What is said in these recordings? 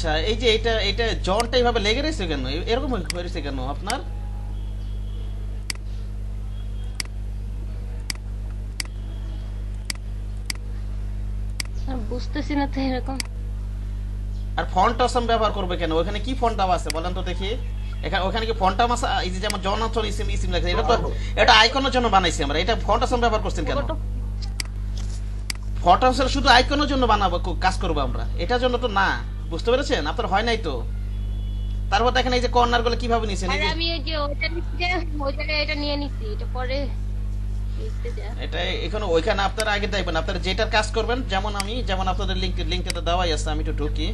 আচ্ছা, এই যে এটা এটা জনটা এইভাবে লেগে রয়েছে কেন, এরকম হয়েছে কেন আপনার? স্যার বুঝতেছি না তো এরকম। আর ফন্ট অসম ব্যবহার করবে কেন? ওখানে কি ফন্ট দেওয়া আছে বলেন তো দেখি। এখানে ওখানে কি ফন্ট আছে? এই যে যেমন জনাথন ইসিম ইসিম লেখা, এটা তো এটা আইকনের জন্য বানাইছি আমরা, এটা ফন্ট অসম ব্যবহার করছেন কেন? ফন্ট অসম শুধু আইকনের জন্য বানাবো, কাজ করবো আমরা, এটার জন্য তো না। বুঝতে পেরেছেন? আপনার হয় নাই তো। তারপর দেখেন এই যে কর্নার গুলো কিভাবে নিছেন, এই আরে যে আমি ওই যে ওইটা নিচে ওইটা এটা নিয়ে নিছি, এটা পরে লিখতে যা। এটা এখানে ওইখানে আপনারা আগে দেখবেন আপনারা যেটার কাজ করবেন। যেমন আমি যেমন আপনাদের লিঙ্কটা তো দেওয়াই আছে, আমি একটু ঢুকি।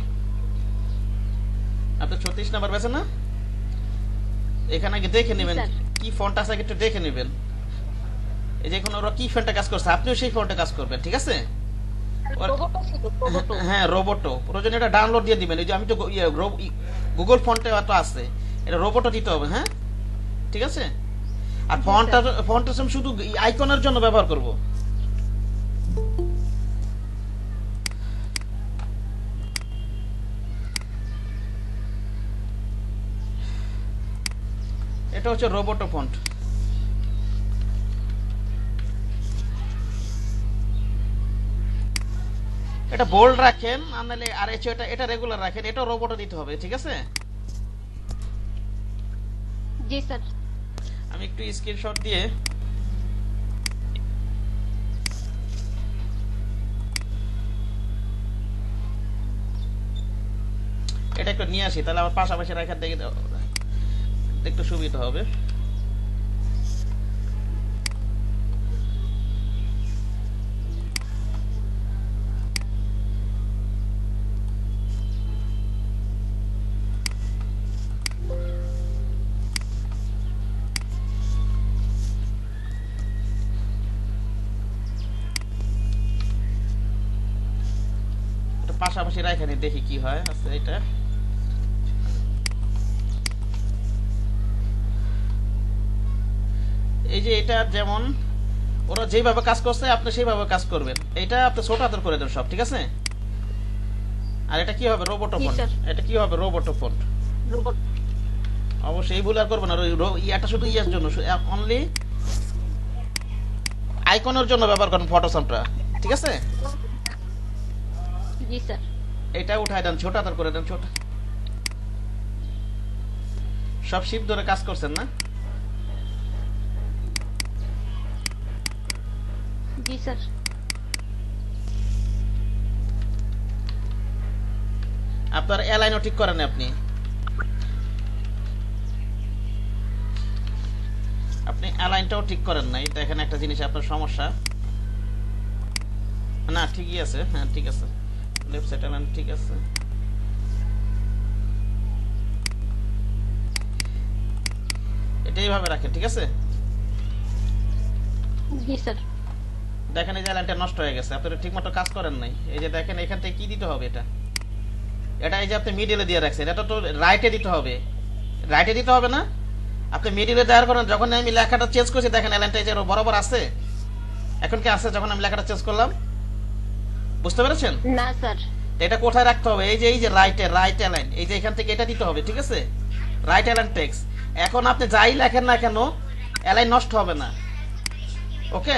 আপনার 36 নাম্বার বেছে না, এখানে আগে দেখে জি নেবেন স্যার। কি ফন্ট আছে, আগে একটু দেখে নেবেন। এই যে এখন ওরা কি ফন্টে কাজ করছে, আপনিও সেই ফন্টে কাজ করবেন, ঠিক আছে? রোবটও ছিল, রোবটও। হ্যাঁ, রোবটও প্রয়োজন, এটা ডাউনলোড দিয়ে দিবেন। এই যে আমি তো গুগল ফন্টে তো আছে, এটা রোবটও দিতে হবে, হ্যাঁ ঠিক আছে? আর জি ফন্টটা স্যার। ফন্ট শুধু আইকনের জন্য ব্যবহার করব। এটা হচ্ছে রোবটো ফন্ট। এটা বোল্ড রাখেন, আর নাহলে আর এটা এটা রেগুলার রাখেন, এটা রোবটে দিতে হবে, ঠিক আছে? জি স্যার। আমি একটু স্ক্রিনশট দিয়ে এটা একটু নিয়ে আসি, তাহলে আমার পাশাপাশি রাখা দেখে একটু সুবিধা হবে। এটা পাশাপাশি রাখা নিই, দেখি কি হয়। আচ্ছা, এটা এই যে এটা যেমন ওরা যেভাবে কাজ করছে আপনি সেইভাবে কাজ করবেন। এটা আপনি ছোট হাতের করে দেন সব, ঠিক আছে? আর এটা কি হবে? রোবটো জি ফন্ট। স্যার। এটা কি হবে? রোবটো ফন্ট। রোবট। অবশ্যই এই ভুল আর করবেন না। ইয়াটা শুধু ইয়ার জন্য, অনলি আইকনের জন্য ব্যবহার করেন ফটোশপটা, ঠিক আছে? জি স্যার। এটা উঠায় দেন, ছোট হাতের করে দেন, ছোট। সব শিপ ধরে কাজ করছেন না? জি স্যার। আপনার অ্যালাইনও ঠিক করেন আপনি। আপনি অ্যালাইনটাও ঠিক করেন নাই, তো এখানে একটা জিনিস আপনার সমস্যা। না ঠিকই আছে, হ্যাঁ ঠিক আছে, লেফট সাইড অ্যালাইন ঠিক আছে। এটা এইভাবে রাখেন, ঠিক আছে? জি স্যার। দেখেন এই যে অ্যালাইনটা নষ্ট হয়ে গেছে, আপনারা ঠিকমতো কাজ করেন নাই। এই যে দেখেন এখান থেকে কি দিতে হবে, এটা এটা এই যে আপনি মিডলে দিয়ে রাখছেন, এটা তো রাইটে দিতে হবে। রাইটে দিতে হবে না? আপনি মিডিলে দেওয়ার কারণে যখন আমি লেখাটা চেঞ্জ করছি, দেখেন অ্যালাইনটা এই যে বরাবর আছে। এখন কি আছে যখন আমি লেখাটা চেঞ্জ করলাম? বুঝতে পেরেছেন? না স্যার। এটা কোথায় রাখতে হবে? এই যে রাইট অ্যালাইন, এই যে এখান থেকে এটা দিতে হবে, ঠিক আছে? Right align text. এখন আপনি যাই লেখেন না কেন অ্যালাইন নষ্ট হবে না, ওকে?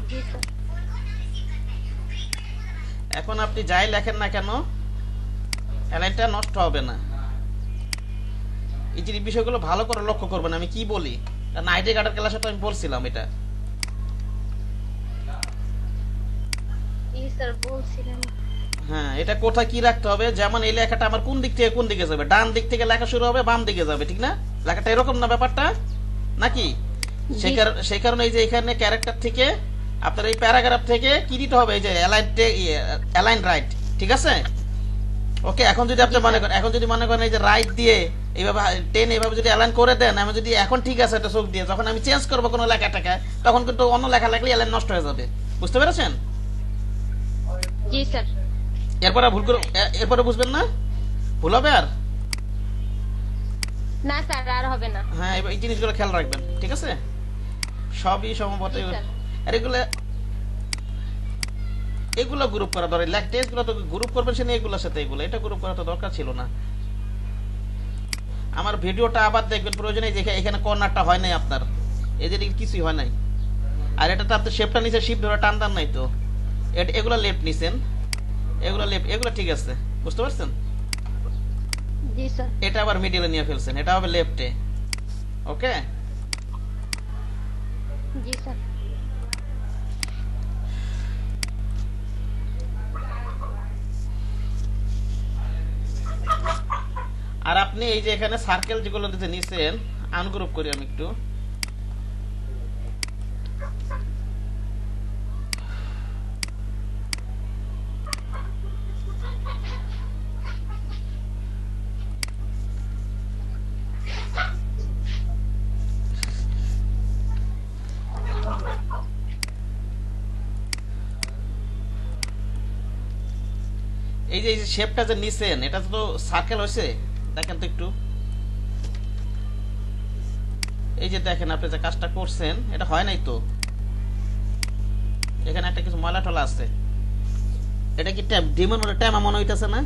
জি স্যার। এখন আপনি যাই লেখেন না কেন অ্যালাইনটা নষ্ট হবে না। এই যে বিষয়গুলো ভালো করে লক্ষ্য করবেন আমি কি বলি, কারণ আইডি কার্ডের ক্লাসে তো আমি বলছিলাম এটা। জি স্যার বলছিলেন। হ্যাঁ, এটা কোথায় কি রাখতে হবে, যেমন এই লেখাটা আমার কোন দিক থেকে কোন দিকে যাবে, ডান দিক থেকে লেখা শুরু হবে, বাম দিকে যাবে, ঠিক না? লেখাটা এরকম না ব্যাপারটা, নাকি? জি সেই কারণে এই যে এখানে ক্যারেক্টার থেকে আপনার এই প্যারাগ্রাফ থেকে কি দিতে হবে, এই যে অ্যালাইন রাইট, ঠিক আছে? ওকে, এখন যদি আপনি মনে করেন, এখন যদি মনে করেন এই যে রাইট দিয়ে এইভাবে টেন এইভাবে যদি অ্যালাইন করে দেন, আমি যদি এখন ঠিক আছে এটা চোখ দিয়ে, যখন আমি চেঞ্জ করবো কোনো লেখাটাকে, তখন কিন্তু অন্য লেখা লাগলে অ্যালাইন নষ্ট হয়ে যাবে। বুঝতে পেরেছেন? জি স্যার। এরপরে ভুল করে এরপরে বুঝবেন না, ভুল হবে আর। না স্যার আর হবে না। হ্যাঁ, এই জিনিসগুলো খেয়াল রাখবেন, ঠিক আছে? সবই সম্ভবত জি স্যার। আর এগুলো এগুলো গ্রুপ করা দরকার, ল্যাক টেস্টগুলো তো গ্রুপ করবেন সে এগুলোর সাথে এগুলো, এটা গ্রুপ করা তো দরকার ছিল না। আমার ভিডিওটা আবার দেখবেন প্রয়োজনে, যে এখানে কর্নারটা হয় নাই আপনার, এই যে কিছুই হয় নাই। আর এটা তো আপনি শেপটা নিচে শিপ ধরে টান টান নাই তো, এগুলো লেফট নিছেন, এগুলো লেফট, এগুলো ঠিক আছে, বুঝতে পারছেন? জি স্যার। এটা আবার মিডিলে নিয়ে ফেলছেন, এটা হবে লেফটে। ওকে, জি স্যার। আর আপনি এই যে এখানে সার্কেল যেগুলো দিতে নিছেন, আনগ্রুপ করি আমি একটু। এই যে শেপটা যে নিছেন, এটা তো সার্কেল হয়েছে, দেখেন তো একটু। এই যে দেখেন আপনি যে কাজটা করছেন, এটা হয় নাই তো, এখানে একটা কিছু ময়লা টলা আছে। এটা কি ট্যাপ ডিমন ওটা ট্যামা মনে হইতাছে না?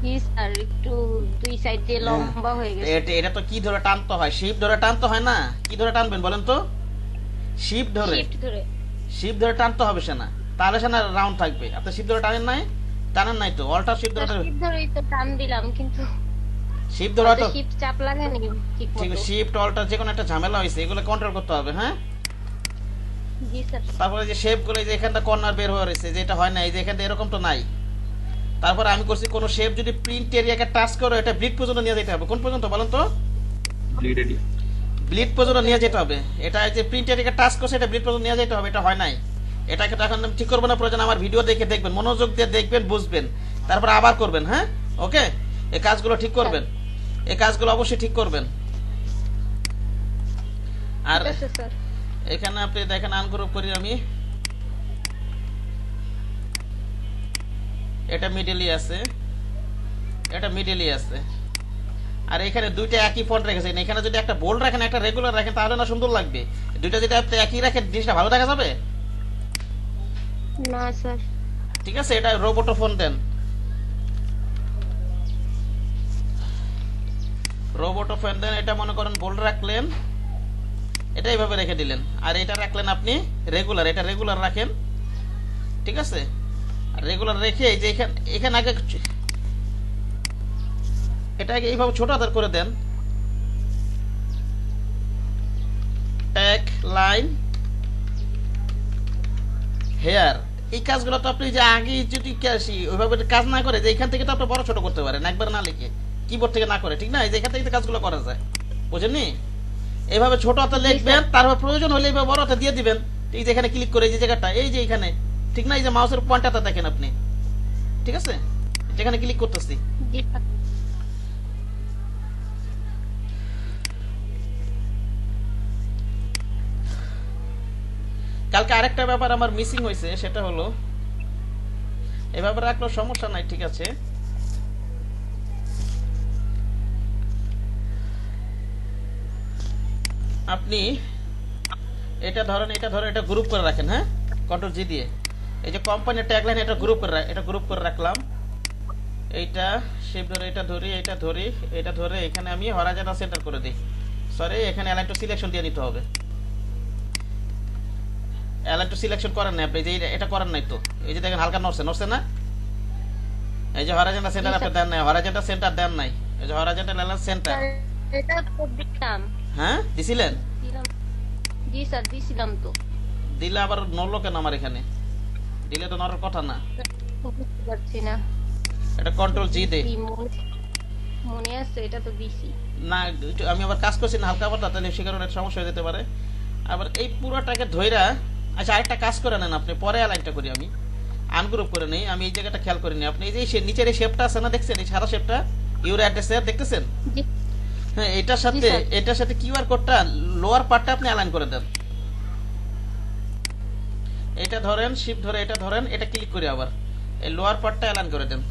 জি স্যার, একটু দুই সাইড দিয়ে লম্বা হয়ে গেছে। এটা তো কি ধরে টানতে হয়, শিপ ধরে টানতে হয় না? কি ধরে টানবেন বলেন তো? শিপ ধরে, শিফট ধরে। শিপ ধরে টানতে হবে সে না, তাহলে সে না রাউন্ড থাকবে। আপনি শিপ ধরে টানেন নাই, টানেন নাই তো, অল্টার শিপ ধরে, শিফট ধরেই তো টান দিলাম, কিন্তু শিপ ধরে তো শিফট চাপ লাগেনি ঠিক ঠিক, মতো। শিফট অল্টার যে কোনো একটা ঝামেলা হয়েছে, এগুলো কন্ট্রোল করতে হবে। হ্যাঁ, জি স্যার। তারপরে যে শেপ গুলো, যে এখানটা কর্নার বের হয়ে রয়েছে, যে এটা হয় না, এই যে এখানটা এরকম তো নাই। তারপরে আমি করছি কোন শেপ যদি প্রিন্ট এরিয়াকে টাচ করে, এটা ব্লিড পর্যন্ত নিয়ে যেতে হবে। কোন পর্যন্ত বলেন তো? Bleed area. ব্লিড পর্যন্ত নিয়ে যেতে হবে। এটা যে প্রিন্ট এরিয়াকে টাচ করছে, এটা ব্লিড পর্যন্ত নিয়ে যেতে হবে, এটা হয় নাই। এটাকে এখন আমি ঠিক করবো না, প্রয়োজন আমার ভিডিও দেখে দেখবেন, মনোযোগ দিয়ে দেখবেন, বুঝবেন, তারপর আবার করবেন। হ্যাঁ, ওকে, এই কাজগুলো ঠিক করবেন, এই কাজগুলো অবশ্যই ঠিক করবেন। আর ঠিক আছে স্যার। এখানে আপনি দেখেন আনগ্রুপ করি আমি, এটা মিডলই আছে, এটা মিডলই আছে। আর এখানে দুইটা একই ফন্ট রেখেছেন, এখানে যদি একটা বোল্ড রাখেন একটা রেগুলার রাখেন, তাহলে না সুন্দর লাগবে। দুইটা যদি আপনি একই রাখেন, জিনিসটা ভালো দেখা যাবে? না স্যার। ঠিক আছে, এটা রোবটো ফোন দেন, রোবটো ফোন দেন। এটা মনে করেন বোল্ড রাখলেন, এটা এইভাবে রেখে দিলেন, আর এটা রাখলেন আপনি রেগুলার, এটা রেগুলার রাখেন। ঠিক আছে, আর রেগুলার রেখে এই যে এখানে আগে এটাকে এইভাবে ছোট আকার করে দেন, ট্যাগ লাইন হেয়ার। এই কাজগুলো তো আপনি যে আগে যদি ওইভাবে কাজ না করে, যে এখান থেকে তো আপনি বড় ছোট করতে পারেন, একবার না লিখে, কিবোর্ড থেকে না করে, ঠিক না? এই যে এখান থেকে কাজগুলো করা যায়, বুঝেননি? এইভাবে ছোট হাতে লিখবেন, তারপর প্রয়োজন হলে এইভাবে বড় হাতে দিয়ে দিবেন। এই যে এখানে ক্লিক করে এই যে জায়গাটা, এই যে এখানে, ঠিক না? এই যে মাউসের পয়েন্টারটা দেখেন আপনি, ঠিক আছে, যেখানে ক্লিক করতেছি। জি স্যার। কালকে আরেকটা ব্যাপার আমার মিসিং হয়েছে, সেটা হলো এভাবে রাখলেও সমস্যা নাই, ঠিক আছে। আপনি এটা ধরেন, এটা ধরেন, এটা গ্রুপ করে রাখেন। হ্যাঁ, কন্ট্রোল জি দিয়ে এই যে কোম্পানির ট্যাগলাইন, এটা গ্রুপ করে, এটা গ্রুপ করে রাখলাম। এইটা শেপ ধরে, এটা ধরি, এটা ধরি, এটা ধরে এখানে আমি হরাইজন্টাল সেন্টার করে দিই। সরি, এখানে অ্যালাইন টু সিলেকশন দিয়ে নিতে হবে। অ্যালাইন টু সিলেকশন করেন না আপনি, যে এটা করেন নাই তো, এই যে দেখেন হালকা নড়ছে, নড়ছে না? এই যে হরাইজন্টাল সেন্টার আপনি দেন নাই, হরাইজন্টাল সেন্টার দেন নাই, এই যে হরাইজন্টাল অ্যালাইন সেন্টার। এটা তো দিলাম। হ্যাঁ, দিছিলেন? দিলাম। জি স্যার, দিছিলাম তো। দিলে আবার নড়লো কেন আমার এখানে? দিলে তো নড়ার কথা না। বুঝতে পারছি না। এটা কন্ট্রোল জি দে। মনে আছে, এটা তো দিছি না, আমি আবার কাজ করছি না হালকা পাতলা, তাহলে সে কারণে সমস্যা হয়ে যেতে পারে। আবার এই পুরোটাকে ধইরা, আচ্ছা আরেকটা কাজ করে নেন আপনি, পরে অ্যালাইনটা করি আমি, আনগ্রুপ করে নেই। আমি এই জায়গাটা খেয়াল করিনি, আপনি এই যে নিচের এই শেপটা আছে না, দেখছেন? এই সাদা শেপটা ইউর অ্যাড্রেসের, দেখতেছেন? জি। হ্যাঁ, এটার সাথে এটার সাথে কিউআর কোডটা লোয়ার পার্টটা আপনি অ্যালাইন করে দেন। এটা ধরেন, শিফট ধরে এটা ধরেন, এটা ক্লিক করে আবার এই লোয়ার পার্টটা অ্যালাইন করে দেন।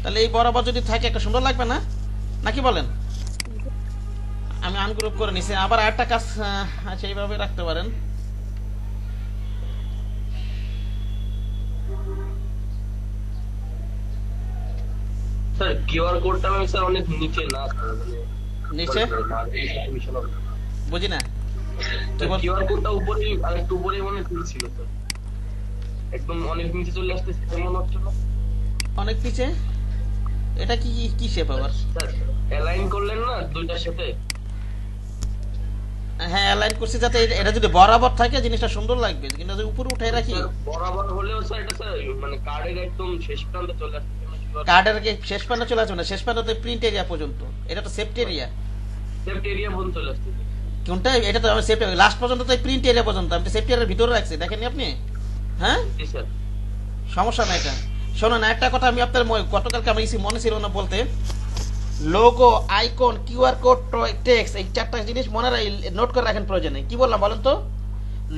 তাহলে এই বরাবর যদি থাকে একটা সুন্দর লাগবে না, নাকি বলেন? আমি আনগ্রুপ করে নিছি। আবার আরেকটা কাজ, আচ্ছা এইভাবে রাখতে পারেন। স্যার কিউআর কোডটা আমি স্যার অনেক নিচে না স্যার মানে নিচে মিশন হবে বুঝি না কি বল কিউআর কোডটা উপরে আর একটু উপরে মনে ছিল স্যার একদম অনেক নিচে চলে আসতেছে মনে হচ্ছে না অনেক নিচে এটা কি কি শেপ আবার স্যার অ্যালাইন করলেন না দুইটার সাথে হ্যাঁ অ্যালাইন করছি যাতে এটা যদি বরাবর থাকে জিনিসটা সুন্দর লাগবে কিন্তু যদি উপরে উঠাই রাখি বরাবর হলেও স্যার এটা স্যার মানে কার্ডের একদম শেষ প্রান্তে চলে আসছে কার্ডের কি শেষ প্যানে চলে আসবে না শেষ প্যানে তো প্রিন্ট এরিয়া পর্যন্ত এটা তো সেফটি এরিয়া সেফটি এরিয়া পর্যন্ত চলে আসছে কোনটা এটা তো আমি সেফটি লাস্ট পর্যন্ত তো প্রিন্ট এরিয়া পর্যন্ত আমি সেফটি এরিয়ার ভিতরে রাখছি দেখেননি আপনি হ্যাঁ জি স্যার সমস্যা নাই এটা শোনেন একটা কথা আমি আপনার গতকালকে আমার ইসি মনে ছিল না বলতে logo icon QR code text এই চারটা জিনিস মনে নোট করে রাখেন প্রয়োজনে কি বললাম বলেন তো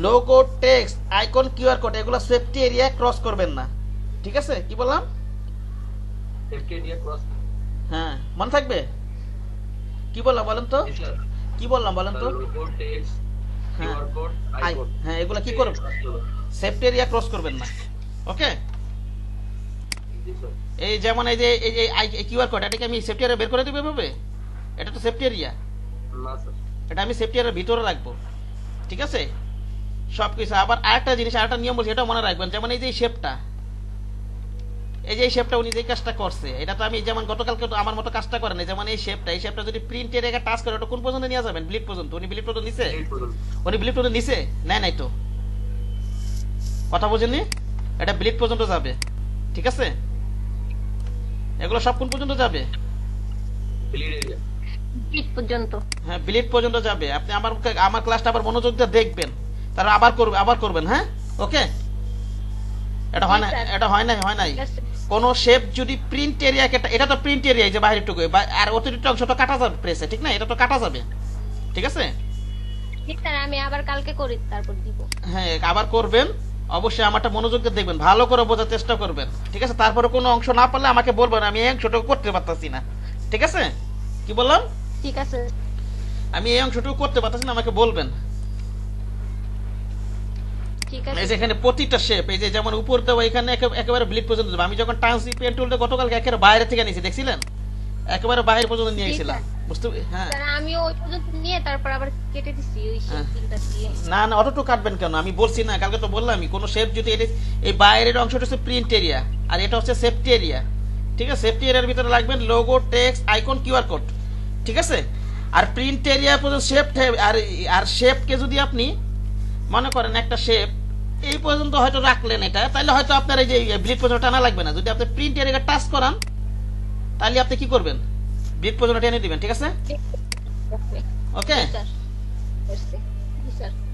logo text icon QR code এগুলো সেফটি এরিয়া ক্রস করবেন না ঠিক আছে কি বললাম সেফটি এরিয়া ক্রস হ্যাঁ মনে থাকবে কি বললাম বলেন তো জি স্যার কি বললাম বলেন তো logo text QR code icon হ্যাঁ এগুলো কি করবেন সেফটি এরিয়া ক্রস করবেন না ওকে জি স্যার এই যেমন এই যে কিউআর কোড এটাকে আমি সেফটি এরিয়া বের করে দিব এভাবে এটা তো সেফটি এরিয়া না স্যার এটা আমি সেফটি এরিয়ার ভিতরে রাখবো ঠিক আছে সবকিছু আবার আরেকটা জিনিস আরেকটা নিয়ম বলছি এটা মনে রাখবেন যেমন এই যে শেপটা এই যে শেপটা উনি যে কাজটা করছে এটা তো আমি যেমন গতকালকে তো আমার মতো কাজটা করেন যেমন এই শেপটা যদি প্রিন্টের একটা টাচ করে ওটা কোন পর্যন্ত নিয়ে যাবেন ব্লিড পর্যন্ত উনি ব্লিড পর্যন্ত নিছে উনি ব্লিড পর্যন্ত নিছে নাই তো কথা বোঝেননি এটা ব্লিড পর্যন্ত যাবে ঠিক আছে এগুলো সব কোন পর্যন্ত যাবে ব্লিড এরিয়া পিঠ পর্যন্ত হ্যাঁ ব্লিড পর্যন্ত যাবে আপনি আমার ক্লাসটা আবার মনোযোগ দিয়ে দেখবেন তারা আবার করবেন হ্যাঁ ওকে এটা হয় না এটা হয় নাই কোন শেপ যদি প্রিন্ট এরিয়া এটা তো প্রিন্ট এরিয়া যে বাইরের টুকু আর অতিরিক্ত অংশটা কাটা যাবে প্রেসে ঠিক না এটা তো কাটা যাবে ঠিক আছে ঠিক স্যার আমি আবার কালকে করি তারপর দিব হ্যাঁ আবার করবেন অবশ্যই আমারটা মনোযোগ দিয়ে দেখবেন ভালো করে বোঝার চেষ্টা করবেন ঠিক আছে তারপরে কোনো অংশ না পারলে আমাকে বলবেন আমি এই অংশটুকু করতে পারতাছি না ঠিক আছে কি বললাম ঠিক আছে আমি এই অংশটুকু করতে পারতাছি না আমাকে বলবেন ঠিক আছে এই যে এখানে প্রতিটা শেপ এই যে যেমন উপর দেওয়া এখানে একেবারে ব্লিড পর্যন্ত যাবে আমি যখন টানছি পেন টুলটা গতকালকে একেবারে বাইরে থেকে নিয়েছি দেখছিলেন একেবারে বাইরে পর্যন্ত নিয়ে গেছিলাম বুঝতে হ্যাঁ স্যার আমি ওই পর্যন্ত নিয়ে তারপর আবার কেটে দিছি ওই শেপটা দিয়ে না অতটুকু কাটবেন কেন আমি বলছি না কালকে তো বললামই কোন শেপ যদি এই বাইরের অংশটা হচ্ছে প্রিন্ট এরিয়া আর এটা হচ্ছে সেফটি এরিয়া ঠিক আছে সেফটি এরিয়ার ভিতরে লাগবেন logo text icon QR code ঠিক আছে আর প্রিন্ট এরিয়া পর্যন্ত শেপ আর শেপকে যদি আপনি মনে করেন একটা শেপ এই পর্যন্ত হয়তো রাখলেন এটা তাহলে হয়তো আপনার এই যে ব্লিড পর্যন্ত টানা লাগবে না যদি আপনি প্রিন্ট এরিয়া টাচ করান তাহলে আপনি কি করবেন ব্লিড পর্যন্ত টেনে দিবেন ঠিক আছে ওকে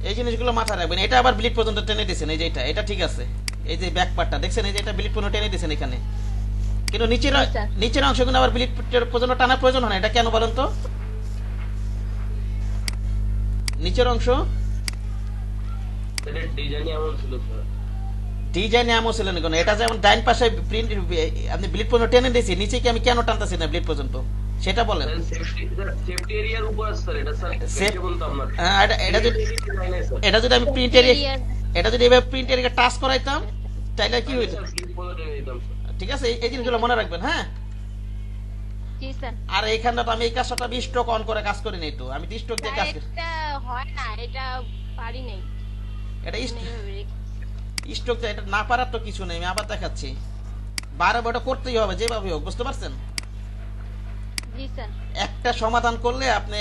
এই জিনিসগুলো মাথায় রাখবেন এটা আবার ব্লিড পর্যন্ত টেনে দিয়েছেন এই যে এটা ঠিক আছে এই যে ব্যাক পার্টটা দেখছেন এই যে এটা ব্লিড পর্যন্ত টেনে দিয়েছেন এখানে কিন্তু নিচের অংশ কিন্তু আবার ব্লিড পর্যন্ত টানার প্রয়োজন হয় না এটা কেন বলেন তো নিচের অংশ এটা ডিজাইন এমন ছিল স্যার ডিজাইন এমন ছিল না কেন এটা যেমন ডাইন পাশে প্রিন্ট আপনি ব্লিড পর্যন্ত টেনে দিয়েছি নিচে কি আমি কেন টানতেছি না ব্লিড পর্যন্ত সেটা বলেন সেফটি এরিয়ার উপর আছে স্যার এটা স্যার কি বলতো আপনার হ্যাঁ এটা যদি আমি প্রিন্ট এরিয়া এটা যদি এভাবে প্রিন্ট এরিয়া টাচ করাইতাম তাহলে কি হইতো ঠিক আছে এই জিনিসগুলো মনে রাখবেন হ্যাঁ জি স্যার আর এইখানে তো আমি এই কাজটা স্টক অন করে কাজ করি নাই তো আমি স্টক দিয়ে কাজ করি এটা হয় না এটা পারি নাই এটা স্টক এটা না পারার তো কিছু নেই আমি আবার দেখাচ্ছি বারবার করতেই হবে যেভাবে হোক বুঝতে পারছেন জি স্যার একটা সমাধান করলে আপনি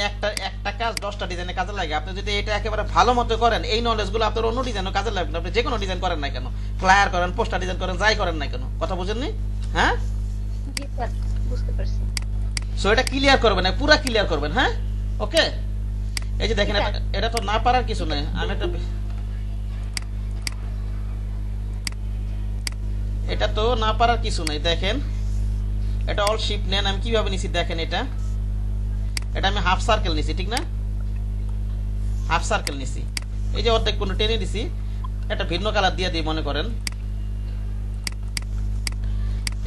একটা কাজ 10টা ডিজাইনে কাজে লাগে আপনি যদি এটা একেবারে ভালো মতো করেন এই নলেজগুলো আপনার অন্য ডিজাইনও কাজে লাগবে আপনি যে কোনো ডিজাইন করেন না কেন ফ্লায়ার করেন পোস্টার ডিজাইন করেন যাই করেন না কেন কথা বুঝেননি হ্যাঁ জি স্যার বুঝতে পারছি সো এটা ক্লিয়ার করবেন পুরো ক্লিয়ার করবেন হ্যাঁ ওকে এই যে দেখেন এটা তো না পারার কিছু নাই আমি এটা তো না পারার কিছু নাই দেখেন এটা অল শিপ নেন আমি কিভাবে নিছি দেখেন এটা আমি হাফ সার্কেল নিছি ঠিক না হাফ সার্কেল নিছি এই যে অর্ধেক কোন টেনে দিছি এটা ভিন্ন কালার দিয়ে দিই মনে করেন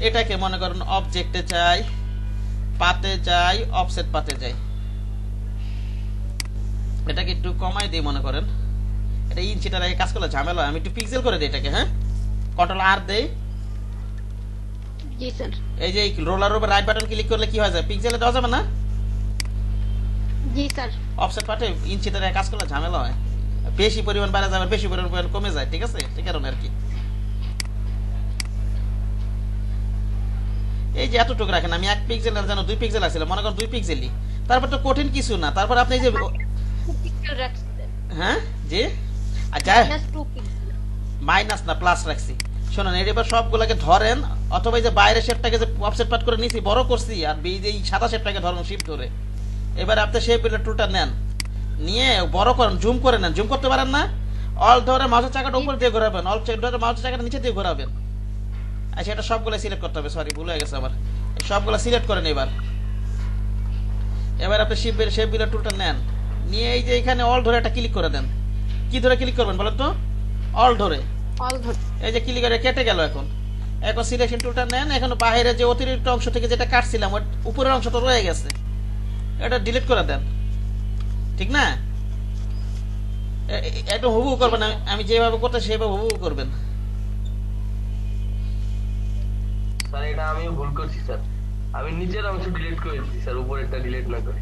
এটাকে মনে করেন অবজেক্টে চাই পাতে যাই অফসেট পাতে যাই এটাকে একটু কমাই দিই মনে করেন এটা ইঞ্চিটার আগে কাজ করলে ঝামেলা আমি একটু পিক্সেল করে দিই এটাকে হ্যাঁ কন্ট্রোল আর দেই জি স্যার। এই যে রোলার উপর রাইট বাটন ক্লিক করলে কি হয় যায়, পিক্সেলে দেওয়া যাবে না? জি স্যার। অফসেট পার্টে ইঞ্চিতে কাজ করলে ঝামেলা হয়, বেশি পরিমাণ বাড়া যাবে, বেশি পরিমাণ কমে যায়, ঠিক আছে, ঠিক কারণে আর কি। এই যে এতটুকু রাখেন, আমি 1 পিক্সেল আর যেন 2 পিক্সেল আসছিল, মনে করেন 2 পিক্সেলই, তারপর তো কঠিন কিছু না, তারপর আপনি এই যে পিক্সেল রাখছি হ্যাঁ জি আচ্ছা -2 পিক্সেল। মাইনাস না প্লাস রাখছি। শোনেন এর এবার সবগুলোকে ধরেন, অথবা এই যে বাইরের শেপটাকে যে অফসেট পার্ট করে নিয়েছি বড় করছি, আর এই যে সাদা শেপটাকে ধরুন শিফট ধরে, এবার আপনি শেপ টুলটা নেন, নিয়ে বড় করেন, জুম করে নেন, জুম করতে পারেন না, অল ধরে মাউসের চাকাটা উপর দিয়ে ঘোরাবেন, অল ধরে মাউসের চাকাটা নিচে দিয়ে ঘোরাবেন। আচ্ছা এটা সবগুলো সিলেক্ট করতে হবে, সরি ভুল হয়ে গেছে আবার, সবগুলো সিলেক্ট করেন। এবার এবার আপনি শেপ বিলার টুলটা নেন, নিয়ে এই যে এখানে অল ধরে একটা ক্লিক করে দেন। কি ধরে ক্লিক করবেন বলেন তো? অল ধরে। অল ধরে। এই যে ক্লিক করে কেটে গেল। এখন এখন সিলেকশন টুলটা নেন, এখন বাইরে যে অতিরিক্ত অংশ থেকে যেটা কাটছিলাম ওই উপরের অংশটা রয়ে গেছে, এটা ডিলিট করে দেন, ঠিক না? একটু হুবহু করবেন, আমি যেভাবে করতে সেভাবে হুবহু করবেন। স্যার এটা আমিও ভুল করছি স্যার, আমি নিচের অংশ ডিলিট করে দিচ্ছি স্যার, উপরেরটা ডিলিট না করে।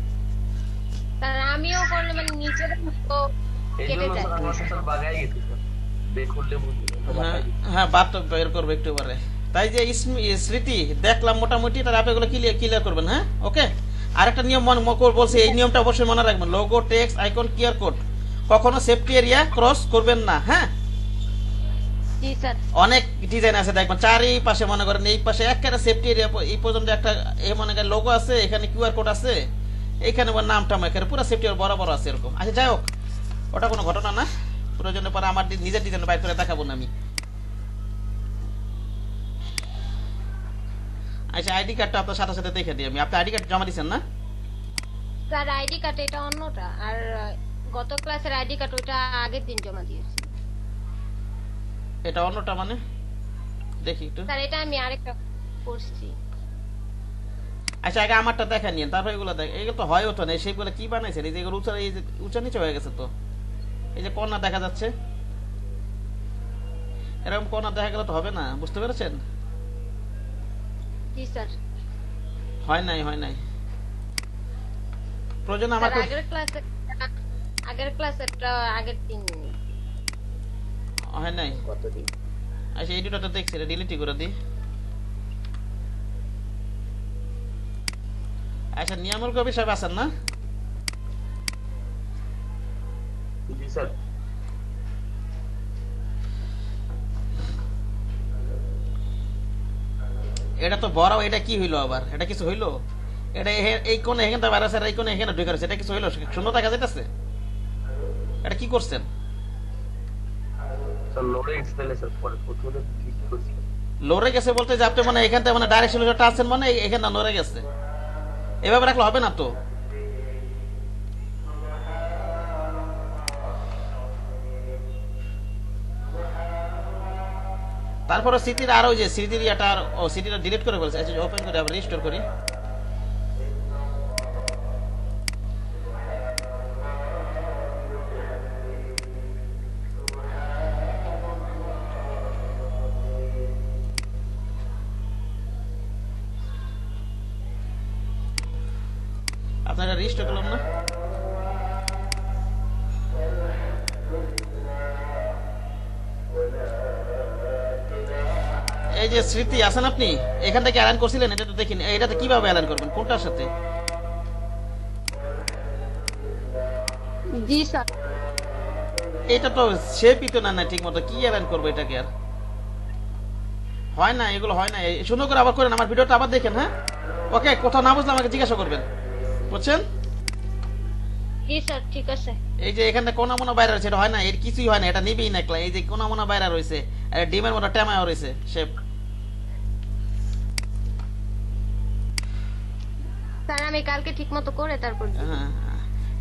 স্যার আমিও করলে মানে নিচের অংশ এই কেটে জন্য যায়। স্যার আমার স্যার বাগাই গেছে স্যার, খুললে বুঝবেন হ্যাঁ হ্যাঁ, বাদ তো বের করবো একটু পরে। তাই যে স্মৃতি দেখলাম মোটামুটি, তাহলে আপনি এগুলো ক্লিয়ার করবেন। হ্যাঁ ওকে। আরেকটা নিয়ম বলছি, এই নিয়মটা অবশ্যই মনে রাখবেন, logo text icon QR code কখনো সেফটি এরিয়া ক্রস করবেন না। হ্যাঁ জি স্যার। অনেক ডিজাইন আছে দেখবেন, চারিপাশে মনে করেন এই পাশে একটা সেফটি এরিয়া, এই পর্যন্ত একটা মনে করেন লোগো আছে, এখানে কিউআর কোড আছে, এখানে নামটা এখানে পুরো সেফটি বরাবর আছে এরকম। আচ্ছা যাই হোক, ওটা কোনো ঘটনা না, প্রয়োজনে পরে আমার নিজের ডিজাইন বাইর করে দেখাবো না আমি। আচ্ছা আইডি কার্ডটা আপনার সাথে সাথে দেখে দিই আমি। আপনি আইডি কার্ড জমা দিচ্ছেন না? স্যার আইডি কার্ড এটা অন্যটা, আর গত ক্লাসের আইডি কার্ড ওটা আগের দিন জমা দিয়েছি। এটা অন্যটা মানে দেখি একটু। স্যার এটা আমি আরেকটা করছি। আচ্ছা আগে আমারটা দেখা নিন, তারপর এগুলো দেখ। এগুলো তো হয় হতো না, সেইগুলো কি বানাইছেন? এই যে এগুলো উঁচা, এই যে উঁচা নিচে হয়ে গেছে তো, এই যে কর্নার দেখা যাচ্ছে, এরকম কর্নার দেখা গেলে তো হবে না, বুঝতে পেরেছেন? জি স্যার। হয় নাই প্রয়োজন স্যার আমাকে আগের ক্লাসেরটা আগের দিন হয় নাই। কতদিন? আচ্ছা এই দুটো তো দেখছি, এটা ডিলিট করে দিই। আচ্ছা নিয়ামুল কবির সাহেব আছেন না? জি স্যার। এটা তো বড়, এটা কি হইলো আবার? এটা কিছু হইলো? এটা এই কোণে এখানে তো ভাইরাস, এই কোণে এখানে ঢুকে রয়েছে, এটা কিছু হইলো? শূন্য দেখা যাইতেছে? এটা কি করছেন? স্যার লোডে এক্সপেলে স্যার, পরে প্রথমে ক্লিক করছি। লড়ে গেছে বলতে যে আপনি মানে এখান থেকে মানে ডাইরেক্ট সিলিন্ডারটা আছেন মানে এখানে নড়ে গেছে, এভাবে রাখলে হবে না তো। তারপরে স্মৃতির আরো যে স্মৃতির ইয়াটা আর স্মৃতিটা ডিলিট করে বলছে। আচ্ছা ওপেন করে আবার রিস্টোর করি। আপনারা রিস্টোর করলাম না? এই যে স্মৃতি আছেন আপনি, এখান থেকে অ্যালাইন করছিলেন, এটা তো দেখিনি। এটাতে কিভাবে অ্যালাইন করবেন, কোনটার সাথে? জি স্যার। এটা তো শেপই তো না ঠিক মতো, কি অ্যালাইন করবো এটাকে? আর হয় না, এগুলো হয় না। সুন্দর করে আবার করেন, আমার ভিডিওটা আবার দেখেন। হ্যাঁ ওকে, কোথাও না বুঝলে আমাকে জিজ্ঞাসা করবেন, বুঝছেন? জি স্যার ঠিক আছে। এই যে এখানে কোনা মোনা বাইরে রয়েছে, এটা হয় না, এর কিছুই হয় না, এটা নিবেই না। এই যে কোনা মোনা বাইরে রয়েছে, আর ডিমের মতো টেমায় রয়েছে শেপ। স্যার আমি কালকে ঠিকমতো করে তারপর দিব। হ্যাঁ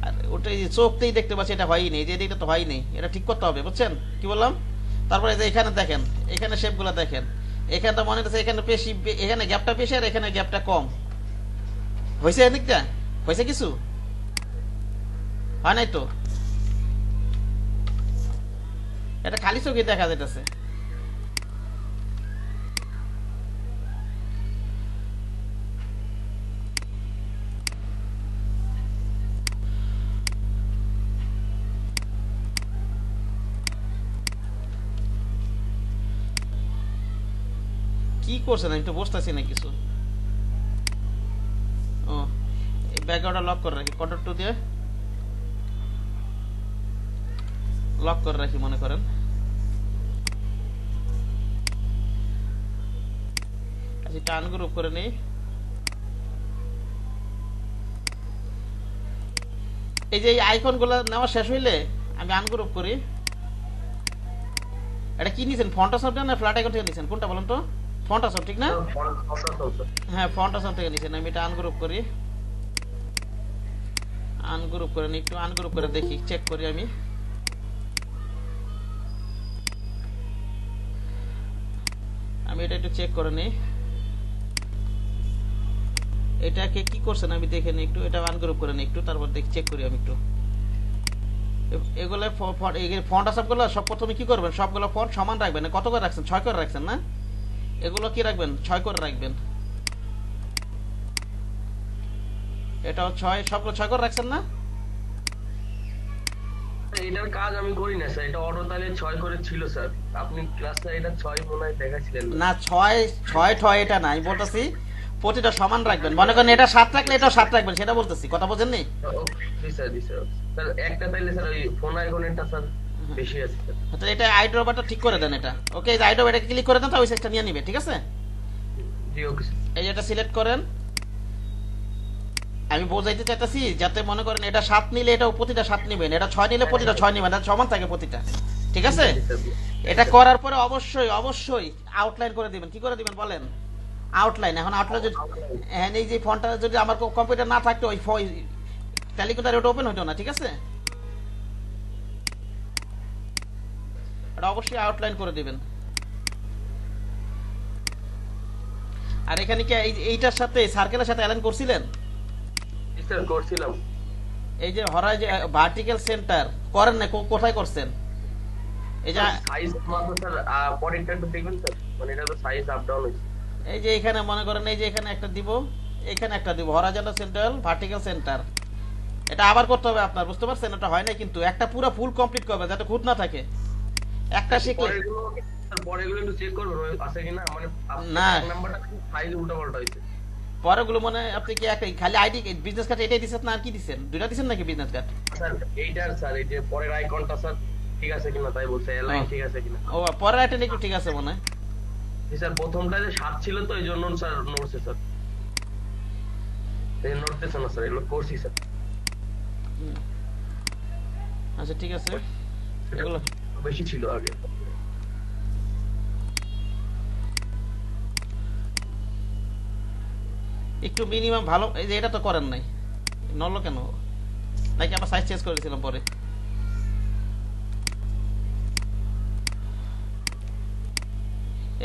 আর ওটা এই যে চোখতেই দেখতে পাচ্ছি এটা হয়ই নেই, যে এদিকটা তো হয়ই নেই, এটা ঠিক করতে হবে, বুঝছেন কি বললাম? তারপরে এই যে এখানে দেখেন, এখানে শেপগুলো দেখেন, এখানে তো মনে হচ্ছে এখানে বেশি, এখানে গ্যাপটা বেশি আর এখানে গ্যাপটা কম হয়েছে। এদিকটা হয়েছে কিছু হয় নাই তো, এটা খালি চোখে দেখা যাইতেছে। কি করছেন আমি তো বুঝতেছি না কিছু। ও এই ব্যাকগ্রাউন্ডটা লক করে রাখি, কন্ট্রোল 2 দিয়ে লক করে রাখি মনে করেন। আচ্ছা এটা আনগ্রুপ করে নেই। এই যে এই আইকনগুলো নেওয়া শেষ হইলে আমি আনগ্রুপ করি। এটা কি নিছেন, ফন্টাসফট না ফ্ল্যাট আইকন থেকে নিছেন, কোনটা বলুন তো? ফন্টাসফট ঠিক না? হ্যাঁ ফন্টাসফট থেকে নিছেন। আমি এটা আনগ্রুপ করি, আনগ্রুপ করে নিই, একটু আনগ্রুপ করে দেখি, চেক করি আমি। আমি এটা একটু চেক করে নিই, এটাকে কি করছেন আমি দেখে নিই একটু, এটা আনগ্রুপ করে নিই একটু, তারপর দেখি চেক করি আমি একটু। এগুলো ফন্ট সবগুলো সব প্রথমে কি করবেন, সবগুলো ফন্ট সমান রাখবেন। কত করে রাখছেন? 6 করে রাখছেন না? এগুলো কি রাখবেন? 6 করে রাখবেন। এটাও 6, সবগুলো 6 করে রাখছেন না? এটার কাজ আমি করি না স্যার, এটা অটো তাহলে 6 করে ছিল স্যার, আপনি ক্লাসে এটা 6 মনে হয় দেখাছিলেন না 6 এটা না, আমি বলতেছি প্রতিটা সমান রাখবেন। মনে করেন এটা 7 রাখলে এটাও 7 রাখবেন, সেটা বলতেছি, কথা বোঝেন নি? জি স্যার জি স্যার। স্যার একটা তাইলে স্যার ওই ফোন আইকনেরটা স্যার বেশি আছে স্যার। আচ্ছা এটা আইড্রপারটা ঠিক করে দেন এটা। ওকে এই আইড্রপ এটা ক্লিক করে দেন, তো ওই সাইজটা নিয়ে নিবে, ঠিক আছে? জি ওকে স্যার। এই যে এটা সিলেক্ট করেন। আমি বোঝাইতে চাইতেছি যাতে মনে করেন এটা 7 নিলে এটাও প্রতিটা 7 নেবেন, এটা 6 নিলে প্রতিটা 6 নেবেন, এটা সমান থাকে প্রতিটা, ঠিক আছে? এটা করার পরে অবশ্যই অবশ্যই আউটলাইন করে দিবেন। কি করে দিবেন বলেন? আউটলাইন। এখন আউটলাইন যদি হ্যাঁ এই যে ফন্টটা যদি আমার কম্পিউটার না থাকতো ওই তাহলে কিন্তু আর ওটা ওপেন হতো না, ঠিক আছে? এটা অবশ্যই আউটলাইন করে দিবেন। আর এখানে কি এইটার সাথে সার্কেলের সাথে অ্যালাইন করছিলেন? জি স্যার করছিলাম। এই যে হরাই যে ভার্টিক্যাল সেন্টার করেন না, কোথায় করছেন? এই যে সাইজ মাত্র স্যার পরেরটা একটু দেখবেন স্যার, মানে এটা তো সাইজ আপ ডাউন হইছে। এই যে এখানে মনে করেন এই যে এখানে একটা দিব, এখানে একটা দিব, হরাইজন্টাল সেন্টার ভার্টিক্যাল সেন্টার। এটা আবার করতে হবে আপনার, বুঝতে পারছেন? এটা হয় না কিন্তু, একটা পুরো ফুল কমপ্লিট করবে যাতে খুঁত না থাকে। একটা শিখলে পরেগুলো একটু চেক করবেন আছে কিনা, মানে না। এক নাম্বারটা সাইজ উল্টাপাল্টা হইছে। পরেগুলো মনে আপনি কি একটা খালি আইডি বিজনেস কার্ড এটাই দিছেন না আর কি দিছেন? দুইটা দিছেন নাকি বিজনেস কার্ড? স্যার এইটার স্যার এই যে পরের আইকনটা স্যার ঠিক আছে কিনা তাই বলছে, এলাইন ঠিক আছে কিনা। ও পরের আইটেম একটু ঠিক আছে মনে হয়। জি স্যার প্রথমটা যে 7 ছিল তো এই জন্য স্যার নড়ছে স্যার, এই নড়তেছে না স্যার, এগুলো করছি স্যার। আচ্ছা ঠিক আছে, এগুলো বেশি ছিল আগে। একটু মিনিমাম ভালো। এই যে এটা তো করেন নাই, নড়লো কেন? নাকি আমরা সাইজ চেঞ্জ করেছিলাম পরে?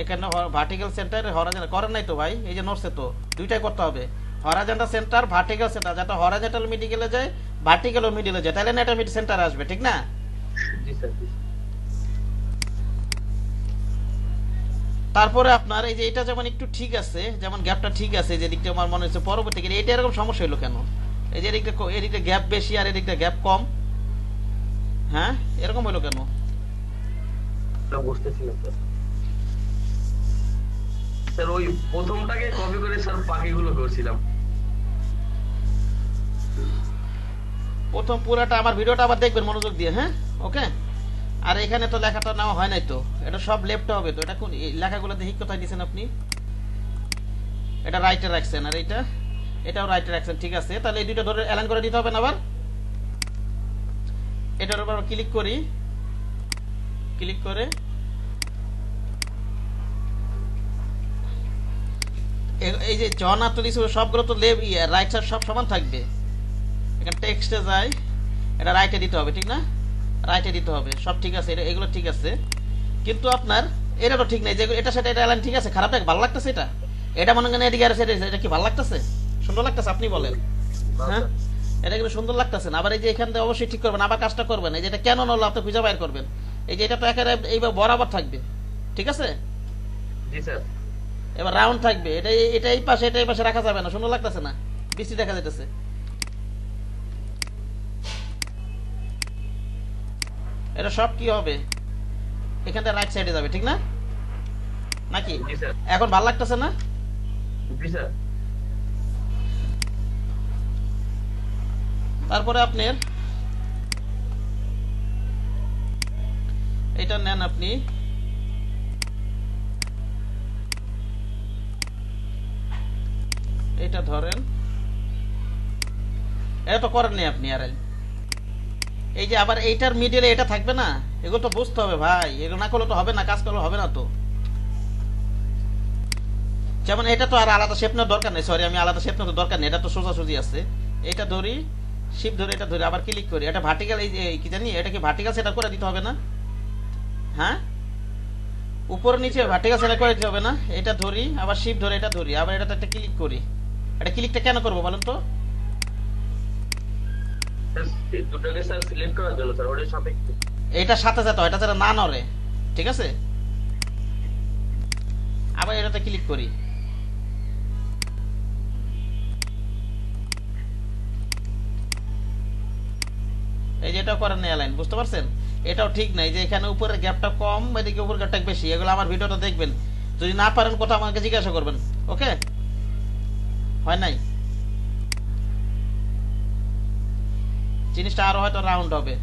এখানে ভার্টিক্যাল সেন্টার হরাইজন্টাল করেন নাই তো ভাই, এই যে নড়ছে তো, দুইটাই করতে হবে। হরাইজন্টাল সেন্টার ভার্টিক্যাল সেন্টার, যাতে হরাইজন্টাল মিডিলে যায় ভার্টিক্যাল ও মিডিলে যায়, তাহলে না এটা মিড সেন্টার আসবে, ঠিক না? জি স্যার। তারপরে আপনার এই যে এটা যেমন একটু ঠিক আছে, যেমন গ্যাপটা ঠিক আছে, যে দিকটা আমার মনে হচ্ছে পরবর্তী এটা এরকম সমস্যা হলো কেন? এই যে এদিকটা গ্যাপ বেশি আর এদিকটা গ্যাপ কম, হ্যাঁ এরকম হলো কেন? বুঝতেছি না স্যার। স্যার ওই প্রথমটাকে কপি করে স্যার বাকিগুলো করছিলাম। প্রথম পুরাটা আমার ভিডিওটা আবার দেখবেন মনোযোগ দিয়ে, হ্যাঁ ওকে? আর এখানে তো লেখাটা নেওয়া হয় নাই তো, এটা সব লেফটে হবে তো। এটা কোন লেখাগুলো দেখি কোথায় দিয়েছেন আপনি? এটা রাইটে রাখছেন, আর এটাও রাইটে রাখছেন, ঠিক আছে। তাহলে এই দুটো ধরে অ্যালাইন করে দিতে হবে না আবার। এটার উপর ক্লিক করি, ক্লিক করে এই যে জন আপনি দিয়েছে সবগুলো তো রাইট সাইড সব সমান থাকবে। এখানে টেক্সটে যায়, এটা রাইটে দিতে হবে, ঠিক না? রাইটে দিতে হবে, সব ঠিক আছে, এগুলো ঠিক আছে। কিন্তু আপনার এটা তো ঠিক নাই, যে এটা সেটা এটা অ্যালাইন ঠিক আছে, খারাপ লাগে, ভালো লাগতেছে এটা? এটা মনে করেন এদিকে আর এটা কি ভালো লাগতেছে? সুন্দর লাগতেছে? আপনি বলেন, হ্যাঁ এটা কিন্তু সুন্দর লাগতেছে না। আবার এই যে এখান থেকে অবশ্যই ঠিক করবেন, আবার কাজটা করবেন। এই যে এটা কেন নল আপনি খুঁজে বাইর করবেন। এই যে এটা তো একেবারে এইবার বরাবর থাকবে, ঠিক আছে? জি স্যার। এবার রাউন্ড থাকবে, এটা এই পাশে এটা এই পাশে রাখা যাবে না, সুন্দর লাগতেছে না, বৃষ্টি দেখা যাইতেছে। এটা সব কি হবে, এখান থেকে রাইট সাইডে যাবে, ঠিক না? নাকি? জি স্যার। এখন ভালো লাগতেছে না? জি স্যার। তারপরে আপনার এটা নেন, আপনি এটা ধরেন, এটা তো করেননি আপনি। আর এই যে আবার এইটার মিডিলে এটা থাকবে না, এগুলো তো বুঝতে হবে ভাই, এগুলো না করলে তো হবে না, কাজ করলে হবে না তো। যেমন এটা তো আর আলাদা শেপ নেওয়ার দরকার নেই, সরি আমি আলাদা শেপ নেওয়ার দরকার নেই, এটা তো সোজাসুজি আছে। এটা ধরি, শিপ ধরে এটা ধরে আবার ক্লিক করি, এটা ভার্টিক্যাল, এই যে কি জানি এটা কি ভার্টিক্যাল সেট করে দিতে হবে না? হ্যাঁ, উপরে নিচে ভার্টিক্যাল সেট করে দিতে হবে না? এটা ধরি, আবার শিপ ধরে এটা ধরি, আবার এটাতে একটা ক্লিক করি। এটা ক্লিকটা কেন করবো বলেন তো? স্যার এই দুটোকে স্যার সিলেক্ট করার জন্য স্যার, ওটার সাপেক্ষে। এইটার সাথে যেতে হয়, এটা যেটা না নড়ে, ঠিক আছে? আবার এটাতে ক্লিক করি, এই যে এটাও করেন না অ্যালাইন, বুঝতে পারছেন? এটাও ঠিক নাই যে এখানে উপরের গ্যাপটা কম, এদিকে উপরের গ্যাপটা বেশি। এগুলো আমার ভিডিওটা দেখবেন, যদি না পারেন কোথাও আমাকে জিজ্ঞাসা করবেন। ওকে, হয় নাই, জিনিসটা আরো হয়তো রাউন্ড হবে।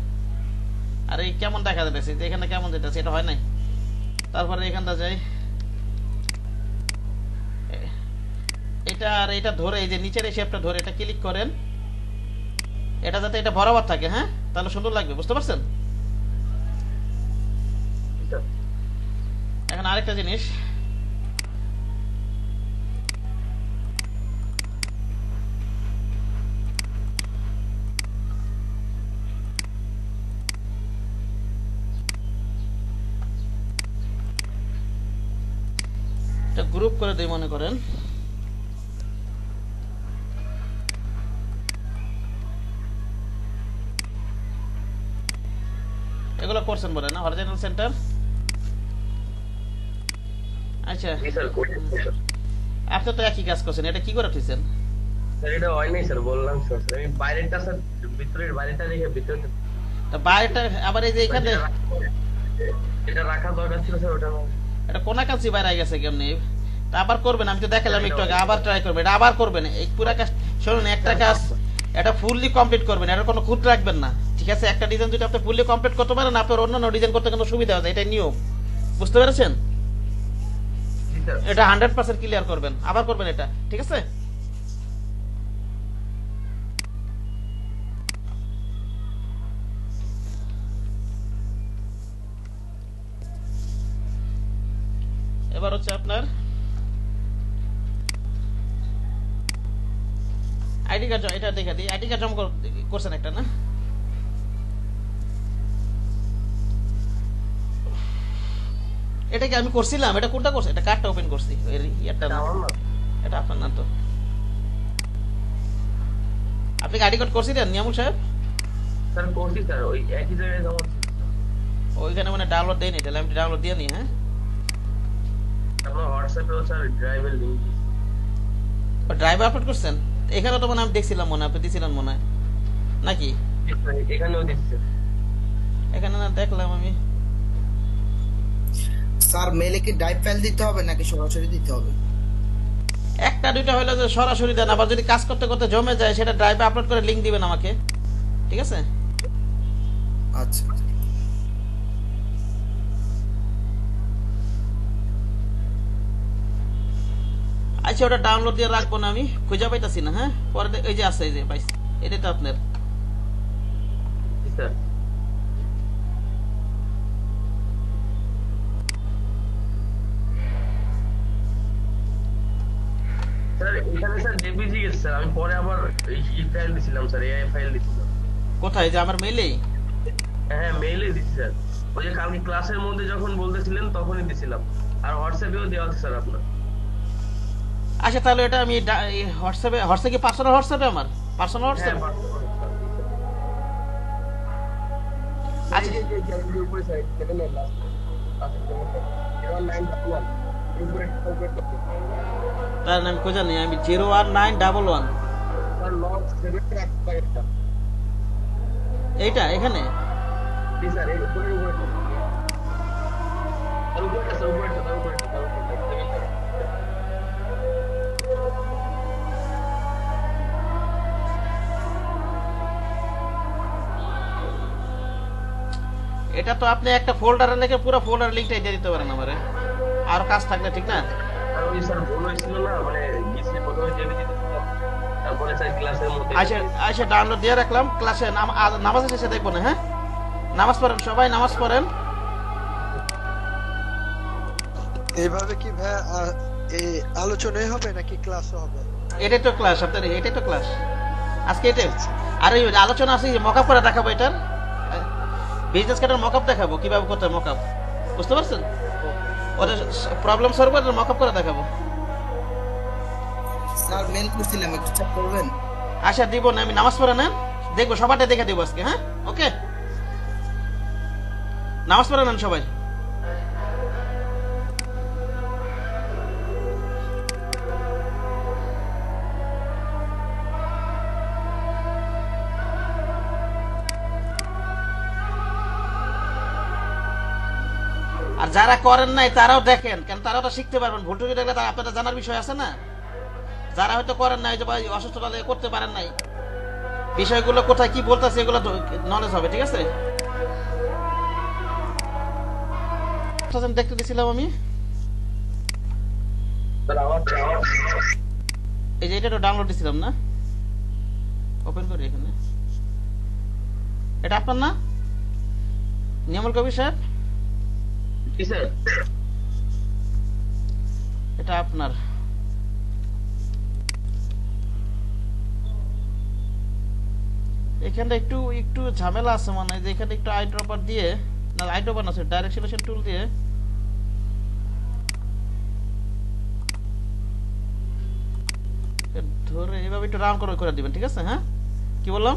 আর এই কেমন দেখা যাচ্ছে যে এখানে কেমন যেতেছে, এটা হয় নাই। তারপরে এখানটা যাই, এটা আর এটা ধরে এই যে নিচের এই শেপটা ধরে এটা ক্লিক করেন, এটা যাতে এটা বরাবর থাকে, হ্যাঁ, তাহলে সুন্দর লাগবে, বুঝতে পারছেন? স্যার এখন আরেকটা জিনিস, এটা গ্রুপ করে দিই মনে করেন। এগুলো করছেন বলে না, হরিজন্টাল সেন্টার। আচ্ছা, জি স্যার করছি স্যার। আপনি তো একই কাজ করছেন, এটা কি করে উঠেছেন? স্যার এটা হয় নাই স্যার, বললাম স্যার। স্যার আমি বাইরেরটা স্যার, ভিতরের বাইরেটা রেখে ভিতরে তা বাইরেটা আবার এই যে এখানে এটা রাখা দরকার ছিল স্যার, ওটা এটা কোনা কাছে বাইরে গেছে কেমনি? তা আবার করবেন, আমি তো দেখালাম একটু আগে, আবার ট্রাই করবেন, এটা আবার করবেন। এই পুরো কাজ শুনুন, একটা কাজ এটা ফুললি কমপ্লিট করবেন, এটা কোনো খুঁত রাখবেন না, ঠিক আছে? একটা ডিজাইন যদি আপনি ফুললি কমপ্লিট করতে পারেন, আপনার অন্যান্য ডিজাইন করতে কোনো সুবিধা আছে, এটাই নিয়ম, বুঝতে পেরেছেন? জি স্যার। এটা 100% ক্লিয়ার করবেন, আবার করবেন এটা, ঠিক আছে? এবার হচ্ছে আপনার আইডি কার্ড, এটা দেখে দিই, আইডি কার্ড জমা করছেন একটা না? এটা কি আমি করছিলাম? এটা কোনটা করছি? এটা কার্ডটা ওপেন করছি, ইয়ারটা না, আমার না এটা আপনার না তো। আপনি কি আইডি কার্ড করছিলেন নিয়ামুল সাহেব? স্যার করছি স্যার, ওই একই জায়গায় জমা দিচ্ছি। ওইখানে মানে ডাউনলোড দেয়নি, তাহলে আমি ডাউনলোড দিয়ে নিই। হ্যাঁ, আপনার হোয়াটসঅ্যাপেও স্যার ড্রাইভের লিঙ্ক দিচ্ছি। ড্রাইভার আপলোড করছেন? এখানে তো মনে হয় আমি দেখছিলাম, মনে হয় আপনি দিছিলেন মনে হয়, নাকি? জি স্যার, এখানেও দিচ্ছি। এখানে না দেখলাম আমি। স্যার মেলে কি ড্রাইভ ফাইল দিতে হবে নাকি সরাসরি দিতে হবে? একটা দুইটা হইলো যে সরাসরি দেন, আবার যদি কাজ করতে করতে জমে যায় সেটা ড্রাইভে আপলোড করে লিংক দিবেন আমাকে, ঠিক আছে? আচ্ছা আচ্ছা, ওটা ডাউনলোড দিয়ে রাখবো না, আমি খুঁজে পাইতাছি না। হ্যাঁ, পরে এই যে আছে, এই যে পাইছি, এটা তো আপনার। জি স্যার। স্যার এখানে স্যার জেপিজি গেছে স্যার, আমি পরে আবার এই ফাইল দিছিলাম স্যার, এআই ফাইল দিছিলাম। কোথায়? যে আমার মেইলেই? হ্যাঁ মেইলে দিছি স্যার, ওই যে কালকে ক্লাসের মধ্যে যখন বলতেছিলেন তখনই দিছিলাম। আর হোয়াটসঅ্যাপেও দেওয়া আছে স্যার আপনার। আচ্ছা, তাহলে এটা আমি হোয়াটসঅ্যাপে, হোয়াটসঅ্যাপ কি পার্সোনাল হোয়াটসঅ্যাপে, আমার পার্সোনাল হ্যাঁ হোয়াটসঅ্যাপ? আচ্ছা, উপরে স্যার 7 এর লাস্ট আছে 0911 উপরে উপরে তার নাম খোঁজা নেই, আমি 01911 স্যার লগ 7 রাখতে এটা। এইটা এখানে। জি স্যার, এই উপরে উপরে স্যার, উপরে স্যার, উপরে স্যার, উপরে এটা তো আপনি একটা ফোল্ডারে লিখে পুরো ফোল্ডার লিংকটাই দিয়ে দিতে পারেন আমারে, আর কাজ থাকলে, ঠিক না? আর ওই স্যার ভুল হয়েছিল না, মানে গেছি প্রথমে জেবি দিতেছিলাম, তারপরে স্যার ক্লাসের মধ্যে আইসে ডাউনলোড দিয়ে রাখলাম, ক্লাসে নামাজ শেষে দেখবো না। হ্যাঁ, নামাজ পড়েন, সবাই নামাজ পড়েন। এইভাবে কি ভাই এই আলোচনাই হবে নাকি ক্লাসও হবে? এটাই তো ক্লাস আপনার, এটাই তো ক্লাস আজকে, এটাই। আর এই আলোচনা আছে, মকআপ করে দেখাবো, এটার বিজনেস কার্ডের মকআপ দেখাবো, কিভাবে করতে হয় মকআপ, বুঝতে পারছেন? ওদের প্রবলেম সলভ করে মকআপ করে দেখাবো। স্যার মেল করছিলাম, একটু চেক করবেন? আচ্ছা দিব না, আমি নামাজ পড়ে নেন, দেখবো সবাইটা দেখে দেবো আজকে। হ্যাঁ, ওকে, নামাজ পড়ে নেন সবাই। আর যারা করেন নাই তারাও দেখেন, কেন তারাও তো শিখতে পারবেন। ভুল টুটি দেখলে তারা আপনাদের জানার বিষয় আছে না। যারা হয়তো করেন নাই, যে ভাই অসুস্থতা করতে পারেন নাই, বিষয়গুলো কোথায় কি বলতেছে এগুলো নলেজ হবে, ঠিক আছে? দেখতে দিছিলাম আমি, স্যার আমার এই যে এটা ডাউনলোড দিছিলাম না, ওপেন করি এখানে। এটা আপনার না, নিয়ামুল কবির সাহেব? কি স্যার? এটা আপনার। এখানটা একটু একটু ঝামেলা আছে মনে হয়, যে এখানে একটু আই ড্রপার দিয়ে, না আই ড্রপার না, ডাইরেক্ট সিলেকশন টুল দিয়ে ধরে এভাবে একটু রাউন্ড করে দিবেন, ঠিক আছে? হ্যাঁ, কি বললাম?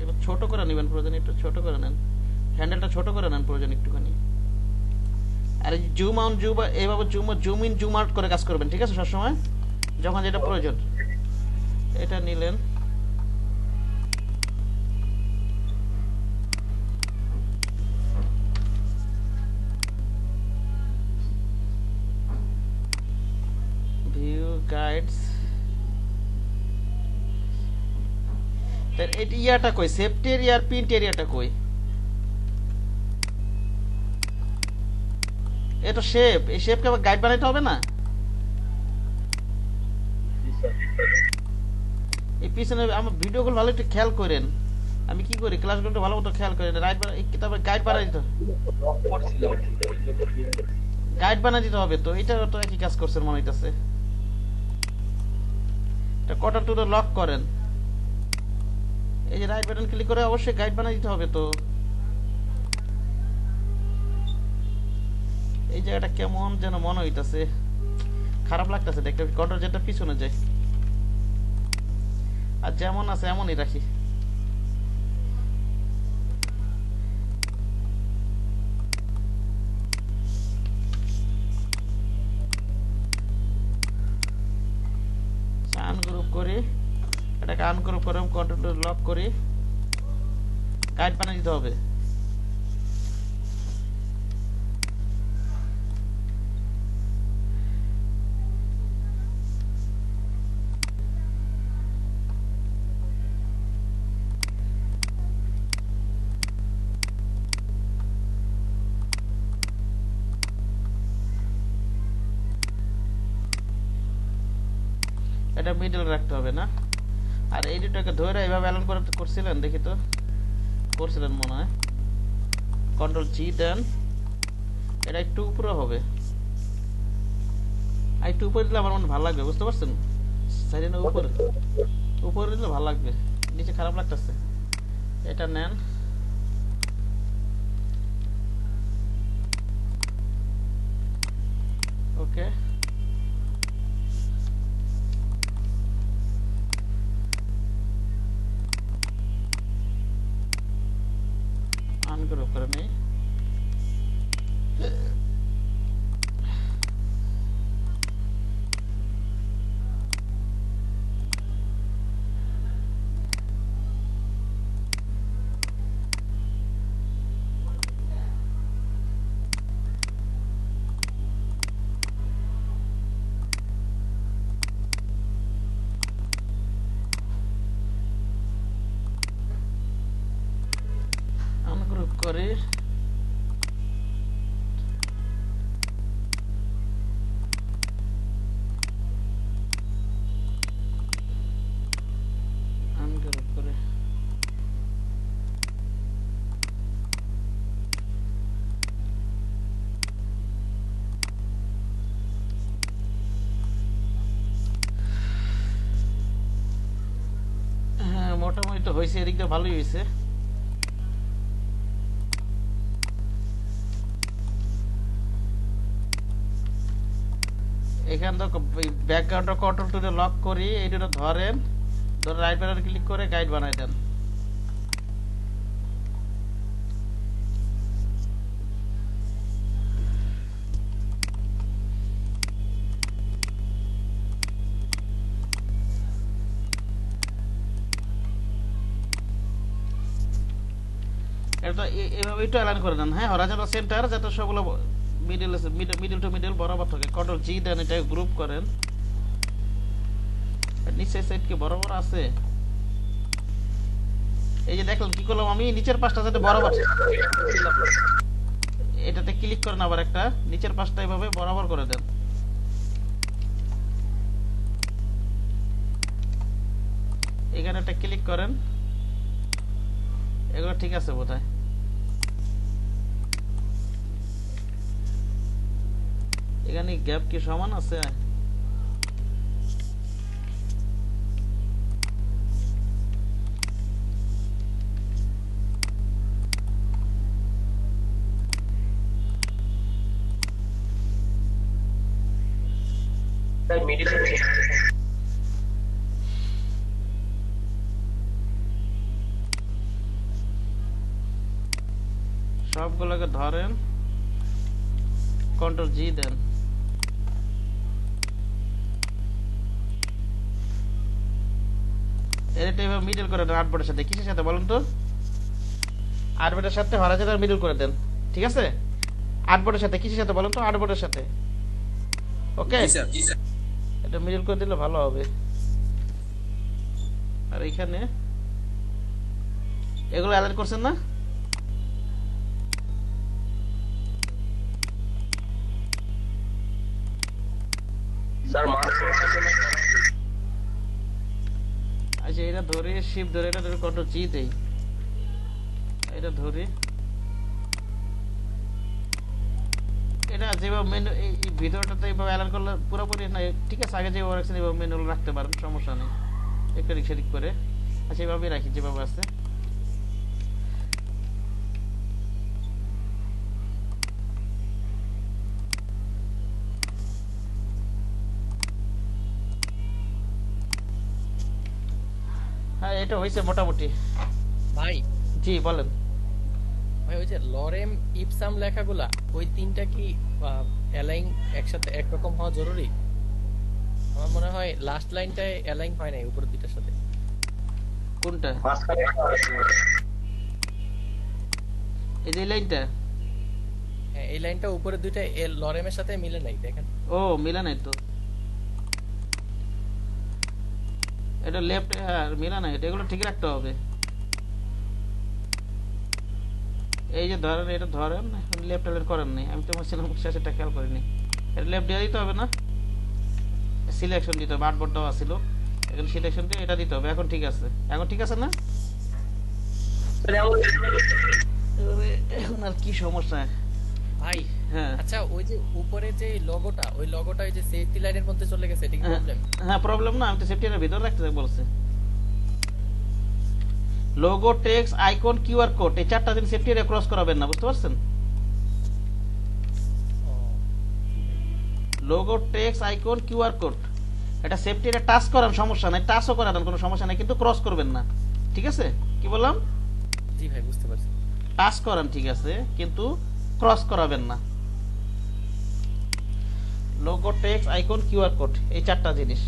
এবার ছোট করে নেবেন, প্রয়োজন একটু ছোট করে নেন, হ্যান্ডেলটা ছোট করে নেন প্রয়োজন একটুখানি। আর জুম আউট জুম, এইভাবে জুম ইন জুম আউট করে কাজ করবেন, ঠিক আছে? সবসময় যখন যেটা প্রয়োজন। এটা নিলেন, ভিউ গাইডস, এটা ইয়াটা কই, সেফটি এরিয়া আর প্রিন্ট এরিয়াটা কই? এটা শেপ, এই শেপকে আবার গাইড বানাইতে হবে না? এই পিছনে আমার ভিডিওগুলো ভালো একটু খেয়াল করেন, আমি কি করি ক্লাসগুলো ভালো মতো খেয়াল করেন, রাইট তারপর গাইড বানাই দিতে, গাইড বানাই দিতে হবে। তো এটা তো একই কাজ করছেন মনে হইতেছে। এটা কটা টু লক করেন, এই যে রাইট বাটন ক্লিক করে অবশ্যই গাইড বানাই দিতে হবে। তো এই জায়গাটা কেমন যেন মনে হইতাছে, খারাপ লাগতেছে দেখতে, কন্ট্রোল যেটা পিছনে যায়, আর যেমন আছে এমনই রাখি। আনগ্রুপ করি, এটাকে আনগ্রুপ করে কন্ট্রোল লক করি, গাইড বানিয়ে দিতে হবে। এটা মিডল রাখতে হবে না। আর এই দুটোকে ধরে এভাবে অ্যালাইন করছিলেন, দেখি তো করছিলেন মনে হয়। কন্ট্রোল জি দেন, এটা একটু উপরে হবে, আর একটু উপরে দিলে আমার মনে ভালো লাগবে, বুঝতে পারছেন? সাইডে না উপরে, উপরে দিলে ভালো লাগবে, নিচে খারাপ লাগতেছে। এটা নেন, ওকে। আনগ্রুপ করে নেই, করি, আনগ্রুপ করে হ্যাঁ মোটামুটি তো হয়েছে, এদিক দিয়ে ভালোই হয়েছে। এখান থেকে ব্যাকগ্রাউন্ডটা কন্ট্রোল টুলে লক করি, এইটা ধরেন, ধরে রাইট বাটন ক্লিক করে গাইড বানাই দেন। এটা এইভাবে একটু অ্যালাইন করে দেন। হ্যাঁ হরাইজন্টাল সেন্টার যাতে সবগুলো মিডল টু মিডল বরাবর থাকে। কন্ট্রোল জি দেন, এটা গ্রুপ করেন। নিচে সাইড কি বরাবর আছে? এই যে দেখলেন কি করলাম আমি, নিচের পাশটা যাতে বরাবর, এটাতে ক্লিক করেন আবার একটা, নিচের পাশটা এভাবে বরাবর করে দেন। এখানে একটা ক্লিক করেন, এগুলো ঠিক আছে বোধহয়। এখানে গ্যাপ কি সমান আছে? সবগুলোকে ধরেন, কন্ট্রোল জি দেন। এটা এভাবে মিডল করে দেন আর্টবোর্ডের সাথে। কিসের সাথে বলুন তো? আর্টবোর্ডের সাথে হরাইজন্টাল মিডল করে দেন, ঠিক আছে? আর্টবোর্ডের সাথে কিসের সাথে বলুন তো? আর্টবোর্ডের সাথে। ওকে, এটা মিডল করে দিলে ভালো হবে। আর এখানে এগুলো অ্যালাইন করছেন না? আচ্ছা এটা ধরে শিপ ধরে, এটা ধরে কন্ট্রোল জি দেই, এটা ধরে এটা যেভাবে মেনু এই ভিতরটাতে এইভাবে অ্যালাইন করলে পুরোপুরি না ঠিক আছে। আগে যেভাবে রাখছেন এইভাবে মেনু রাখতে পারেন, সমস্যা নেই। একটু রিক্সা করে আচ্ছা এইভাবেই রাখি যেভাবে আছে। হ্যাঁ এটা হয়েছে মোটামুটি। ভাই জি বলেন। ভাই ওই যে লরেম ইপসাম লেখাগুলা ওই তিনটা কি অ্যালাইন একসাথে একরকম হওয়া জরুরি? আমার মনে হয় লাস্ট লাইনটায় অ্যালাইন হয় নাই উপরের দুইটার সাথে। কোনটা? এই যে লাইনটা? হ্যাঁ এই লাইনটা উপরের দুইটা লরেমের সাথে মিলে নাই, দেখেন। ও মিলা নাই তো, এটা লেফট আর মিলা নাই, এটা এগুলো ঠিক রাখতে হবে। এই যে ধরেন, এটা ধরেন লেফট অ্যালাইন করেন নাই, আমি তো ছিলাম শেষেরটা খেয়াল করিনি। এটা লেফট দিয়ে দিতে হবে না, সিলেকশন দিতে হবে, আর্টবোর্ড দেওয়া ছিল, এখন সিলেকশন দিয়ে এটা দিতে হবে। এখন ঠিক আছে, এখন ঠিক আছে না? এখন আর কি সমস্যা ভাই হ্যাঁ আচ্ছা ওই যে উপরে যে লগোটা, ওই লগোটা ওই যে সেফটি লাইনের মধ্যে চলে গেছে, এটা কি প্রবলেম? হ্যাঁ প্রবলেম না, আমি তো সেফটি এর ভিতর রাখতে বলছি। Logo, text, icon, QR code, এই চারটা দিন সেফটি এরিয়া ক্রস করাবেন না, বুঝতে পারছেন? Logo, text, icon, QR code, এটা সেফটি এরিয়া টাচ করান, সমস্যা নাই, টাচও করান কোনো সমস্যা নাই, কিন্তু ক্রস করবেন না, ঠিক আছে? কি বললাম? জি ভাই বুঝতে পারছি। টাচ করান ঠিক আছে, কিন্তু ক্রস করাবেন না। Logo, text, icon, QR code, এই চারটা জিনিস।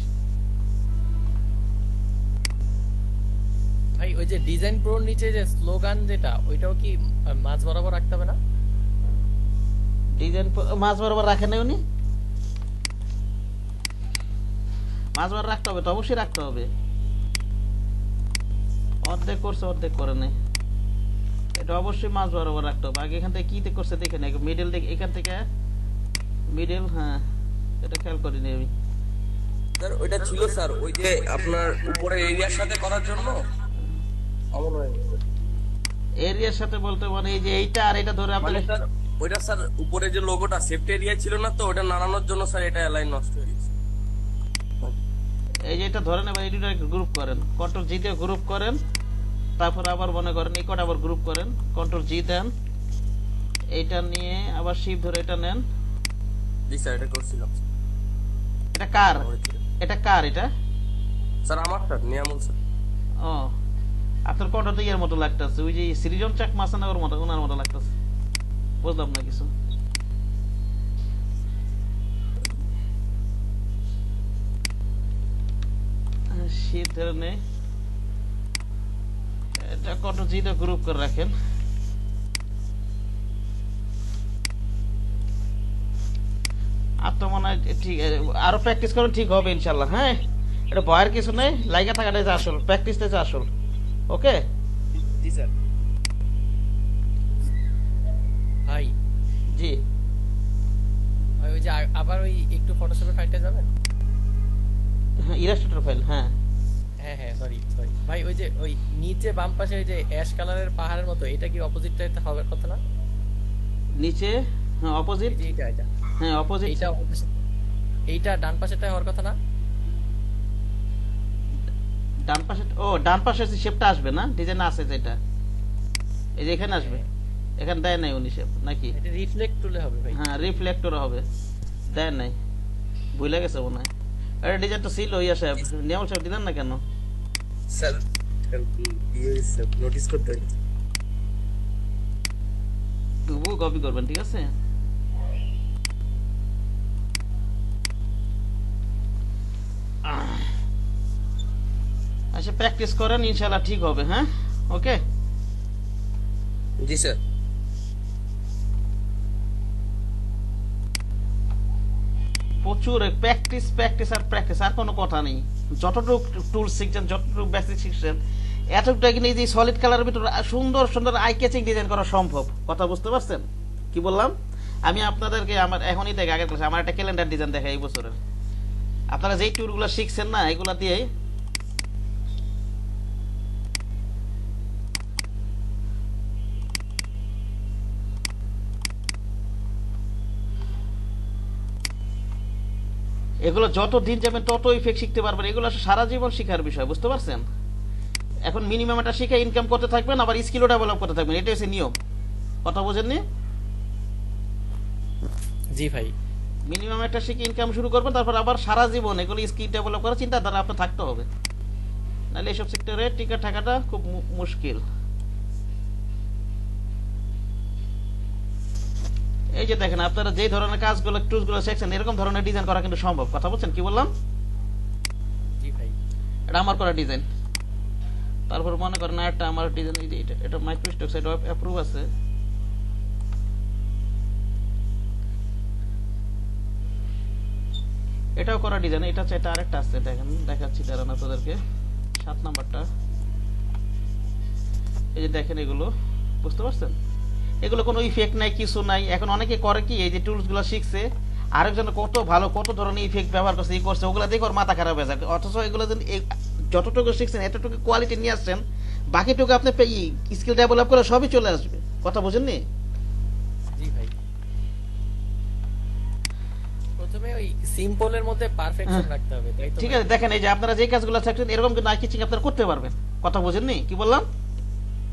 ভাই ওই যে ডিজাইন প্রোর নিচে যে স্লোগান যেটা, ওইটাও কি মাঝ বরাবর রাখতে হবে না? ডিজাইন মাঝ বরাবর রাখেন নাই উনি? মাঝ বরাবর রাখতে হবে তো, অবশ্যই রাখতে হবে। অর্ধেক করছে, অর্ধেক করে নাই। এটা অবশ্যই মাঝ বরাবর রাখতে হবে। আগে এখান থেকে কি করছে দেখেন, মিডল থেকে, এখান থেকে মিডল, হ্যাঁ এটা খেয়াল করিনি আমি। স্যার ওইটা ছিল স্যার, ওই যে আপনার উপরে এরিয়ার সাথে করার জন্য অমন হয়ে গেছে। এরিয়ার সাথে বলতে মানে এই যে এইটা আর এটা ধরে মানে আপনার, স্যার ওইটা স্যার উপরে যে লোগোটা সেফটি এরিয়া ছিল না, তো ওটা নাড়ানোর জন্য স্যার এটা অ্যালাইন নষ্ট হয়ে গেছে। এই যে এটা ধরেন এবার এডিটর গ্রুপ করেন, কন্ট্রোল জি দিয়ে গ্রুপ করেন, তারপর আবার মনে করেন এই কটা আবার গ্রুপ করেন, কন্ট্রোল জি দেন, এইটা নিয়ে আবার শিফট ধরে এটা নেন। জি স্যার এটা করছিলাম। এটা কার, এটা কার এটা? স্যার আমার স্যার নিয়ামুল স্যার। ও আপনার কন্ট্রোল তো ইয়ের মতো লাগতেছে, ওই যে সৃজন চাক মাসানা ওর মতো, ওনার মতো লাগতেছে, বুঝলাম না কিছু। শীত ধরে নেই, এটা কন্ট্রোল জি দিয়ে গ্রুপ করে রাখেন। আর তো মনে হয় ঠিক, আরো প্র্যাকটিস করুন, ঠিক হবে ইনশাল্লাহ। হ্যাঁ এটা ভয়ের কিছু নেই, লাইগা থাকাটাই যে আসল, প্র্যাকটিসটাই যে আসল। ওকে জি স্যার। ভাই জি, ওই যে আবার ওই একটু ফটোশপের ফাইলটা যাবেন। হ্যাঁ ইলাস্ট্রেটর ফাইল, হ্যাঁ হ্যাঁ হ্যাঁ সরি সরি ভাই, ওই যে ওই নিচে বাম পাশে ওই যে অ্যাশ কালারের পাহাড়ের মতো, এটা কি অপোজিটটা হবে কথা না? নিচে, হ্যাঁ অপোজিট, এই যে এটা হ্যাঁ অপোজিট, এইটা এইটা ডান পাশেটা হওয়ার কথা না? ডান পাশে, ও ডান পাশে শেপটা আসবে না, ডিজাইন আছে যেটা, এই যে এখানে আসবে, এখানে দেয় নাই উনি শেপ নাকি? এটা রিফ্লেক্ট টুলে হবে ভাই। হ্যাঁ রিফ্লেক্টর হবে, দেয় নাই, ভুলে গেছে মনে হয়। আরে ডিজাইন তো ছিল ইয়া সাহেব, নিয়ামল সাহেব দিলেন না কেন? স্যার নোটিস করতে হয়। তবুও কপি করবেন, ঠিক আছে? আচ্ছা প্র্যাকটিস করেন, ইনশাআল্লাহ ঠিক হবে। হ্যাঁ ওকে জি স্যার। প্রচুর প্র্যাকটিস, প্র্যাকটিস আর প্র্যাকটিস, আর কোনো কথা নেই। যতটুকু টুল শিখছেন, যতটুকু বেসিক শিখছেন, এতটুকু কিন্তু এই যে সলিড কালারের ভিতরে সুন্দর সুন্দর আই ক্যাচিং ডিজাইন করা সম্ভব। কথা বুঝতে পারছেন কি বললাম? আমি আপনাদেরকে আমার এখনই দেখে আগের ক্লাসে আমার একটা ক্যালেন্ডার ডিজাইন দেখাই এই বছরের। আপনারা যেই টুলগুলো শিখছেন না, এগুলা দিয়ে এগুলো যত দিন যাবেন তত ইফেক্ট শিখতে পারবেন। এগুলো সারা জীবন শিখার বিষয়, বুঝতে পারছেন? এখন মিনিমাম একটা শিখে ইনকাম করতে থাকবেন, আবার স্কিলও ডেভেলপ করতে থাকবেন, এটা হচ্ছে নিয়ম। কথা বোঝেননি? জি ভাই। মিনিমাম একটা শিখে ইনকাম শুরু করবেন, তারপর আবার সারা জীবন এগুলো স্কিল ডেভেলপ করার চিন্তাধারা আপনার থাকতে হবে, নাহলে এইসব সেক্টরে টিকে থাকাটা খুব মুশকিল। এই যে দেখেন আপনারা যে ধরনের কাজগুলো টুলসগুলো শিখছেন, এরকম ধরনের ডিজাইন করা কিন্তু সম্ভব। কথা বলছেন কি বললাম? জি ভাই। এটা আমার করা ডিজাইন। তারপর মনে করেন একটা আমার ডিজাইন, এই যে এটা মাইক্রোস্টক সাইড অ্যাপ্রুভ আছে, এটাও করা ডিজাইন। এটা চাইতে আরেকটা আছে, দেখেন দেখাচ্ছি দাঁড়ান আপনাদেরকে, 7 নাম্বারটা। এই যে দেখেন এগুলো, বুঝতে পারছেন? এগুলো কোনো ইফেক্ট নাই, কিছু নাই। এখন অনেকে করে কি, এই যে টুলসগুলো শিখছে, আরেকজন কত ভালো কত ধরনের ইফেক্ট ব্যবহার করছে, ই করছে, ওগুলো দেখে ওর মাথা খারাপ হয়ে যায়। অথচ এগুলো যতটুকু শিখছেন এতটুকু কোয়ালিটি নিয়ে আসছেন, বাকিটুকু আপনি স্কিল ডেভেলপ করে সবই চলে আসবে। কথা বুঝেননি? জি ভাই। প্রথমে ওই সিম্পলের মধ্যে পারফেকশন রাখতে হবে, তাই তো? ঠিক আছে, দেখেন এই যে আপনারা যে কাজগুলো শিখছেন এরকম কিন্তু আই কিচিং আপনারা করতে পারবেন। কথা বুঝেননি কি বললাম?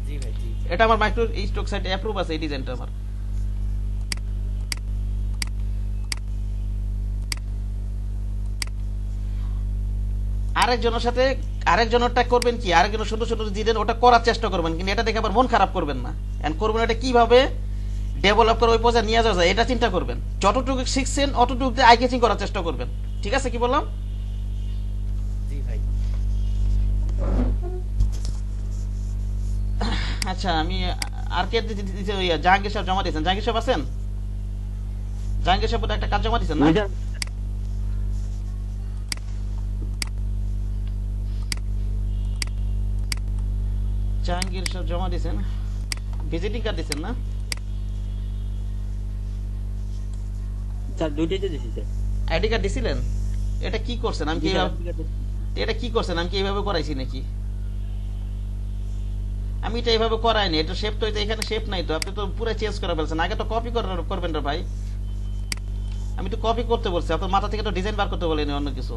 জি ভাই জি। এটা আমার মাইক্রো স্টক সাইটে অ্যাপ্রুভ আছে, এই ডিজাইনটা আমার। আরেকজনের সাথে আরেকজনেরটা করবেন কি, আরেকজনের সুন্দর সুন্দর ডিজাইন ওটা করার চেষ্টা করবেন, কিন্তু এটা দেখে আবার মন খারাপ করবেন না। এন্ড করবেন এটা কিভাবে ডেভেলপ করে ওই পর্যায়ে নিয়ে যাওয়া যায়, এটা চিন্তা করবেন। যতটুকু শিখছেন অতটুকু আই ক্যাচিং করার চেষ্টা করবেন। ঠিক আছে কি বললাম? জি ভাই। আচ্ছা আমি আর কে জাহাঙ্গীর সাহেব জমা দিয়েছেন? জাহাঙ্গীর সাহেব আছেন? জাহাঙ্গীর সাহেব একটা কাজ জমা দিয়েছেন না? জাহাঙ্গীর সাহেব জমা দিয়েছেন। ভিজিটিং কার্ড দিছেন না? স্যার দুইটাই তো দিছি স্যার। আইডি কার্ড দিছিলেন? এটা কি করছেন? আমি কি জি স্যার, এইভাবে- এটা কি করছেন? আমি কি এইভাবে করাইছি নাকি? আমি এটা এইভাবে করাইনি। এটা শেপ তো এখানে শেপ নাই তো, আপনি তো পুরো চেঞ্জ করে ফেলছেন। আগে তো কপি করবেন রে ভাই। আমি তো কপি করতে বলছি, আপনার মাথা থেকে তো ডিজাইন বার করতে বলিনি অন্য কিছু।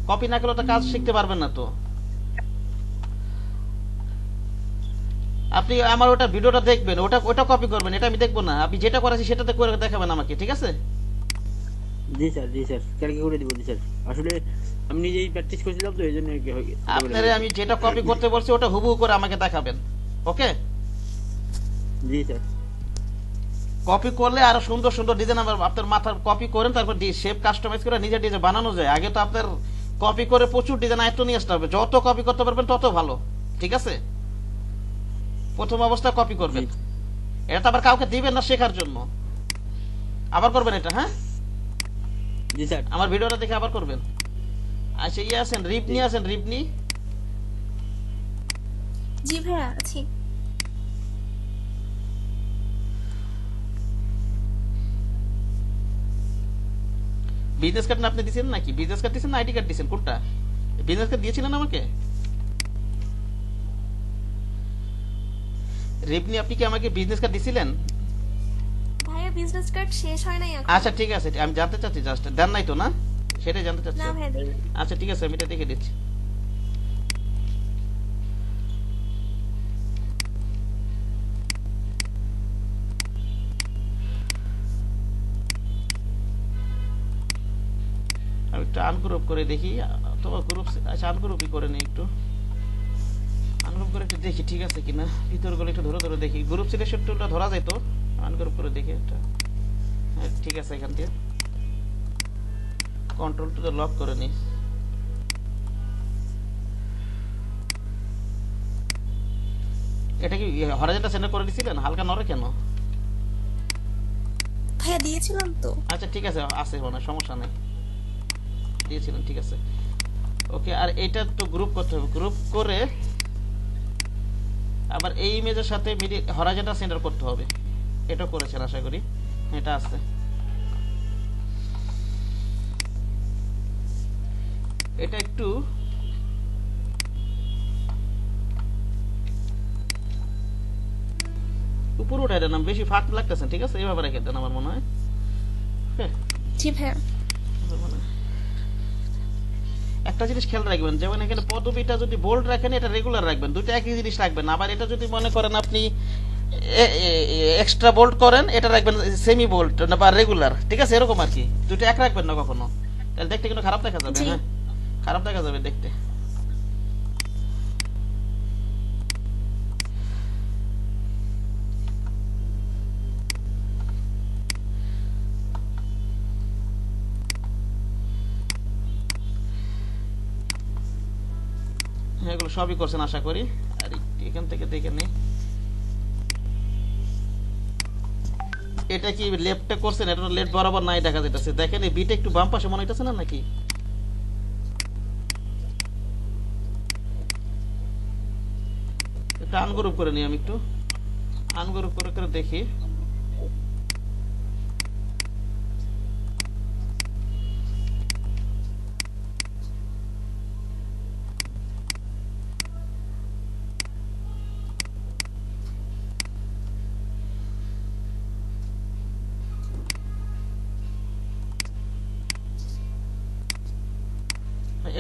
কপি না করলে তো কাজ শিখতে পারবেন না তো। আপনি আমার ওটা ভিডিওটা দেখবেন, ওটা কপি করবেন, এটা আমি দেখবো না। আপনি যেটা করেছি সেটাতে করে দেখাবেন আমাকে, ঠিক আছে? জি স্যার, জি স্যার, কালকে করে দিব। জি স্যার, আসলে আমি নিজেই প্র্যাকটিস করছিলাম তো এই জন্য আপনারে আমি যেটা কপি করতে বলছি ওটা হুবহু করে আমাকে দেখাবেন, ওকে? জি স্যার। কপি করলে আরো সুন্দর সুন্দর ডিজাইন আপনার মাথার কপি করেন, তারপর শেপ কাস্টমাইজ করে নিজের ডিজাইন বানানো যায়। আগে তো আপনার কপি করে প্রচুর ডিজাইন আয়ত্ত নিয়ে আসতে হবে। যত কপি করতে পারবেন তত ভালো, ঠিক আছে? প্রথম অবস্থা কপি করবেন, এটা তো আবার কাউকে দিবেন না শেখার জন্য। আবার করবেন এটা, হ্যাঁ? জি স্যার। আমার ভিডিওটা দেখে আবার করবেন। আচ্ছা, ইয়ে আছেন রিপনি, আছেন রিপনি? জি ভাইয়া আছি। বিজনেস কার্ড আপনি দিয়েছেন নাকি? বিজনেস কার্ড দিয়েছেন না আইডি কার্ড দিয়েছেন? কোনটা? বিজনেস কার্ড দিয়েছিলেন আমাকে? রিপনি, আপনি কি আমাকে বিজনেস কার্ড দিয়েছিলেন? ভাইয়া বিজনেস কার্ড শেষ হয় নাই এখন। আচ্ছা ঠিক আছে, আমি জানতে চাচ্ছি, জাস্ট দেন নাই তো না, সেটাই জানতে চাচ্ছি। না ভাইয়া দেইনি। আচ্ছা ঠিক আছে, আমি এটা দেখে দিচ্ছি। আমি একটু আনগ্রুপ করে দেখি, তোমার গ্রুপ, আচ্ছা আনগ্রুপই করে নিই একটু, আনগ্রুপ করে একটু দেখি ঠিক আছে কিনা, ভিতরগুলো একটু ধরে ধরে দেখি। গ্রুপ সিলেকশন টুলটা ধরা যায় তো, আনগ্রুপ করে দেখি এটা। হ্যাঁ ঠিক আছে, এখান থেকে কন্ট্রোল টু লক করে নিই। এটা কি হরাইজন্টাল সেন্টার করে দিছিলেন? হালকা নড়ে কেন? ভাইয়া দিয়েছিলাম তো। আচ্ছা ঠিক আছে, আছে মনে হয়, সমস্যা নেই, দিয়েছিলেন, ঠিক আছে ওকে। আর এটা তো গ্রুপ করতে হবে, গ্রুপ করে আবার এই ইমেজের সাথে হরাইজন্টাল সেন্টার করতে হবে। এটা করেছেন আশা করি, এটা আছে। এটা একটু উপরে উঠাই দেন, বেশি ফাঁক লাগতেছে, ঠিক আছে? এইভাবে রেখে দেন আমার মনে হয়। হ্যাঁ, জি ভাইয়া। একটা জিনিস খেয়াল রাখবেন, যেমন এখানে পদবিটা যদি বোল্ড রাখেন, এটা রেগুলার রাখবেন, দুটো একই জিনিস রাখবেন। আবার এটা যদি মনে করেন আপনি এক্সট্রা বোল্ড করেন, এটা রাখবেন সেমি বোল্ড বা রেগুলার, ঠিক আছে? এরকম আর কি, দুটো এক রাখবেন না কখনো, তাহলে দেখতে কিন্তু খারাপ দেখা যাবে। জি। হ্যাঁ, খারাপ দেখা যাবে দেখতে। হ্যাঁ, এগুলো সবই করছেন আশা করি। আর এখান থেকে দেখে নেই, এটা কি লেফটে করছেন? এটা লেফট বরাবর নাই দেখা যাইতেছে, দেখেন এই বিটা একটু বাম পাশে মনে হইতেছে না নাকি? একটু আনগ্রুপ করে নিই, আমি একটু আনগ্রুপ করে করে দেখি।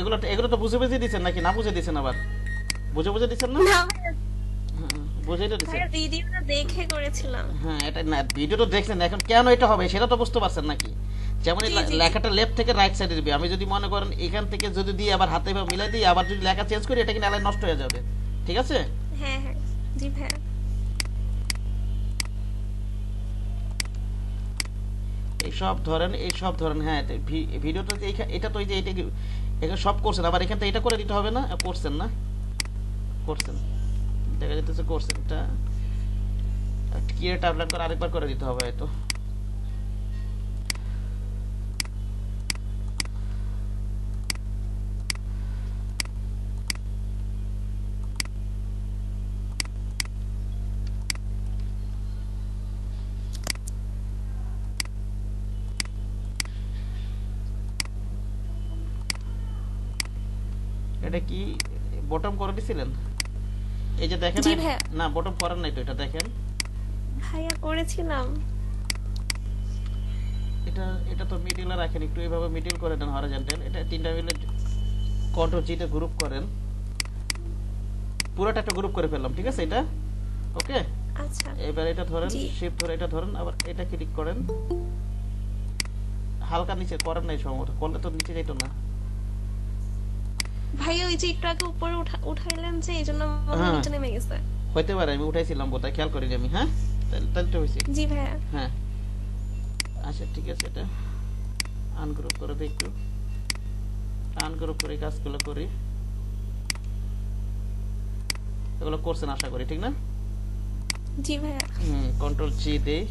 এগুলো এগুলো তো বুঝে বুঝে দিচ্ছেন নাকি না বুঝে দিচ্ছেন? আবার বুঝে বুঝে দিচ্ছেন না? না ভাইয়া, বুঝেই তো দিচ্ছেন। ভাইয়া ভিডিওটা দেখে করেছিলাম। হ্যাঁ, এটা না, ভিডিও তো দেখছেন, এখন কেন এটা হবে সেটা তো বুঝতে পারছেন নাকি? যেমন এই জি, জি, জি। লেখাটা লেফট থেকে রাইট সাইডে দিবি, আমি যদি মনে করেন এখান থেকে যদি দিই, আবার হাতে বা মিলাই দিই, আবার যদি লেখা চেঞ্জ করি, এটা কিন্তু এলাই নষ্ট হয়ে যাবে, ঠিক আছে? হ্যাঁ হ্যাঁ, জি ভাইয়া। এই সব ধরেন। হ্যাঁ, ভিডিওটা এটা তো এই যে এটা এখানে সব করছেন, আবার এখান থেকে এটা করে দিতে হবে না? করছেন না? করছেন, দেখা যেতেছে করছেন। এটা ক্রিয়েট আউটলাইন করে আরেকবার করে দিতে হবে হয়তো। এটা কি বটম করে দিছিলেন? এই যে দেখেন, জি ভাইয়া। না বটম করেন নাই তো, এটা দেখেন, ভাইয়া করেছিলাম। এটা তো মিডলে রাখেন, একটু এইভাবে মিডল করে দেন হরিজন্টাল। এটা তিনটা মিলে কন্ট্রোল জি তে গ্রুপ করেন, পুরোটা একটা গ্রুপ করে ফেললাম, ঠিক আছে? এটা ওকে। আচ্ছা এবার এটা ধরেন, জি। শিফট ধরে এটা ধরেন, আবার এটা ক্লিক করেন, হালকা নিচে করেন নাই, সম্ভবত করলে তো নিচে যাইতো না। ভাইয়া ওই যে একটু আগে উপরে উঠাইলেন যে এইজন্য মনে হয় হ্যাঁ। নিচে নেমে গেছে। হইতে পারে, আমি উঠাইছিলাম বোধহয়, খেয়াল করিনি আমি। হ্যাঁ, তাহলে তো হয়েছে। জি ভাইয়া। হ্যাঁ, আচ্ছা ঠিক আছে, এটা আনগ্রুপ করে দিই, একটু আনগ্রুপ করে কাজগুলো করি। এগুলো করছেন আশা করি, ঠিক না? জি ভাইয়া। কন্ট্রোল জি দেই,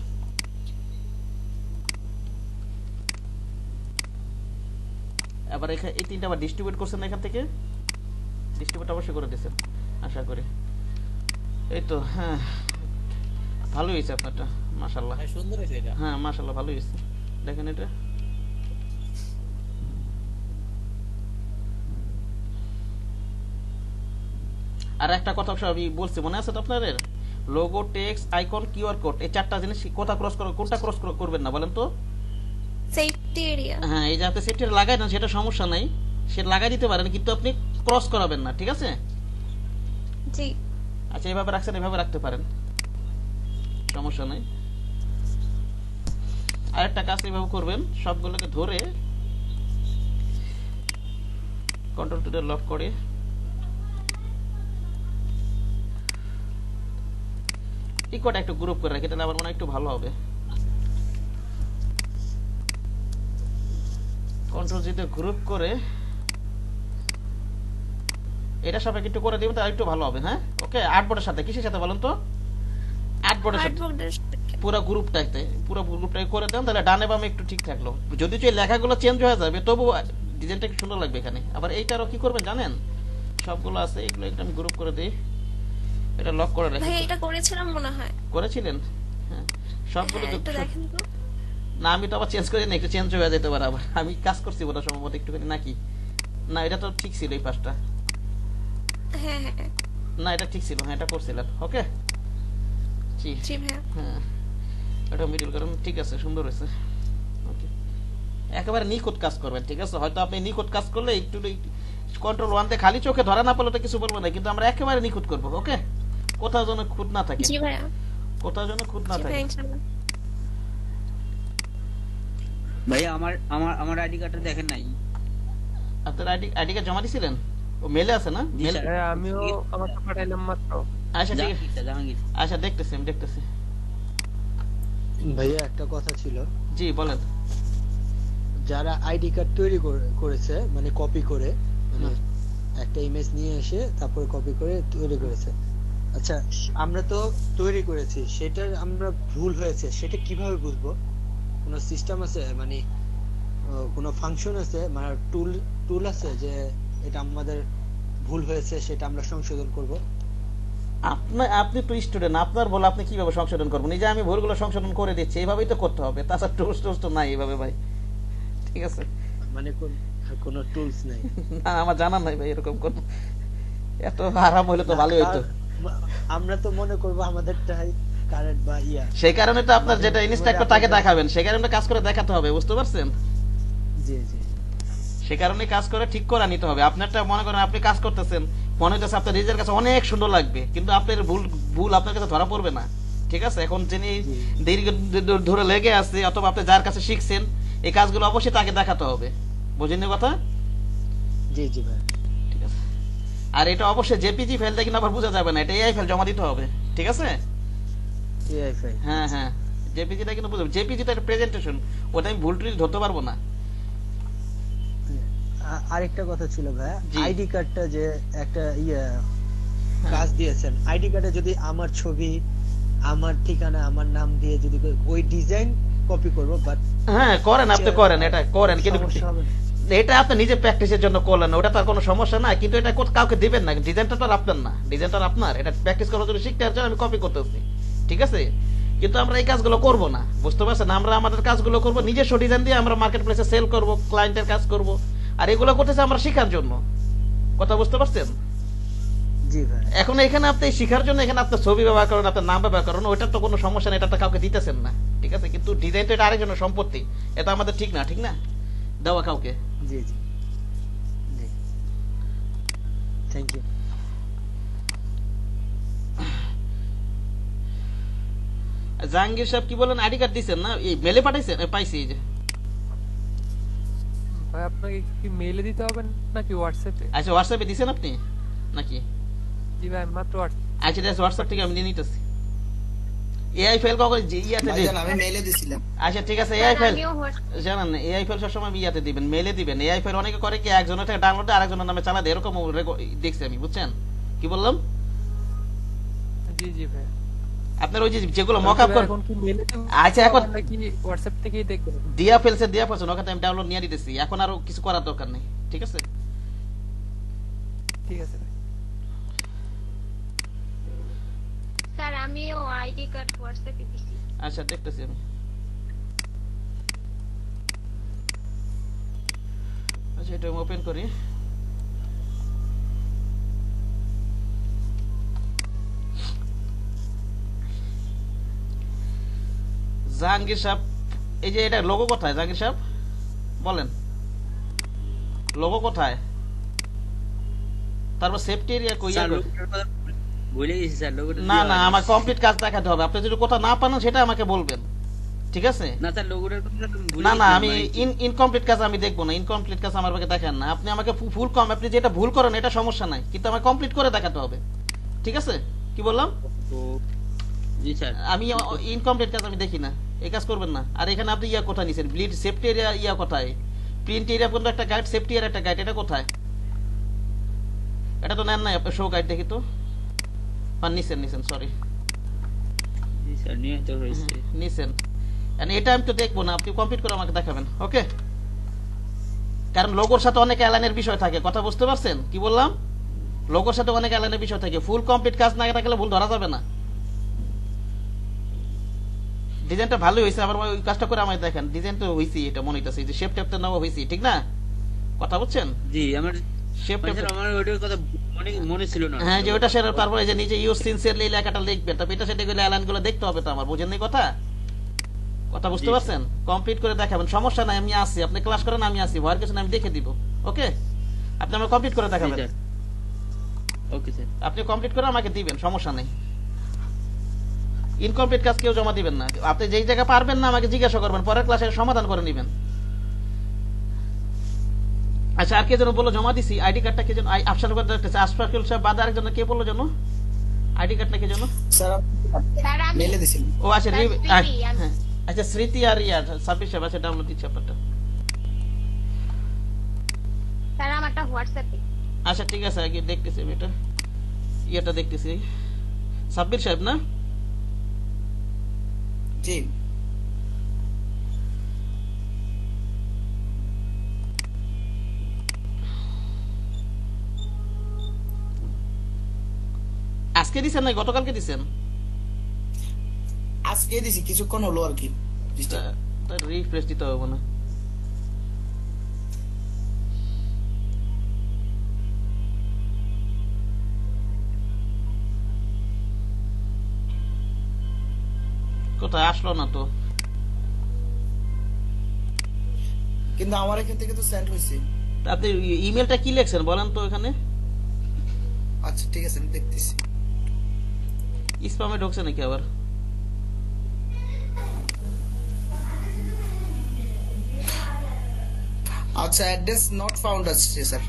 আবার এখানে এই তিনটা আবার ডিস্ট্রিবিউট করছেন, এখান থেকে ডিস্ট্রিবিউট অবশ্যই করে দিয়েছেন আশা করি। এই তো, হ্যাঁ ভালোই হয়েছে আপনারটা, মাশাআল্লাহ। ভাই সুন্দর হয়েছে এটা। হ্যাঁ মাশাআল্লাহ ভালোই হয়েছে, দেখেন এটা। আর একটা কথা আমি বলছি, মনে আছে তো আপনাদের? Logo, text, icon, QR code, এই চারটা জিনিস কোনটা ক্রস করবেন না বলেন তো? Safety area. হ্যাঁ, এই যে আপনি সেফটি লাগাই দেন সেটা সমস্যা নাই, সেটা লাগাই দিতে পারেন, কিন্তু আপনি ক্রস করাবেন না, ঠিক আছে? জি। আচ্ছা, এইভাবে রাখছেন, এইভাবে রাখতে পারেন, সমস্যা নাই। আরেকটা কাজ এইভাবে করবেন, সবগুলোকে ধরে কন্ট্রোল টুলে লক করে ইকোটা একটু গ্রুপ করে রাখি, তাহলে আমার মনে হয় একটু ভালো হবে। কন্ট্রোল জিতে গ্রুপ করে এটা সবাইকে একটু করে দিবেন, তাহলে একটু ভালো হবে। হ্যাঁ ওকে। আর্টবোর্ডের সাথে কিসের সাথে বলেন তো? আর্টবোর্ডের সাথে পুরো গ্রুপটাকে করে দেন, তাহলে ডানে বামে একটু ঠিক থাকলো। যদি এই লেখাগুলো চেঞ্জ হয়ে যাবে, তবু ডিজাইনটা একটু সুন্দর লাগবে এখানে। আবার এইটারও কি করবেন জানেন? সবগুলো আছে, এগুলো একদম গ্রুপ করে দিই, এটা লক করে রাখি। ভাইয়া এটা করেছিলাম মনে হয়। করেছিলেন? হ্যাঁ, সবগুলো হ্যাঁ, একটু দেখেন তো। না, আমি তো আবার চেঞ্জ করি না, একটু চেঞ্জ হয়ে যেতে পারে আবার। আমি কাজ করছি বোধহয় সম্ভবত একটুখানি, নাকি? না, এটা তো ঠিক ছিল, এই পাশটা। হ্যাঁ হ্যাঁ না, এটা ঠিক ছিল, হ্যাঁ এটা করছিলেন। ওকে জি জি ভাইয়া। হ্যাঁ, এটা মিডল করেন, ঠিক আছে, সুন্দর হয়েছে। ওকে, একেবারে নিখুঁত কাজ করবেন, ঠিক আছে? হয়তো আপনি নিখুঁত কাজ করলে একটু কন্ট্রোল ওয়ান তে খালি চোখে ধরা না পেলে তো কিছু বলবো না, কিন্তু আমরা একেবারে নিখুঁত করবো। ওকে, কোথাও যেন খুঁত না থাকে, জি ভাইয়া। কোথাও যেন খুঁত না জি থাকে। ভাইয়া ইনশাআল্লাহ। ভাইয়া আমার আমার আমার আইডি কার্ডটা দেখেন নাই? আপনার আইডি কার্ড জমা দিছিলেন? ও মেলে আছে না? জি মেল, স্যার। আমিও আমাকে পাঠাইলাম মাত্র। আচ্ছা ঠিক আছে, জাহাঙ্গীর স্যার, জাহাঙ্গীর। আচ্ছা দেখতেছি, আমি দেখতেছি। ভাইয়া একটা কথা ছিল, জি বলেন। যারা আইডি কার্ড তৈরি করেছে, মানে কপি করে, মানে একটা ইমেজ নিয়ে এসে তারপর কপি করে তৈরি করেছে। আচ্ছা, আমরা তো তৈরি করেছি, সেটার আমরা ভুল হয়েছে সেটা কিভাবে বুঝবো? কোনো সিস্টেম আছে, মানে কোনো ফাংশন আছে, মানে টুল আছে যে এটা আমাদের ভুল হয়েছে সেটা আমরা সংশোধন করব? আপনি তো স্টুডেন্ট, আপনার বলে আপনি কিভাবে সংশোধন করবেন? এই যে আমি ভুলগুলো সংশোধন করে দিচ্ছি, এইভাবেই তো করতে হবে, তাছাড়া টুলস তো নাই এইভাবে ভাই, ঠিক আছে? মানে কোনো টুলস নেই? না, আমার জানা নাই ভাই এরকম কোন, এত আরাম হইলে তো ভালোই হইতো। আমরা তো মনে করবো আমাদেরটাই কারেন্ট বা ইয়া। সেই কারণে তো আপনার যেটা ইনস্ট্রাক্টর তাকে দেখাবেন, সেই কারণে কাজ করে দেখাতে হবে, বুঝতে পারছেন? জি জি। সে কারণে কাজ করে ঠিক করে নিতে হবে। আপনারটা মনে করেন আপনি কাজ করতেছেন, মনে হচ্ছে আপনার নিজের কাছে অনেক সুন্দর লাগবে, কিন্তু আপনার ভুল আপনার কাছে ধরা পড়বে না, ঠিক আছে? এখন যিনি দীর্ঘ ধরে লেগে আছে, অথবা আপনি যার কাছে শিখছেন, এই কাজগুলো অবশ্যই তাকে দেখাতে হবে, বুঝেন কথা? জি জি ভাই, ঠিক আছে। আর এটা অবশ্যই জেপিজি ফাইল দেখে আবার বোঝা যাবে না, এটা এআই ফাইল জমা দিতে হবে, ঠিক আছে? AI file. হ্যাঁ হ্যাঁ, জেপিজিটা কিন্তু বুঝবে, জেপিজিটা একটা প্রেজেন্টেশন, ওটা আমি ভুল টুল ধরতে পারবো না। আরেকটা কথা ছিল ভাই, জি। আইডি কার্ডটা যে একটা কাজ দিয়েছেন, আইডি কার্ডে যদি আমার ছবি, আমার ঠিকানা, আমার নাম দিয়ে যদি ওই ডিজাইন কপি করব, বাট হ্যাঁ করেন, আপনি করেন, এটা করেন, কিন্তু সমস্যা হবে না? এটা আপনি নিজে প্র্যাকটিসের জন্য করলেন, ওটা তার কোনো সমস্যা না, কিন্তু এটা কাউকে দিবেন না, ডিজাইনটা তো আপনার না, ডিজাইনটা আপনার, এটা প্র্যাকটিস করার জন্য, শিখতে জন্য আমি কপি করতেছি, ঠিক আছে? কিন্তু আমরা এই কাজগুলো করব না, বুঝতে পারছেন? আমরা আমাদের কাজগুলো করব নিজস্ব ডিজাইন দিয়ে, আমরা মার্কেট প্লেসে সেল করব, ক্লায়েন্টের কাজ করব, আর এগুলো করতেছে আমরা শেখার জন্য, কথা বুঝতে পারছেন? জি ভাই। এখন এখানে আপনি শিখার জন্য এখানে আপনার ছবি ব্যবহার করেন, আপনার নাম ব্যবহার করেন, ওইটা তো কোনো সমস্যা নেই, এটা তো কাউকে দিতেছেন না, ঠিক আছে? কিন্তু ডিজাইন তো এটা আরেকজনের সম্পত্তি, এটা আমাদের ঠিক না, ঠিক না দেওয়া কাউকে। জি জি জি, থ্যাংক ইউ। জাহাঙ্গীর সাহেব কি বলেন, আইডি কার্ড দিচ্ছেন না? এই মেলে পাঠাইছেন? পাইছি এই যে। ভাই আপনাকে কি মেইলে দিতে হবে নাকি হোয়াটসঅ্যাপে? আচ্ছা হোয়াটসঅ্যাপে দিছেন আপনি নাকি? জি ভাই মাত্র আচ্ছা ঠিক আছে, হোয়াটসঅ্যাপ থেকে আমি নিয়ে নিতেছি। এআই ফাইল কখন ইয়াতে ভাইজান দিবেন? আমি মেইলে দিছিলাম। আচ্ছা ঠিক আছে, এআই ফাইল আমিও হোয়াটস- জানেন না, এআই ফাইল সবসময় ইয়াতে দিবেন, মেলে দিবেন। এআই ফাইল অনেকে করে কি একজনের থেকে ডাউনলোড আরেকজনের নামে চালা দেয়, এরকম দেখছি আমি, বুঝছেন কি বললাম? জি জি ভাই। আপনার ওই যে যেগুলো মকআপ করেন, এখন কি মেইলে দেব আচ্ছা এখন নাকি হোয়াটসঅ্যাপ থেকেই দেখবেন? দিয়া ফেলছে, দিয়া ফেলছে, ওখানে আমি ডাউনলোড নিয়ে দিতেছি, এখন আর কিছু করার দরকার নেই, ঠিক আছে? ঠিক আছে ভাই। স্যার আমিও আইডি কার্ড হোয়াটসঅ্যাপে দিছি। আচ্ছা দেখতেছি আমি। আচ্ছা এটা আমি ওপেন করি। জাহাঙ্গীর সাহেব, এই যে এটা লোগো কোথায় জাহাঙ্গীর সাহেব বলেন, লোগো কোথায়? তারপর সেফটি এরিয়া কই? স্যার লোগোটার কথা ভুলে গেছি স্যার, লোগোটা না দেওয়া না, হয়নি। আমার কমপ্লিট কাজ দেখাতে হবে। আপনি যদি কোথাও না পান সেটা আমাকে বলবেন, ঠিক আছে? না স্যার লোগোটার কথা তো ভুলে না না, গেছিলাম, আমি মানে ইনকমপ্লিট কাজ আমি দেখবো না, ইনকমপ্লিট কাজ আমার কাছে দেখেন না। আপনি আমাকে ফুল কম, আপনি যেটা ভুল করেন এটা সমস্যা নাই, কিন্তু আমার কমপ্লিট করে দেখাতে হবে, ঠিক আছে? কি বললাম? তো- জি স্যার। আমি ইনকমপ্লিট কাজ আমি দেখি না, এই কাজ করবেন না। আর এখানে আপনি ইয়া কোথায় নিছেন, ব্লিড সেফটি এরিয়া ইয়া কোথায়? প্রিন্ট এরিয়া পর্যন্ত একটা গাইড, সেফটি এর একটা গাইড, এটা কোথায়? এটা তো নেন নাই আপনি, শো গাইড দেখি তো। নিছেন সরি, জি স্যার নিয়ে তো হয়েছে। নিছেন। এটা আমি তো দেখবো না, আপনি কমপ্লিট করে আমাকে দেখাবেন, ওকে? কারণ লোগোর সাথে অনেক অ্যালাইনের বিষয় থাকে, কথা বুঝতে পারছেন কি বললাম? লোগোর সাথে অনেক অ্যালাইনের বিষয় থাকে, ফুল কমপ্লিট কাজ না থাকলে ভুল ধরা যাবে না। ডিজাইনটা ভালোই হয়েছে, আবার ওই কাজটা করে আমায় দেখেন, ডিজাইন তো হয়েছে, এটা মনে হইতেছে যে শেপ টেপটা নেওয়া হয়েছে, ঠিক না? কথা বুঝছেন? জি আমার শেপ মানে টেপ, স্যার আমার ওইটার কথা মনে ছিল না। হ্যাঁ যে ওটা সেরে তারপরে যে নিজে ইউজ সিনসিয়ারলি লেখাটা লিখবেন, তারপর এটা সেটা গেলে অ্যালাইন গুলো দেখতে হবে তো আমার, বুঝেন নি কথা? কথা বুঝতে জি, পারছেন? কমপ্লিট করে দেখাবেন, সমস্যা নাই, আমি আসি, আপনি ক্লাস করেন আমি আসি, ভয়ের কিছু না, আমি দেখে দিব, ওকে? আপনি আমার কমপ্লিট করে জি দেখাবেন, স্যার। Okay sir. আপনি কমপ্লিট করে আমাকে দিবেন, সমস্যা নেই। ইনকমপ্লিট কাজ কেউ জমা দিবেন না, আপনি যেই জায়গায় পারবেন না আমাকে জিজ্ঞাসা করবেন, পরের ক্লাসে সমাধান করে নেবেন। আচ্ছা আর কে যেন বললো জমা দিছি আইডি কার্ডটা, কে যেন আফসার করে দেখতেছে, আশফাকুল সাহেব বাদে আরেকজন কে বললো যেন আইডি কার্ডটা কে যেন? স্যার স্যার আমি মেইলে দিছিলাম। ও আচ্ছা স্যার, স্মৃতি, হ্যাঁ আচ্ছা স্মৃতি আর ইয়া সাব্বির সাহেব, আচ্ছা ডাউনলোড দিচ্ছি আপনারটা। স্যার আমারটা হোয়াটসঅ্যাপে। আচ্ছা ঠিক আছে, আগে দেখতেছি আমি এটা, ইয়েটা দেখতেছি। সাব্বির সাহেব না? জি আজকে দিছেন না গতকালকে দিছেন? আজকে দিছি, কিছুক্ষণ হলো আর কি। রিফ্রেশ দিতে হবে না? কোথায় আসলো না তো? কিন্তু আমার এখান থেকে তো সেন্ড হয়েছে। আপনি ইমেলটা কি লিখছেন বলেন তো এখানে? আচ্ছা ঠিক আছে আমি দেখতেছি। স্প্যামে ঢুকছে নাকি আবার? আচ্ছা অ্যাড্রেস নট ফাউন্ড আসছে স্যার।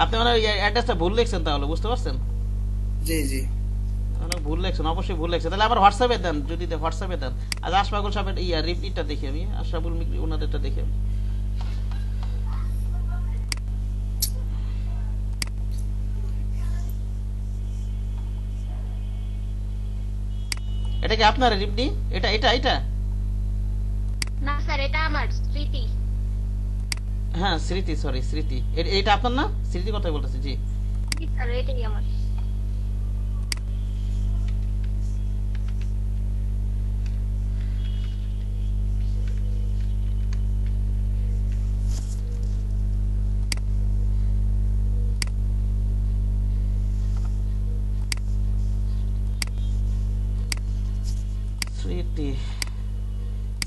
আপনি মানে অ্যাড্রেসটা ভুল লিখছেন, তাহলে বুঝতে পারছেন? জি জি অনেক ভুল লেখছেন, অবশ্যই ভুল লেখছেন। তাহলে আবার হোয়াটসঅ্যাপে দেন, যদি হোয়াটসঅ্যাপে দেন। আজ আশফাকুল সাহেবের ইয়া রিপ্লিটটা দেখি আমি, আশরাফুল মিকরি ওনাদেরটা দেখি আমি। এটা কি আপনার রিপ্লি? এটা এটা এটা না স্যার এটা আমার স্মৃতি। হ্যাঁ স্মৃতি, সরি স্মৃতি, এটা আপনার না? স্মৃতি কথাই বলতেছি, জি। জি স্যার এটাই আমার।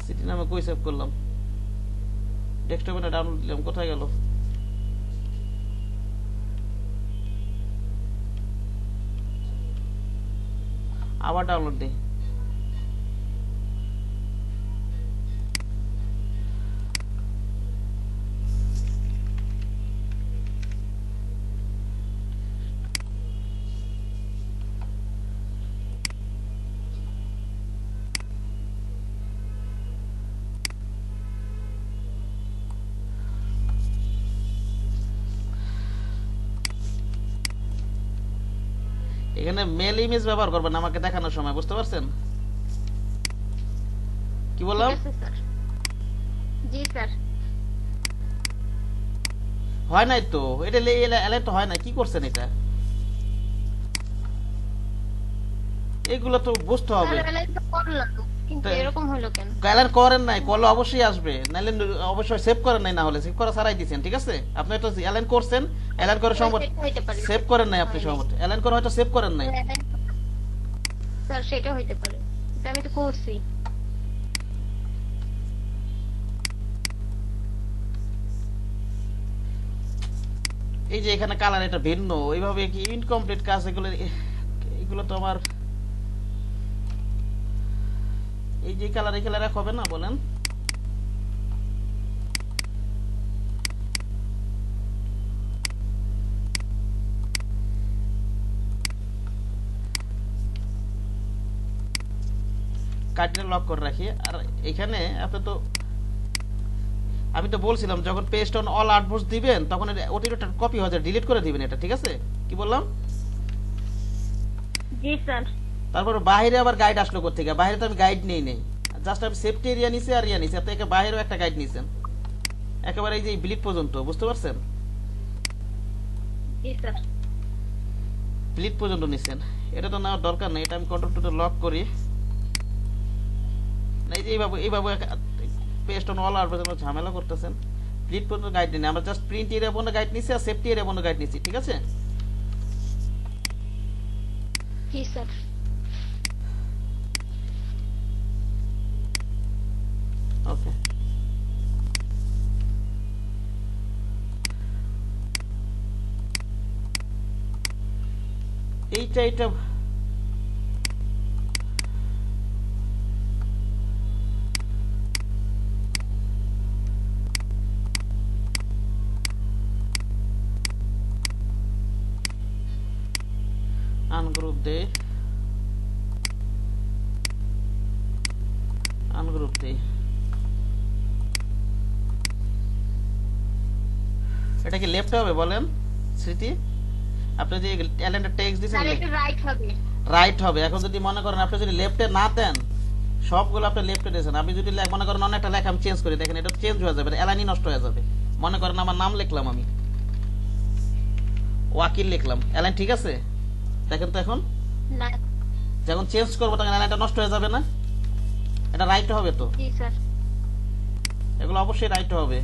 সিটি নামে কই সেভ করলাম, ডেস্কটপে না ডাউনলোড দিলাম, কোথায় গেল? আবার ডাউনলোড দিই। এখানে মেল ইমেজ ব্যবহার করবেন আমাকে দেখানোর সময়, বুঝতে পারছেন কি বললাম? ঠিক আছে, স্যার। জি স্যার। হয় নাই তো, এটা এলাই তো হয় না, কি করছেন এটা? এগুলো তো বুঝতে হবে। স্যার, এলাই তো করলাম, কিন্তু এরকম হলো কেন? এলান করেন নাই, করলে অবশ্যই আসবে, নাহলে অবশ্যই সেভ করেন নাই, না হলে সেভ করা ছাড়াই দিয়েছেন, ঠিক আছে? আপনি তো এলান করছেন, এলান করে সম্ভব সেটা হইতে পারে। সেভ করেন নাই, আপনি সম্ভব এলান করে হয়তো সেভ করেন নাই। স্যার সেটা হইতে পারে, এটা আমি তো করছি। এই যে এখানে কালার এটা ভিন্ন, এইভাবে কি ইনকমপ্লিট কাজ, এগুলো এগুলো তো আমার এই যে কালার এই কালার হবে না বলেন? কার্ডটা লক করে রাখি। আর এখানে আপনি তো, আমি তো বলছিলাম যখন পেস্ট অন অল আর্টবোর্ডস দিবেন তখন ওটিটা কপি হয়ে যায়, ডিলিট করে দিবেন এটা, ঠিক আছে? কি বললাম? জি স্যার। তারপর বাইরে আবার গাইড আসলো কোথা থেকে? বাইরে তো আমি গাইড নেই নেই, জাস্ট আমি সেফটি এরিয়া নিছি আর ইয়া নিছি, আপনি একে বাইরেও একটা গাইড নিছেন একেবারে এই যে ব্লিড পর্যন্ত, বুঝতে পারছেন? জি স্যার। ব্লিড পর্যন্ত নিছেন, এটা তো নেওয়ার দরকার নেই, এটা আমি কন্ট্রোল টু লক করি না। এই যে এইভাবে পেস্ট অন অল আর্টবোর্ডস ঝামেলা করতেছেন, ব্লিড পর্যন্ত গাইড নেই, আমরা জাস্ট প্রিন্ট এরিয়া পর্যন্ত গাইড নিছি আর সেফটি এরিয়া পর্যন্ত গাইড নিছি, ঠিক আছে? জি স্যার। ওকে, এইটা আনগ্রুপ দে, আনগ্রুপ দে। এটা কি লেফট হবে বলেন স্মৃতি? আপনি যে ট্যালেন্টের টেক্সট দিয়েছেন স্যার এটা রাইট হবে। রাইট হবে। এখন যদি মনে করেন আপনি যদি লেফটে না দেন, সবগুলো আপনি লেফটে দিয়েছেন, আপনি যদি মনে করেন অনেকটা লেখা আমি চেঞ্জ করি, দেখেন এটা চেঞ্জ হয়ে যাবে, অ্যালাইনই নষ্ট হয়ে যাবে। মনে করেন আমার নাম লিখলাম, আমি ওয়াকিল লিখলাম, অ্যালাইন ঠিক আছে? দেখেন তো এখন না। যখন চেঞ্জ করবো তখন অ্যালাইনটা নষ্ট হয়ে যাবে না? এটা রাইট হবে তো? জি স্যার। এগুলো অবশ্যই রাইট হবে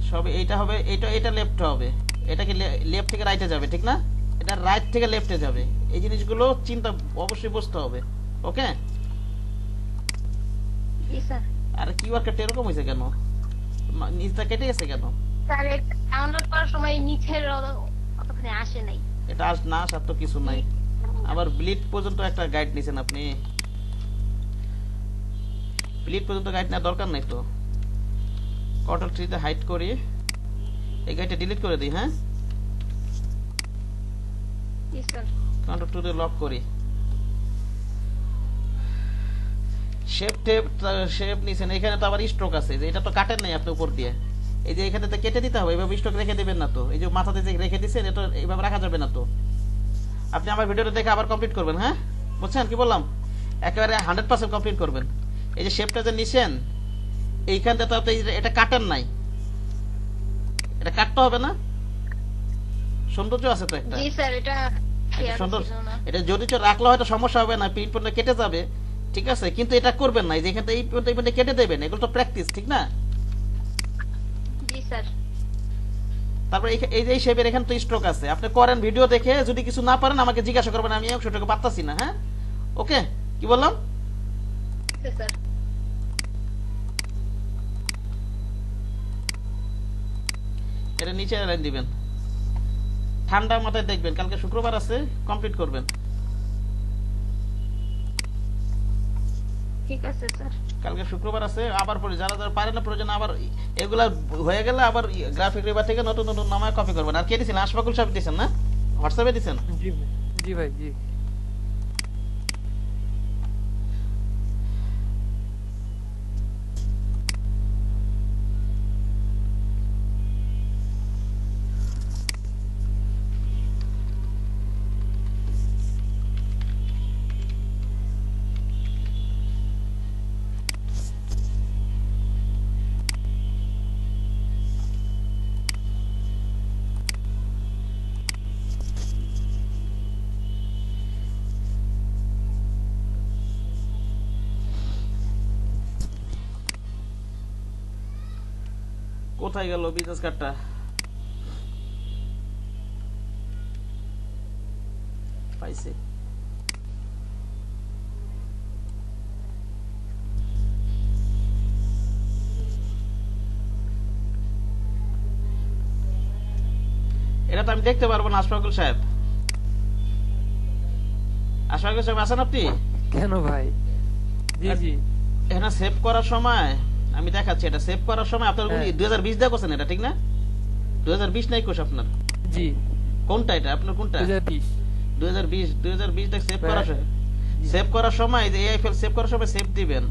সব। এইটা হবে, এটা লেফট হবে, এটা কি লেফট থেকে রাইটে যাবে, ঠিক না? এটা রাইট থেকে লেফটে যাবে, এই জিনিসগুলো চিন্তা অবশ্যই বুঝতে হবে। ওকে? জি স্যার। আর কিওয়ার্ডটা এরকম হয়েছে কেন? নিচটা কেটে গেছে কেন? স্যার এটা ডাউনলোড করার সময় নিচের অতখানি আসে নাই। এটা আজ না আসার তো কিছু নাই। আবার ব্লিড পর্যন্ত একটা গাইড নিছেন আপনি, ব্লিড পর্যন্ত গাইড নেওয়ার দরকার নাই তো। কন্ট্রোল 3 তে হাইড করি, এই গাইডটা ডিলিট করে দিই। হ্যাঁ, জি স্যার। কন্ট্রোল 2 তে লক করি। শেপ নিছেন, এখানে তো আবার স্ট্রোক আছে, যে এটা তো কাটেন নাই আপনি উপর দিয়ে, এই যে এখানে তো কেটে দিতে হবে, এইভাবে স্ট্রোক রেখে দিবেন না তো। এই যে মাথাতে যে রেখে দিছেন এটা এইভাবে রাখা যাবে না তো। আপনি আমার ভিডিওটা দেখে আবার কমপ্লিট করবেন। হ্যাঁ, বুঝছেন কি বললাম? একেবারে 100% কমপ্লিট করবেন। এই যে শেপটা যে নিছেন এইখানটা তো আপনি এটা কাটেন নাই, এটা কাটতে হবে না? সৌন্দর্য আছে তো একটা। জি স্যার, এটা সুন্দর, এটা যদি রাখলে হয়তো সমস্যা হবে না, প্রিন্ট পর্যন্ত কেটে যাবে, ঠিক আছে? কিন্তু এটা করবেন না, যে এখানটা এই পর্যন্ত কেটে দেবেন, এগুলো তো প্র্যাকটিস, ঠিক না? জি স্যার। তারপর এই যে শেপের এখানে তো স্ট্রোক আছে, আপনি করেন ভিডিও দেখে, যদি কিছু না পারেন আমাকে জিজ্ঞাসা করবেন, আমি সেটাকে পারতাছি না। হ্যাঁ, ওকে? কি বললাম? স্যার নিচে লাইন দিবেন, ঠান্ডা মাথায় দেখবেন, কালকে শুক্রবার আছে, কমপ্লিট করবেন। ঠিক আছে স্যার। কালকে শুক্রবার আছে, আবার পরে যারা যারা পারে না প্রয়োজন আবার এগুলা হয়ে গেলে আবার গ্রাফিক রিভার থেকে নতুন নতুন নামায় কপি করবেন। আর কে দিছেন? আশফাকুল সাহেব দিছেন না, হোয়াটসঅ্যাপে দিছেন? জি ভাই, জি ভাই, জি। কোথায় গেল বিজনেস কার্ডটা? পাইছে। এটা তো আমি দেখতে পারবো না। আশফাকুল সাহেব, আশফাকুল সাহেব আছেন আপনি? কেন ভাই? জি জি। এখানে সেভ করার সময় আমি দেখাচ্ছি, এটা সেভ করার সময় আপনার 2020 দিয়ে করছেন, এটা ঠিক না? 2020 নাই কোশ আপনার? জি। কোনটা এটা আপনার? কোনটা? 2020 2020 টা সেভ করার সময়, সেভ করার সময় যে এআই ফাইল সেভ করার সময় সেভ দিবেন।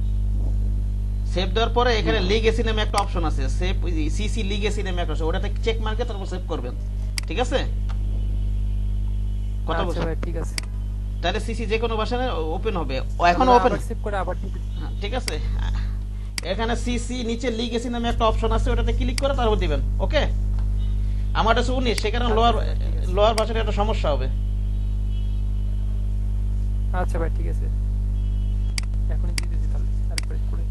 সেভ দেওয়ার পরে এখানে লিগেসি নামে একটা অপশন আছে, সেভ সিসি লিগেসি নামে একটা অপশন, ওটাতে চেক মার্কে তারপর সেভ করবেন। ঠিক আছে? কথা বলছেন? ভাই ঠিক আছে। তাহলে সিসি যে কোনো ভার্সনে ওপেন হবে। এখনো ওপেন, সেভ করে আবার ঠিক আছে? এখানে সিসি নিচে লিগেসি নামে একটা অপশন আছে, ওটাতে ক্লিক করে তারপর দিবেন। ওকে? আমার কাছে 19, সেখানে লোয়ার ভার্সনে একটা সমস্যা হবে। আচ্ছা ভাই ঠিক আছে, এখনই দিতেছি তাহলে আরেকবার করে।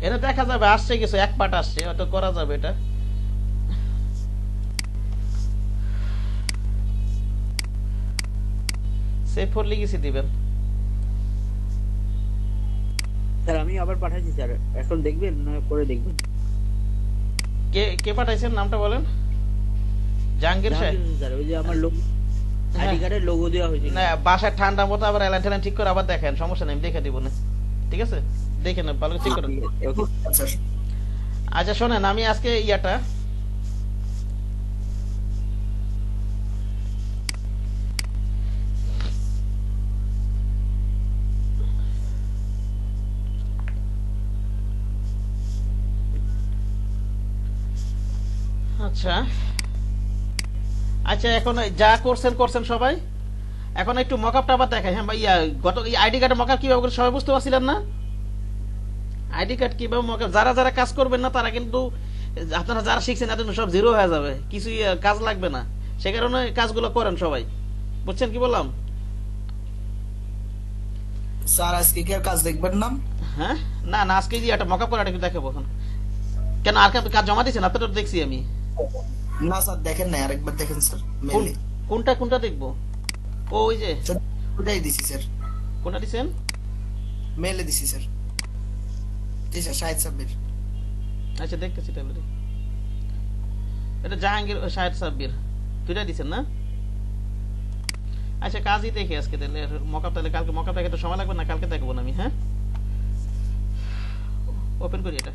এটা দেখা যাবে আসছে কিছু, এক পার্ট আসছে, হয়তো করা যাবে এটা। সেভ ফর লিগেসি দিবেন। স্যার আমি আবার পাঠাচ্ছি স্যার, এখন দেখবেন না পরে দেখবেন? কে কে পাঠাইছেন নামটা বলেন? জাহাঙ্গীর সাহেব স্যার, ওই যে আমার লোক আইডি কার্ডের লোগো দেওয়া হয়েছে। না, বাসায় ঠান্ডা মতো আবার এলান টেলান ঠিক করে আবার দেখেন, সমস্যা নেই, আমি দেখে দিব না। ঠিক আছে, দেখেন ভালো চেক করেন। আচ্ছা শোনেন, আমি আজকে ইয়াটা আচ্ছা আচ্ছা এখন যা করছেন সবাই, এখন একটু মকআপটা আবার দেখাই। হ্যাঁ ভাইয়া, গত আইডি কার্ডের মকআপ কিভাবে করে সবাই বুঝতে পারছিলেন না? আইডি কার্ড কিভাবে মকআপ, যারা যারা কাজ করবেন না তারা কিন্তু, আপনারা যারা শিখছেন এত সব জিরো হয়ে যাবে, কিছুই কাজ লাগবে না। সে কারণে কাজগুলো করেন সবাই, বুঝছেন কি বললাম? স্যার আজকে কি আর কাজ দেখবেন না? হ্যাঁ না না, আজকে যে একটা মকআপ করাটা একটু দেখাবো এখন। কেন আর কাজ জমা দিয়েছেন? আপনার তো দেখছি আমি। না স্যার দেখেন না, আরেকবার দেখেন স্যার মেলে। কোনটা কোনটা দেখবো? ও ওই যে ওটাই দিছি স্যার। কোনটা দিছেন? মেলে দিছি স্যার। জি স্যার, শাহিদ সাব্বির। আচ্ছা দেখতেছি তাহলে। এটা জাহাঙ্গীর শাহিদ সাব্বির, দুইটা দিছেন না? আচ্ছা কাজই দেখি আজকে তাহলে মকআপ, তাহলে কালকে মকআপ দেখে তো সময় লাগবে না, কালকে দেখবো না আমি। হ্যাঁ ওপেন করি এটা।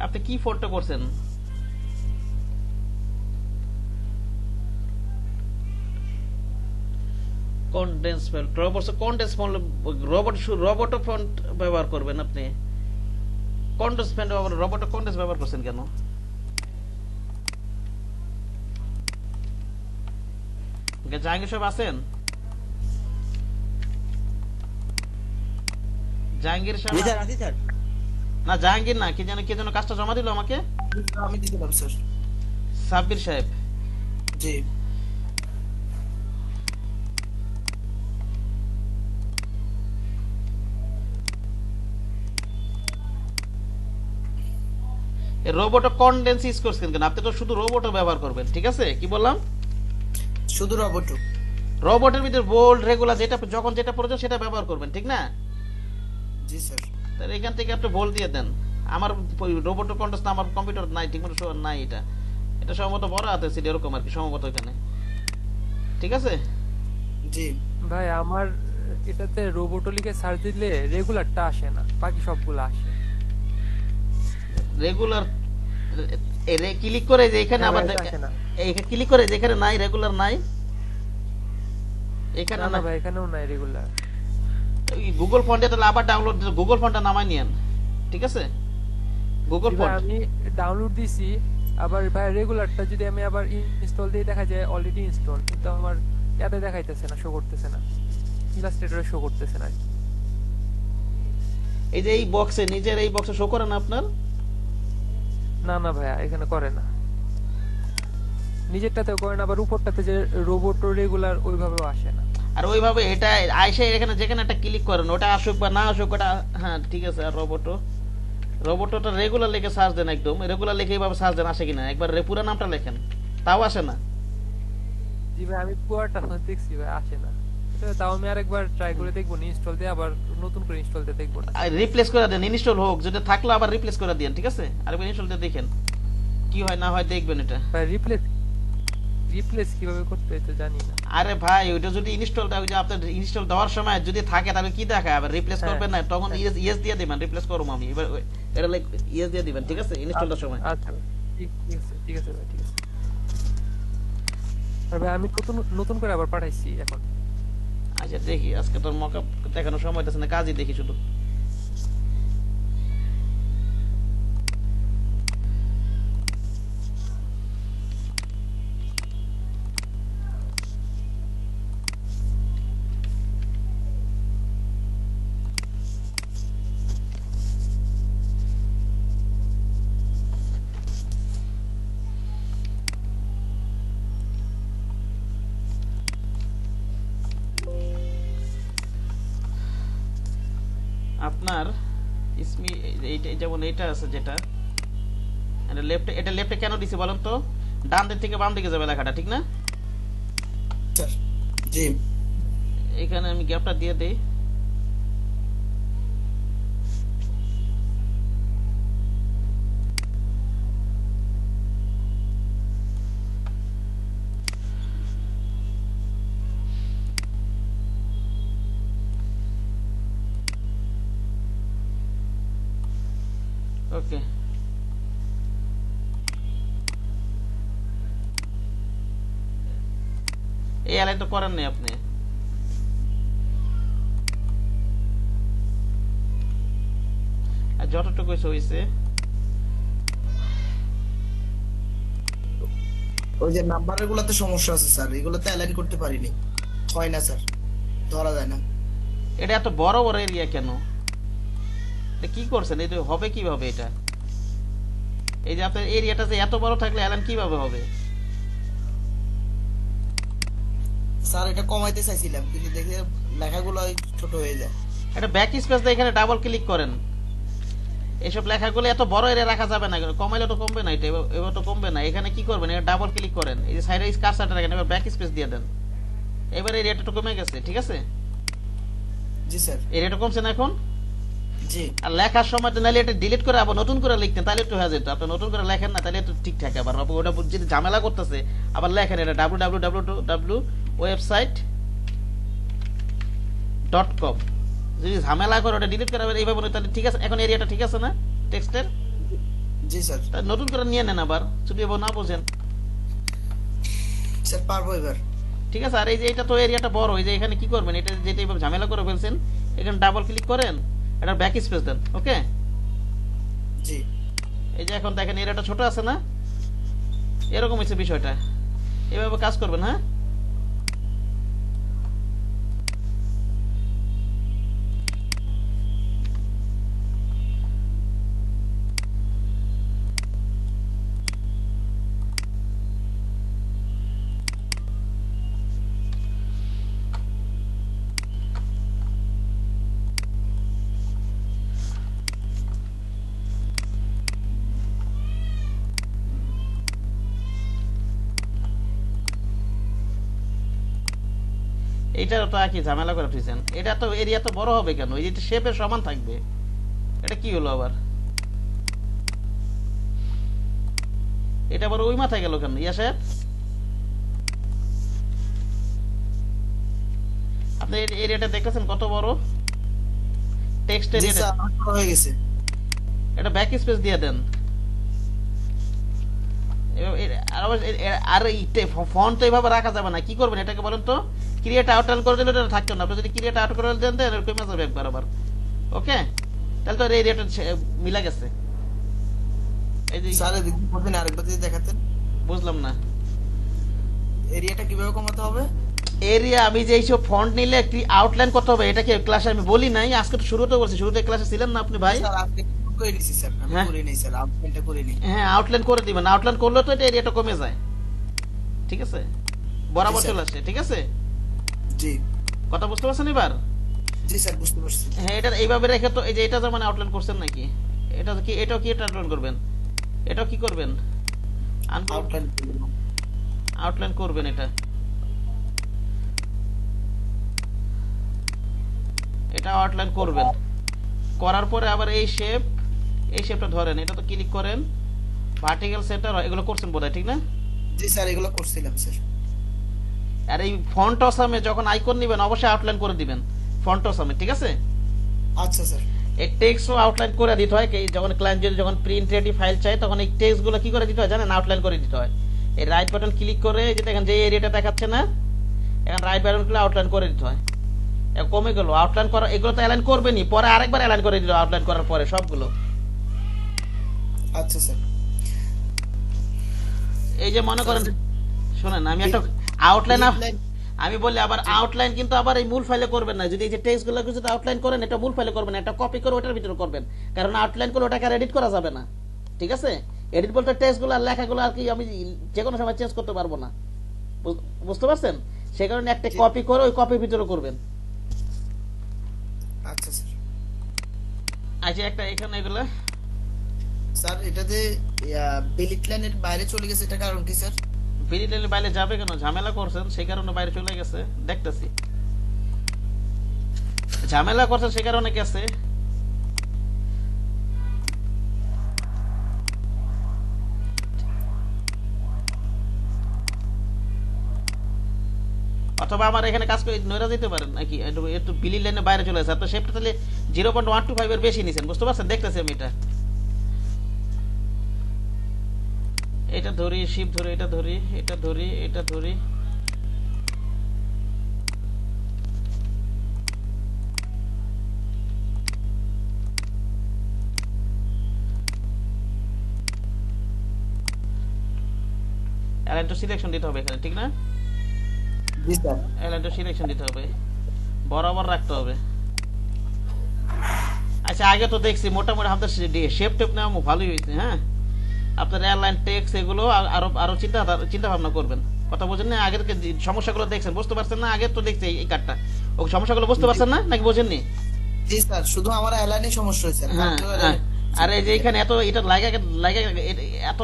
আপনি কি ফটো করছেন? Condense font, condense font, robot font ব্যবহার করবেন আপনি। কনডেন্স ফন্ট ব্যবহার, রোবট কনডেন্স ব্যবহার করছেন কেন? জাহাঙ্গীর সাহেব আছেন? জাহাঙ্গীর সাহেব? জি স্যার, আছি স্যার। না জাহাঙ্গীর না, কি যেন কাজটা জমা দিল আমাকে। আমি দিলাম স্যার। সাব্বির সাহেব। জি। রোবট কনডেন্স ইউজ করছেন কেন? আপনি তো শুধু রোবট ব্যবহার করবেন, ঠিক আছে? কি বললাম? শুধু রোবট। রোবটের ভিতরে বোল্ড রেগুলার যেটা যখন যেটা প্রয়োজন সেটা ব্যবহার করবেন, ঠিক না? জি স্যার। তাহলে এখান থেকে আপনি বোল্ড দিয়ে দেন। আমার রোবটের কন্ট্রোল আমার কম্পিউটার নাই, ঠিকমতো নাই এটা। এটা সম্ভবত বড় হাতে ছিল এরকম আর কি সম্ভবত এখানে, ঠিক আছে? জি ভাই আমার এটাতে রোবোটলিকে সার্চ দিলে রেগুলারটা আসে না, বাকি সবগুলো আসে। রেগুলার ক্লিক করে যে এখানে হ্যাঁ আবার ভাই, এটা আসে না। এইখানে ক্লিক করে যেখানে নাই রেগুলার নাই এখানে না না ভাই এখানেও নাই রেগুলার। গুগল ফন্টে তাহলে আবার ডাউনলোড গুগল ফন্টটা নামাই নিয়েন, ঠিক আছে? গুগল ফন্ট আমি ডাউনলোড দিছি, আবার ভাই রেগুলারটা যদি আমি আবার ইনস্টল দিয়ে দেখা যায় অলরেডি ইনস্টল, কিন্তু আমার ইয়াতে দেখাইতেছে না, শো করতেছে না, ইলাস্ট্রেটরে শো করতেছে না। এই যে এই বক্সে নিজের এই বক্সে শো করে না আপনার? না না ভাইয়া এখানে করে না, নিজেরটাতেও করে না, আবার উপরটাতে যে রোবট রেগুলার ওইভাবেও আসে না। আর ওইভাবে এটা আইসে এখানে যেখানে একটা ক্লিক করেন ওটা আসুক বা না আসুক ওটা, হ্যাঁ ঠিক আছে। আর রোবটটা রেগুলার লিখে সার্চ দেন, একদম রেগুলার লিখে এইভাবে সার্চ দেন, আসে কিনা একবার পুরো নামটা লেখেন, তাও আসে না। জি ভাই আমি পুরোটা দেখছি ভাই, আসে না। তাও আমি আরেকবার ট্রাই করে দেখবো, ইনস্টল দিয়ে আবার নতুন করে ইনস্টল দিয়ে দেখবো না। রিপ্লেস করে দেন, ইনস্টল হোক, যদি থাকলো আবার রিপ্লেস করে দেন, ঠিক আছে? আরেকবার ইনস্টল দিয়ে দেখেন কি হয় না হয়, দেখবেন এটা। ভাই রিপ্লেস কিভাবে করতে হয় তো জানি না। আরে ভাই ওইটা যদি ইনস্টলটা ওই যে আপনার ইনস্টল দেওয়ার সময় যদি থাকে তাহলে কি দেখায়, আবার রিপ্লেস করবেন না তখন ইয়েস দিয়ে দিবেন, রিপ্লেস করব আমি এবার এটা লাইক ইয়েস দিয়ে দিবেন, ঠিক আছে? ইনস্টলটার সময়। আচ্ছা ঠিক আছে ঠিক আছে ভাই, ঠিক আছে। আর ভাই আমি নতুন করে আবার পাঠাইছি এখন। আচ্ছা দেখি, আজকে তোর মকআপ দেখানোর সময় আছে না, কাজই দেখি শুধু। আপনার ইসমি এইটা যেমন এটা আছে যেটা এটা লেফটে কেন দিছি বলেন তো? ডান দিক থেকে বাম দিকে যাবে লেখাটা, ঠিক না? স্যার জি এখানে আমি গ্যাপটা দিয়ে দেই। ওকে, এই অ্যালাইন তো করেন নাই আপনি। আর যতটুকু হয়েছে ওই যে নাম্বারের গুলাতে সমস্যা আছে স্যার, এগুলোতে অ্যালাইন করতে পারিনি, হয় না স্যার, ধরা যায় না। এটা এত বড় বড় এরিয়া কেন? এটা কি করছেন? এটা হবে কিভাবে? এটা এই যে আপনার এরিয়াটা যে এত বড় থাকলে অ্যালাইন কিভাবে হবে? স্যার এটা কমাইতে চাইছিলাম কিন্তু দেখে লেখাগুলো ছোট হয়ে যায়। এটা ব্যাক স্পেস দিয়ে এখানে ডাবল ক্লিক করেন, এইসব লেখাগুলো এত বড় এরিয়া রাখা যাবে না, কমাইলে তো কমবে না, এটা এবার তো কমবে না। এখানে কি করবেন? এটা ডাবল ক্লিক করেন, এই যে সাইডে কার্সারটা রাখেন, এবার ব্যাক স্পেস দিয়ে দেন, এবার এরিয়াটা তো কমে গেছে, ঠিক আছে? জি স্যার। এরিয়াটা কমছে না এখন? জি। আর লেখার সময় তো নাহলে এটা ডিলিট করে আবার নতুন করে লিখতেন, তাহলে একটু হয়ে যেত। আপনি নতুন করে লেখেন না, তাহলে একটু ঠিকঠাক। আবার ওটা যদি ঝামেলা করতেছে আবার লেখেন এটা www.website.com, যদি ঝামেলা করে ওটা ডিলিট করে আবার এইভাবে, তাহলে ঠিক আছে। এখন এরিয়াটা ঠিক আছে না টেক্সটের? জি স্যার। নতুন করে নিয়ে নেন আবার, যদি এবার না বোঝেন। স্যার পারবো এবার। ঠিক আছে। আর এই যে এটা তো এরিয়াটা বড়, এই যে এখানে কি করবেন? এটা যেটা এইভাবে ঝামেলা করে ফেলছেন, এখানে ডাবল ক্লিক করেন, এটা ব্যাক স্পেস দেন, ওকে? জি। এই যে এখন দেখেন এরিয়াটা ছোট আছে না, এরকম হচ্ছে বিষয়টা। এভাবে কাজ করবেন, হ্যাঁ? এটা তো একই ঝামেলা করে ফেলেছেন। এটা তো এরিয়া তো বড় হবে কেন? এই যে শেপের সমান থাকবে, এটা কি হলো আবার? এটা আবার ওই মাথায় গেল কেন ইয়াসের? আপনি এরিয়াটা দেখতেছেন কত বড়? টেক্সট জি এরিয়াটা স্যার আমার করা হয়ে গেছে। এটা ব্যাক স্পেস দিয়ে দেন। আর ফন্ট তো এইভাবে রাখা যাবে না। কি করবেন এটাকে বলেন তো? ক্রিয়েট আউটলাইন করে দিলে এটা থাকতো না। আপনি যদি ক্রিয়েট আউট করে দেন দেন কমে যাবে একবার আবার। ওকে, তাহলে তো এরিয়াটা মিলা গেছে। এই যে স্যার এদিকে বলতেন আরেকবার যদি দেখাতেন। বুঝলাম না এরিয়াটা কিভাবে কমাতে হবে? এরিয়া আমি যে এইসব ফন্ট নিলে একটি আউটলাইন করতে হবে। এটা কি ক্লাসে আমি বলি নাই? আজকে তো শুরুতে বলছি। শুরুতে ক্লাসে ছিলেন না আপনি ভাই? স্যার আপনি করে দিয়েছি স্যার, আমি হ্যাঁ। করি নাই স্যার, আউটলাইনটা করে নিই। হ্যাঁ, আউটলাইন করে দিবেন। আউটলাইন করলে তো এটা এরিয়াটা কমে যায়। ঠিক আছে, বরাবর জি, স্যার। চলে আসে। ঠিক আছে, জি কথা বুঝতে পারছেন এবার? জি স্যার বুঝতে পারছি। হ্যাঁ, এটা এইভাবে রেখে তো এই যে এটা মানে আউটলাইন করছেন নাকি? এটা কি এটাও কি আউটলাইন করবেন? এটাও কি করবেন? আউটলাইন আউটলাইন করবেন এটা। এটা আউটলাইন করবেন, করার পরে আবার এই শেপটা ধরেন, এটা তো ক্লিক করেন, ভার্টিক্যাল সেন্টার এগুলো করছেন বোধহয়, ঠিক না? জি স্যার এগুলো করছিলাম স্যার। আর এই ফন্ট অসামে যখন আইকন নেবেন অবশ্যই আউটলাইন করে দিবেন ফন্ট অসামে, ঠিক আছে? আচ্ছা স্যার। এই টেক্সটও আউটলাইন করে দিতে হয়। যখন ক্লায়েন্ট যদি যখন প্রিন্ট রেডি ফাইল চাই তখন এই টেক্সটগুলো কি করে দিতে হয় জানেন? আউটলাইন করে দিতে হয়। এই রাইট বাটন ক্লিক করে যে দেখেন যে এরিয়াটা দেখাচ্ছে না, এখন রাইট বাটন ক্লিক আউটলাইন করে দিতে হয়। এখন কমে গেল আউটলাইন করা। এগুলো তো অ্যালাইন করবেনই, পরে আরেকবার অ্যালাইন করে দিল আউটলাইন করার পরে সবগুলো। আচ্ছা স্যার। এই যে মনে করেন, শোনেন আমি একটা আউটলাইন আমি বলি আবার আউটলাইন কিন্তু আবার এই মূল ফাইলে করবেন না। যদি এই যে টেক্সটগুলো যদি আউটলাইন করেন এটা মূল ফাইলে করবেন, এটা কপি করে ওটার ভিতরে করবেন। কারণ আউটলাইন করে ওটাকে এডিট করা যাবে না। ঠিক আছে, এডিট বলতে টেক্সটগুলো আর লেখাগুলো আর কি আমি যে কোনো সময় চেঞ্জ করতে পারবো না। বুঝতে পারছেন? সে কারণে একটা কপি করে ওই কপির ভিতরে করবেন। আচ্ছা স্যার। আচ্ছা, একটা এখানে এগুলো স্যার এটাতে বিলিট লাইনের বাইরে চলে গেছে, এটা কারণ কি স্যার? বিলিটের বাইরে যাবে কেন? ঝামেলা করছেন সেই কারণে বাইরে চলে গেছে, দেখতেছি। ঝামেলা করছেন সেই কারণে গেছে। অথবা আমার এখানে কাজ করে নইরা দিতে পারেন নাকি? একটু বিলি লাইনের বাইরে চলে গেছে। আপনার শেপটা তাহলে 0.125 এর বেশি নিছেন, বুঝতে পারছেন? দেখতেছি আমি এটা। এটা ধরি, শিপ ধরি, এটা ধরি, এটা ধরি, এটা ধরি। অ্যালাইন টু সিলেকশন দিতে হবে এখানে, ঠিক না? জি স্যার। অ্যালাইন টু সিলেকশন দিতে হবে, বরাবর রাখতে হবে। আচ্ছা, আগে তো দেখছি মোটামুটি আমাদের শেপ টেপ নেওয়া ভালোই হয়েছে। হ্যাঁ, আপনার এয়ারলাইন টেক্স এগুলো আরো চিন্তা ভাবনা করবেন। কথা বোঝেন না? আগের সমস্যাগুলো দেখছেন, বুঝতে পারছেন না? আগে তো দেখছি এই কার্ডটা, ও সমস্যাগুলো বুঝতে পারছেন না নাকি বোঝেননি? জি স্যার, শুধু আমার অ্যালাইনে সমস্যা হয়েছে। হ্যাঁ, আর এই যে এখানে এত এটা এত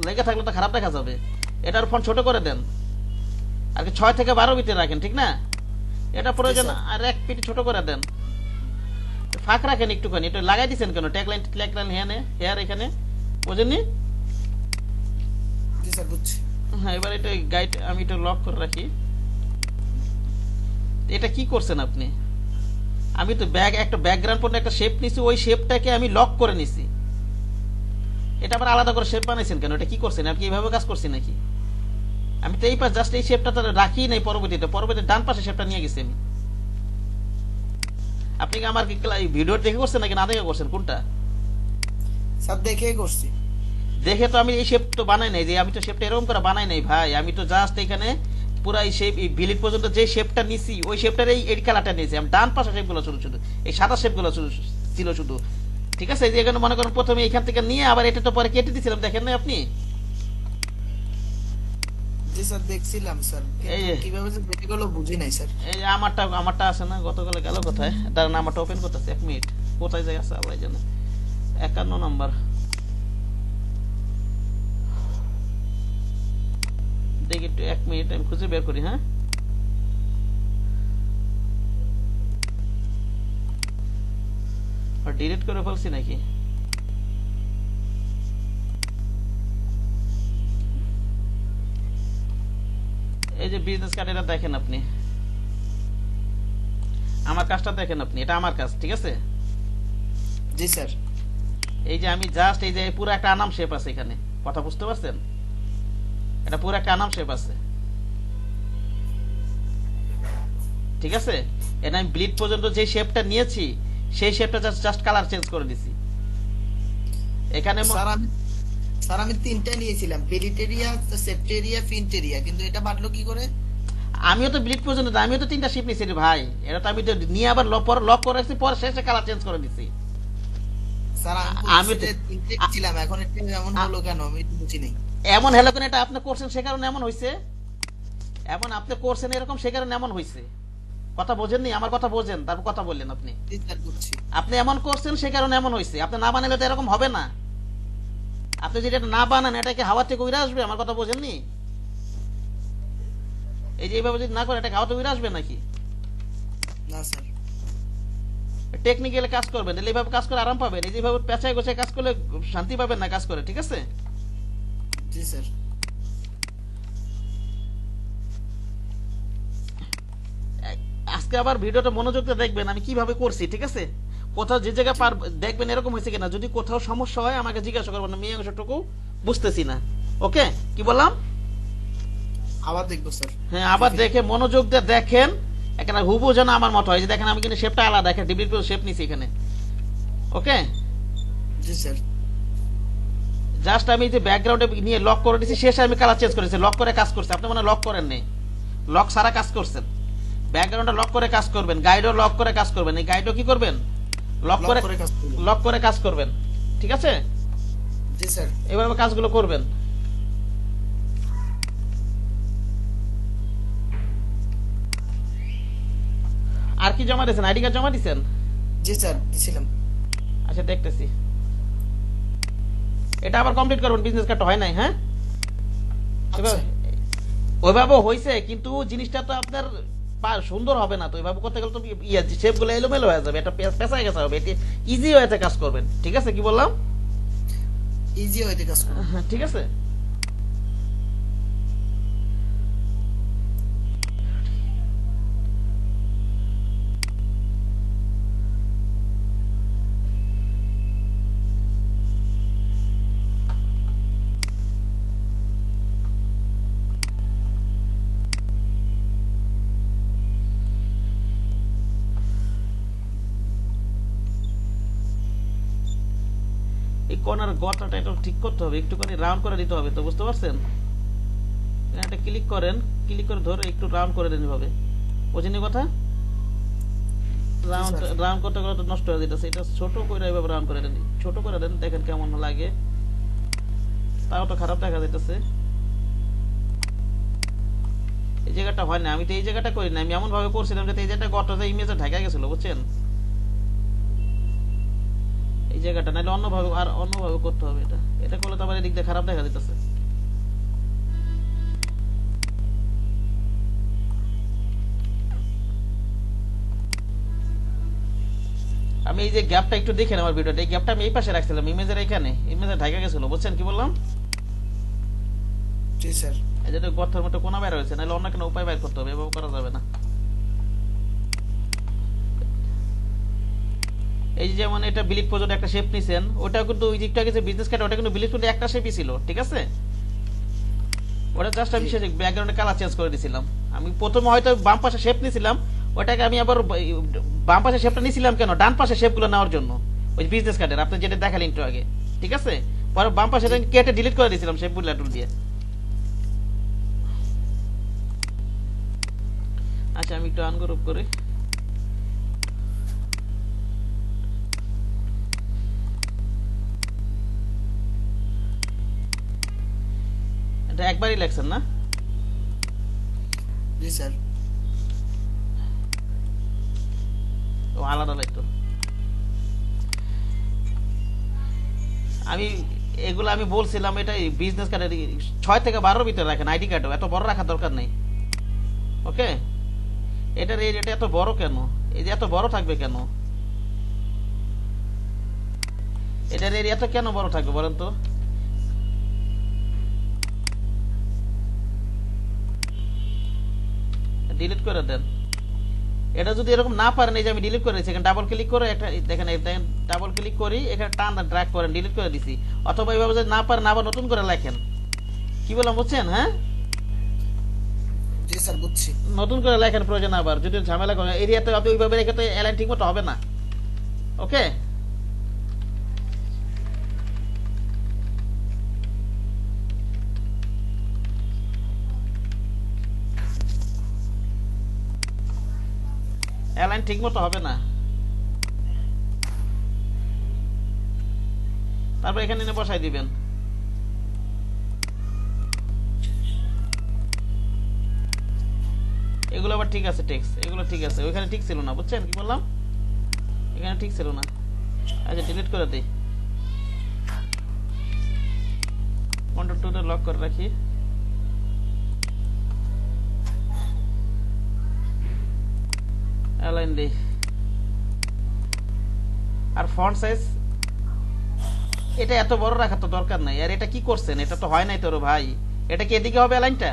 লেগে থাকলে তো খারাপ দেখা যাবে। এটার ফন্ট ছোট করে দেন, আর কি 6 থেকে 12 ভিতরে রাখেন, ঠিক না? এটা প্রয়োজন আর এক পিটি ছোট করে দেন, ফাঁক রাখেন একটুখানি। এটা লাগাই দিচ্ছেন কেন? ট্যাগলাইন হেয়ার এখানে, বোঝেননি? জি স্যার বুঝছি। হ্যাঁ, এবার এটা গাইড আমি এটা লক করে রাখি। এটা কি করছেন আপনি? আমি তো একটা ব্যাকগ্রাউন্ড পর্যন্ত একটা শেপ নিছি, ওই শেপটাকে আমি লক করে নিছি। এটা আবার আলাদা করে শেপ বানাইছেন কেন? এটা কি করছেন আপনি? এইভাবে কাজ করছি নাকি? আমি তো এই পাশ জাস্ট এই শেপটা তো রাখি নাই, পরবর্তীতে ডান পাশে শেপটা নিয়ে গেছি আমি। আপনি কি আমার ভিডিও দেখে করছেন নাকি না দেখে করছেন? কোনটা? স্যার দেখেই করছি। দেখে তো আমি এই শেপ তো বানাই নাই, যে আমি তো শেপটা এরকম করে বানাই নাই ভাই। আমি তো জাস্ট এখানে পুরো এই শেপ, এই বিলিট পর্যন্ত যে শেপটা নিছি ওই শেপটার এই কালারটা নিয়েছি আমি। ডান পাশে শেপগুলো শুধু এই সাদা শেপগুলো ছিল শুধু, ঠিক আছে? এই যে এখানে মনে করেন প্রথমে এখান থেকে নিয়ে আবার এটা তো পরে কেটে দিয়েছিলাম, দেখেন না আপনি? জি স্যার দেখছিলাম স্যার, কিভাবে যে কেটে গেল বুঝি নাই স্যার। এই যে আমারটা আছে না, গতকালে গেল কোথায়? দাঁড়ান, আমারটা ওপেন করতেছে, 1 মিনিট। কোথায় যায় আছে আল্লাহ জানে। 51 নম্বর, দেখি একটু 1 মিনিট আমি খুঁজে বের করি। হ্যাঁ, ডিলিট করে ফেলছি নাকি? এই যে বিজনেস কার্ড, এটা দেখেন আপনি, আমার কাজটা দেখেন আপনি, এটা আমার কাজ, ঠিক আছে? জি স্যার। এই যে আমি জাস্ট এই যে পুরো একটা আনাম শেপ আছে এখানে, কথা বুঝতে পারছেন? এটা পুরো একটা আনাম শেপ আছে, ঠিক আছে? এটা আমি ব্লিড পর্যন্ত যে শেপটা নিয়েছি সেই শেপটা জাস্ট কালার চেঞ্জ করে দিছি এখানে। স্যার আমি তিনটা নিয়েছিলাম, পেরিটেরিয়া, সেপ্টেরিয়া, ফিনটেরিয়া, কিন্তু এটা বাড়লো কি করে? আমিও তো ব্লিড পর্যন্ত, আমিও তো 3টা শেপ নিয়েছি রে ভাই। এটা তো আমি তো নিয়ে আবার লক করেছি, পরে শেষে কালার চেঞ্জ করে দিছি। স্যার আমি তো তিনটে ছিলাম, এখন এটা এমন হলো কেন আমি তো বুঝি নাই। এমন হলো কেন? এটা আপনি করছেন সে কারণে এমন হইছে, এমন আপনি করছেন এরকম সে কারণে এমন হইছে। কথা বোঝেননি? আমার কথা বোঝেন, তারপর কথা বললেন আপনি। আপনি এমন করছেন সে কারণে এমন হইছে, আপনি না বানালে তো এরকম হবে না। আপনি যদি এটা না বানান, এটাকে হাওয়া থেকে উড়ে আসবে? আমার কথা বোঝেননি? এই যে এইভাবে যদি না করে, এটা হাওয়া থেকে উড়ে আসবে নাকি? না স্যার। টেকনিক্যালি কাজ করবেন, এইভাবে কাজ করে আরাম পাবেন। এই যেভাবে পেঁচায় গোছায় কাজ করলে শান্তি পাবেন না কাজ করে, ঠিক আছে? জি স্যার। আজকে আবার ভিডিওটা মনোযোগ দিয়ে দেখবেন আমি কিভাবে করছি, ঠিক আছে? কোথাও যে জায়গা পার দেখবেন এরকম হয়েছে কিনা, যদি কোথাও সমস্যা হয় আমাকে জিজ্ঞাসা করবেন, আমি এই অংশটুকু বুঝতেছি না। ওকে, কি বললাম? আবার দেখবো স্যার। হ্যাঁ, আবার দেখে মনোযোগ দিয়ে দেখেন, এখানে হুবহু যেন আমার মতো হয়। যে দেখেন আমি কিন্তু শেপটা আলাদা, দেখেন ডিলিট করে শেপ নিছি এখানে। ওকে, জি স্যার। জাস্ট আমি যে ব্যাকগ্রাউন্ডে নিয়ে লক করে দিয়েছি, শেষে আমি কালার চেঞ্জ করেছি, লক করে কাজ করছি। আপনি মনে লক করেন নেই, লক সারা কাজ করছেন। ব্যাকগ্রাউন্ডটা লক করে কাজ করবেন, গাইডও লক করে কাজ করবেন। এই গাইডও কি করবেন? লক করে কাজ করবেন, ঠিক আছে? জি স্যার। এভাবে কাজগুলো করবেন। আর কি জমা দিয়েছেন? আইডি কার্ড জমা দিয়েছেন? জি স্যার, দিছিলাম। আচ্ছা, দেখতেছি। এটা আবার কমপ্লিট করবেন, বিজনেস কার্ডটা হয় নাই। হ্যাঁ, ওইভাবে হয়েছে, কিন্তু জিনিসটা তো আপনার সুন্দর হবে না। তো ওইভাবে করতে গেলে তো শেপ গুলো এলোমেলো হয়ে যাবে, এটা পেঁচায় গেছে হবে। এটি ইজি ওয়েতে কাজ করবেন, ঠিক আছে? কি বললাম? ইজি ওয়েতে কাজ করবেন, ঠিক আছে? এই কর্নার গটাটা এটা ঠিক করতে হবে, একটুখানি রাউন্ড করে দিতে হবে। তো বুঝতে পারছেন? এটা ক্লিক করেন, ক্লিক করে ধরে একটু রাউন্ড করে দেন এভাবে। বুঝেনি কথা? রাউন্ড করতে করতে তো নষ্ট হয়ে যেতেছে। এটা ছোট করে এভাবে রাউন্ড করে দেন, ছোট করে দেন, দেখেন কেমন লাগে। তাও তো খারাপ দেখা যাইতেছে। এই জায়গাটা হয় না, আমি তো এই জায়গাটা করি না। আমি এমন ভাবে করছিলাম যাতে এই জায়গাটা গটাতে ইমেজে ঢাকা গেছিল, বুঝছেন? এই জায়গাটা নাহলে অন্যভাবে, আর অন্যভাবে করতে হবে। এটা এটা করলে তো আবার এদিক দিয়ে খারাপ দেখা যেতেছে। আমি এই যে গ্যাপটা একটু দেখেন আমার ভিডিওটা, এই গ্যাপটা আমি এই পাশে রাখছিলাম, ইমেজের এখানে, ইমেজে ঢাকা গেছিল, বুঝছেন? কি বললাম? জি স্যার। এই যে গর্তের মতো কোনা বের হয়েছে, নাহলে অন্য কোনো উপায় বের করতে হবে, এভাবে করা যাবে না। এই যে যেমন এটা বিলিট পর্যন্ত একটা শেপ নিছেন, ওটা কিন্তু ওই দিকটা গেছে বিজনেস কার্ড, ওটা কিন্তু বিলিট পর্যন্ত একটা শেপই ছিল, ঠিক আছে? ওটা জাস্ট আমি শেষে ব্যাকগ্রাউন্ডে কালার চেঞ্জ করে দিয়েছিলাম। আমি প্রথমে হয়তো বাম পাশে শেপ নিয়েছিলাম, ওটাকে আমি আবার বাম পাশে শেপটা নিয়েছিলাম কেন? ডান পাশে শেপগুলো নেওয়ার জন্য, ওই বিজনেস কার্ডের আপনি যেটা দেখালেন একটু আগে, ঠিক আছে? পরে বাম পাশে কেটে ডিলিট করে দিয়েছিলাম শেপগুলো টুল দিয়ে। আচ্ছা, আমি একটু আনগ্রুপ করি। এটা একবারই লেখছেন না? জি স্যার। ও আলাদা লাগতো। আমি এগুলো আমি বলছিলাম, এটা বিজনেস কার্ডের 6 থেকে 12 ভিতরে রাখেন। আইডি কার্ডও এত বড় রাখার দরকার নেই। ওকে, এটার এই এটা এত বড় কেন? এই যে এত বড় থাকবে কেন? এটার এরিয়া তো কেন বড় থাকবে বলেন তো? ডিলিট করে দেন। এটা যদি এরকম না পারেন, এই যে আমি ডিলিট করে দিচ্ছি, এখানে ডাবল ক্লিক করে একটা দেখেন, ডাবল ক্লিক করি, এখানে টান ড্র্যাগ করেন, ডিলিট করে দিছি। অথবা এইভাবে যদি না পারেন আবার নতুন করে লেখেন। কি বললাম বুঝছেন? হ্যাঁ, জি স্যার বুঝছি। নতুন করে লেখেন প্রয়োজন, আবার যদি ঝামেলা করেন এরিয়াতে আপনি ওইভাবে রেখে তো অ্যালাইন ঠিক মতো হবে না। ওকে, অ্যালাইন ঠিক মতো হবে না। তারপর এখানে এনে বসাই দিবেন। এগুলো আবার ঠিক আছে, টেক্সট এগুলো ঠিক আছে, ওইখানে ঠিক ছিল না, বুঝছেন কি বললাম? এখানে ঠিক ছিল না। আচ্ছা, ডিলিট করে দিই, কন্ট্রোল 2 লক করে রাখি। অ্যালাইন দিই। আর ফন্ট সাইজ এটা এত বড় রাখার তো দরকার নাই। আর এটা কি করছেন? এটা তো হয় নাই তোর ভাই। এটা কি এদিকে হবে অ্যালাইনটা?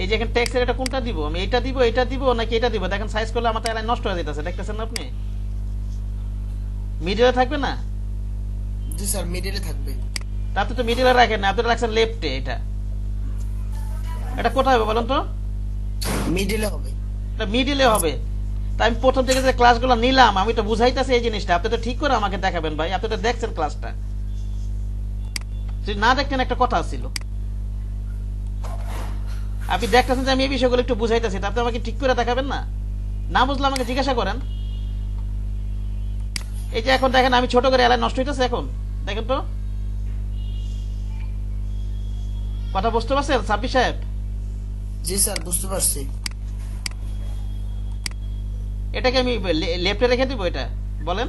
এই যে এখানে টেক্সটের এটা কোনটা দিব? আমি এটা দিব, এটা দিব নাকি এটা দিব? দেখেন সাইজ করলে আমার অ্যালাইন নষ্ট হয়ে যাচ্ছে, দেখতেছেন না আপনি? মিডলে থাকবে না? জি স্যার মিডলে থাকবে। আপনি তো মিডলে রাখেন না, আপনি রাখছেন লেফটে। এটা কোথায় হবে বলুন তো? মিডলে হবে। এটা মিডলে হবে। তাই আমি প্রথম থেকে যে ক্লাসগুলো নিলাম, আমি তো বুঝাইতেছি এই জিনিসটা, আপনি তো ঠিক করে আমাকে দেখাবেন ভাই। আপনি তো দেখছেন ক্লাসটা, যদি না দেখতেন একটা কথা ছিল। আপনি দেখতেছেন যে আমি এই বিষয়গুলো একটু বুঝাইতেছি, আপনি আমাকে ঠিক করে দেখাবেন না? না বুঝলে আমাকে জিজ্ঞাসা করেন। এই যে এখন দেখেন আমি ছোট করে অ্যালাইন নষ্ট হইতেছে, এখন দেখেন তো কথা বুঝতে পারছেন সাব্বির সাহেব? জি স্যার বুঝতে পারছি। এটাকে আমি লেফটে রেখে দিব, এটা বলেন?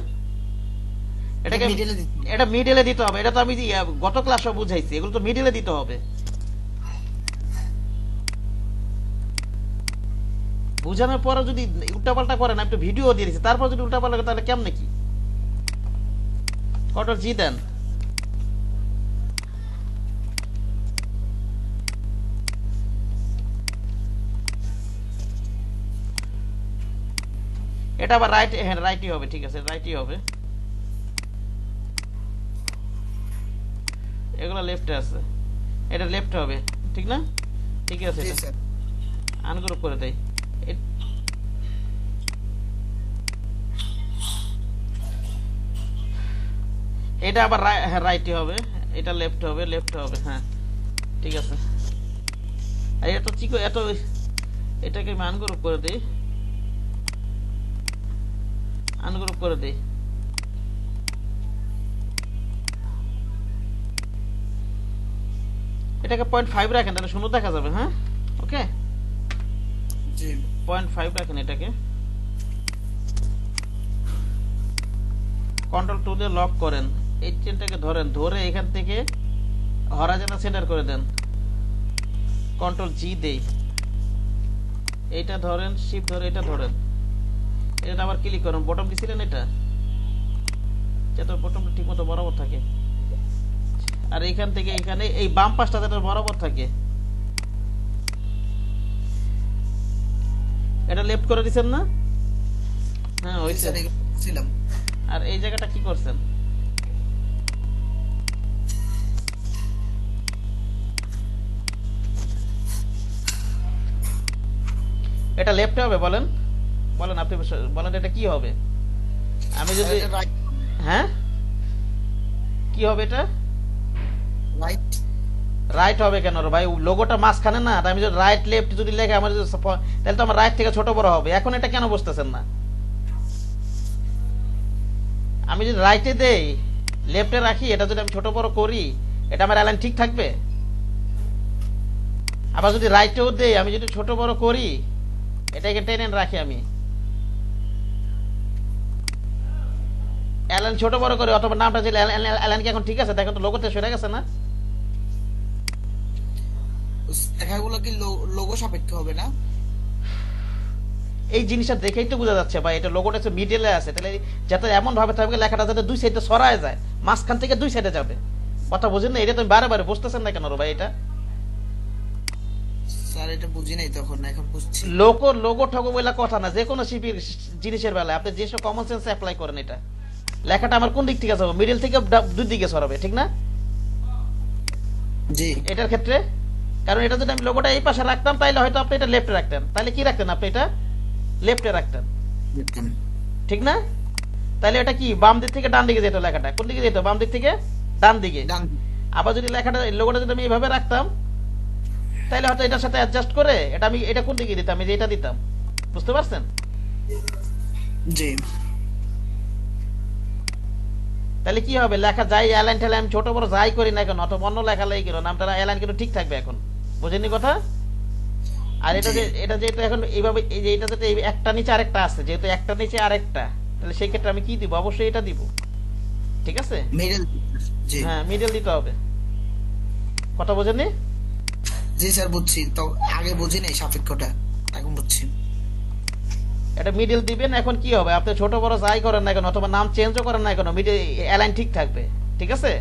এটাকে মিডলে দিতে হবে। এটা মিডলে দিতে হবে। এটা তো আমি গত ক্লাসে বুঝাইছি, এগুলো তো মিডলে দিতে হবে। বুঝানোর পরে যদি উল্টাপাল্টা করেন, আমি তো ভিডিও দিয়ে দিচ্ছি, তারপর যদি উল্টাপাল্টা করে তাহলে কেমনে কি? কন্ট্রোল জি দেন। এটা আবার রাইট, হ্যাঁ রাইটই হবে, ঠিক আছে রাইটই হবে। এগুলো লেফটে আছে, এটা লেফট হবে, ঠিক না? ঠিক আছে, জি এটা স্যার। আনগ্রুপ করে দেই। এটা আবার রাইটই হবে, এটা লেফট হবে, লেফট হবে, হ্যাঁ ঠিক আছে। আর এত চিকো এত, এটাকে আমি আনগ্রুপ করে দিই, আনগ্রুপ করে দিই। এটাকে 0.5 রাখেন, তাহলে সুন্দর দেখা যাবে। হ্যাঁ ওকে, জি 0.5 রাখেন এটাকে। কন্ট্রোল 2 দিয়ে লক করেন, এই চেনটাকে ধরেন, ধরে এখান থেকে হরাইজন্টাল সেন্টার করে দেন। কন্ট্রোল জি দেই, এইটা ধরেন, শিফট ধরে এটা ধরেন, এটা আবার ক্লিক করেন। বটম দিছিলেন এটা, যাতে বটমটা ঠিক মতো বরাবর থাকে। আর এইখান থেকে এখানে এই বাম পাশটা যাতে বরাবর থাকে, এটা লেফট করে দিছেন না? হ্যাঁ ওই স্যার ছিলাম। আর এই জায়গাটা কি করছেন? এটা লেফট হবে বলেন? বলেন আপনি বলেন, এটা কি হবে? আমি যদি হ্যাঁ কি হবে? এটা রাইট। রাইট হবে কেন রে ভাই? লোগোটা মাঝখানে না, আমি যদি রাইট লেফট যদি লেখে আমার তাহলে তো আমার রাইট থেকে ছোট বড় হবে। এখন এটা কেন বুঝতেছেন না? আমি যদি রাইটে দেই, লেফটে রাখি, এটা যদি আমি ছোট বড় করি, এটা আমার অ্যালাইন ঠিক থাকবে? আবার যদি রাইটেও দেই, আমি যদি ছোট বড় করি, এটাকে টেনে রাখি, আমি অ্যালাইন ছোট বড় করে, অথবা নামটা যদি অ্যালাইন কি এখন ঠিক আছে? দেখেন তো লোগোতে সরে গেছে না? লেখাগুলো কি লোগো সাপেক্ষ হবে না? এই জিনিসটা দেখেই তো বোঝা যাচ্ছে ভাই এটা লোগোটা হচ্ছে মিডলে আছে, তাহলে যাতে এমন ভাবে থাকবে লেখাটা যাতে দুই সাইডে সরায় যায়, মাঝখান থেকে দুই সাইডে যাবে। কথা বুঝেন না? এটা তুমি বারে বারে বুঝতেছেন না কেন রে ভাই? এটা স্যার এটা বুঝি নাই তখন, এখন বুঝছি। লোগো ঠগো বলে কথা না, যে কোনো শিপির জিনিসের বেলায় আপনি যেসব কমন সেন্স অ্যাপ্লাই করেন, এটা লেখাটা আমার কোন দিক থেকে যাবে? মিডল থেকে দুই দিকে সরাবে, ঠিক না? জি এটার ক্ষেত্রে কারণ এটা যদি আমি লোগোটা এই পাশে রাখতাম তাহলে হয়তো আপনি এটা লেফটে রাখতেন, তাহলে কি রাখতেন আপনি? এটা লেফটে রাখতেন, ঠিক না? তাহলে এটা কি বাম দিক থেকে ডান দিকে যেত লেখাটা? কোন দিকে যেত? বাম দিক থেকে ডান দিকে। আবার যদি লেখাটা লোগোটা যদি আমি এইভাবে রাখতাম তাহলে হয়তো এটার সাথে অ্যাডজাস্ট করে এটা আমি এটা কোন দিকে দিতাম? আমি যে এটা দিতাম, বুঝতে পারছেন? জি তাহলে কি হবে? লেখা যাই অ্যালাইন টেলাইন ছোট বড় যাই করি না কেন, অথবা অন্য লেখা লেগে গেল নামটা অ্যালাইন কিন্তু ঠিক থাকবে। এখন বুঝেননি কথা? আর এটা যেহেতু এখন এইভাবে এই যে এটা যেটা একটা নিচে আরেকটা আছে, যেহেতু একটা নিচে আরেকটা, তাহলে সেই ক্ষেত্রে আমি কি দিব? অবশ্যই এটা দিব, ঠিক আছে? মিডল। জি হ্যাঁ মিডল দিতে হবে। কথা বোঝেননি? জি স্যার বুঝছি, তো আগে বুঝি নাই সাপেক্ষটা, এখন বুঝছি। এটা মিডল দিবেন। এখন কি হবে? আপনি ছোট বড় যাই করেন না কেন, অথবা নাম চেঞ্জও করেন না কেন, মিডল অ্যালাইন ঠিক থাকবে, ঠিক আছে?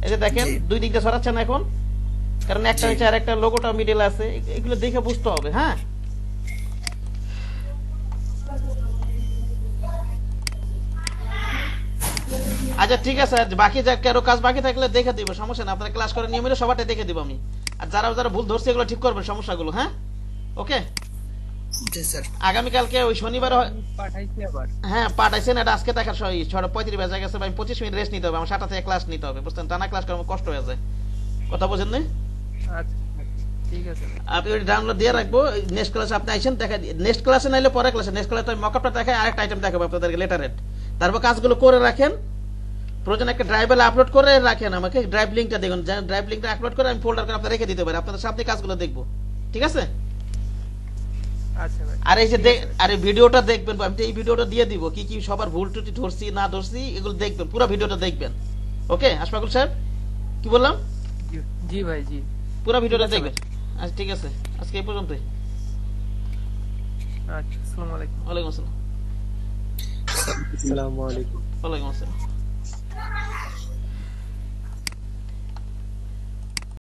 এই যে দেখেন দুই দিক দিয়ে সরাচ্ছেন এখন, কারণ একটা নিচে আরেকটা লোগোটা মিডল আছে, এগুলো দেখে বুঝতে হবে। হ্যাঁ আচ্ছা ঠিক আছে, বাকি যা কারো কাজ বাকি থাকলে দেখে দিব, সমস্যা না। আপনারা ক্লাস করে নিয়মিত সবারটা দেখে দিব আমি, আর যারা যারা ভুল ধরছে এগুলো ঠিক করবেন সমস্যাগুলো। হ্যাঁ ওকে, আগামীকালকে ওই শনিবার পাঠাইছি আবার। হ্যাঁ পাঠাইছেন, এটা আজকে দেখার 6:35 বেজে গেছে, আমি 25 মিনিট রেস্ট নিতে হবে, আমার 7টা থেকে ক্লাস নিতে হবে, বুঝছেন? টানা ক্লাস করা কষ্ট হয়ে যায়। কথা বোঝেন না? আচ্ছা ঠিক আছে, আপনি ওই ডাউনলোড দিয়ে রাখবো। নেক্সট ক্লাসে আপনি আইসেন, দেখা নেক্সট ক্লাসে নাইলে পরে ক্লাসে, নেক্সট ক্লাসে আমি মকআপটা দেখাই, আরেকটা আইটেম দেখাবো আপনাদেরকে লেটারেট। তারপর কাজগুলো করে রাখেন, প্রয়োজন একটা ড্রাইভে আপলোড করে রাখেন, আমাকে ড্রাইভ লিঙ্কটা দেখুন, ড্রাইভ লিঙ্কটা আপলোড করে আমি ফোল্ডার করে আপনারা রেখে দিতে পারি, আপনাদের সাথে কাজগুলো দেখবো, ঠিক আছে? আচ্ছা ভাই। আর এই যে আরে ভিডিওটা দেখবেন, আমি তো এই ভিডিওটা দিয়ে দিব, কি কি সবার ভুল ত্রুটি ধরছি না ধরছি এগুলো দেখবেন, পুরো ভিডিওটা দেখবেন। ওকে আশফাকুল সাহেব, কি বললাম? জি ভাই জি, পুরো ভিডিওটা দেখবেন। আচ্ছা ঠিক আছে, আজকে এই পর্যন্তই। আচ্ছা আসসালামু আলাইকুম। ওয়ালাইকুম আসসালাম। আসসালামু আলাইকুম। ওয়ালাইকুম আসসালাম।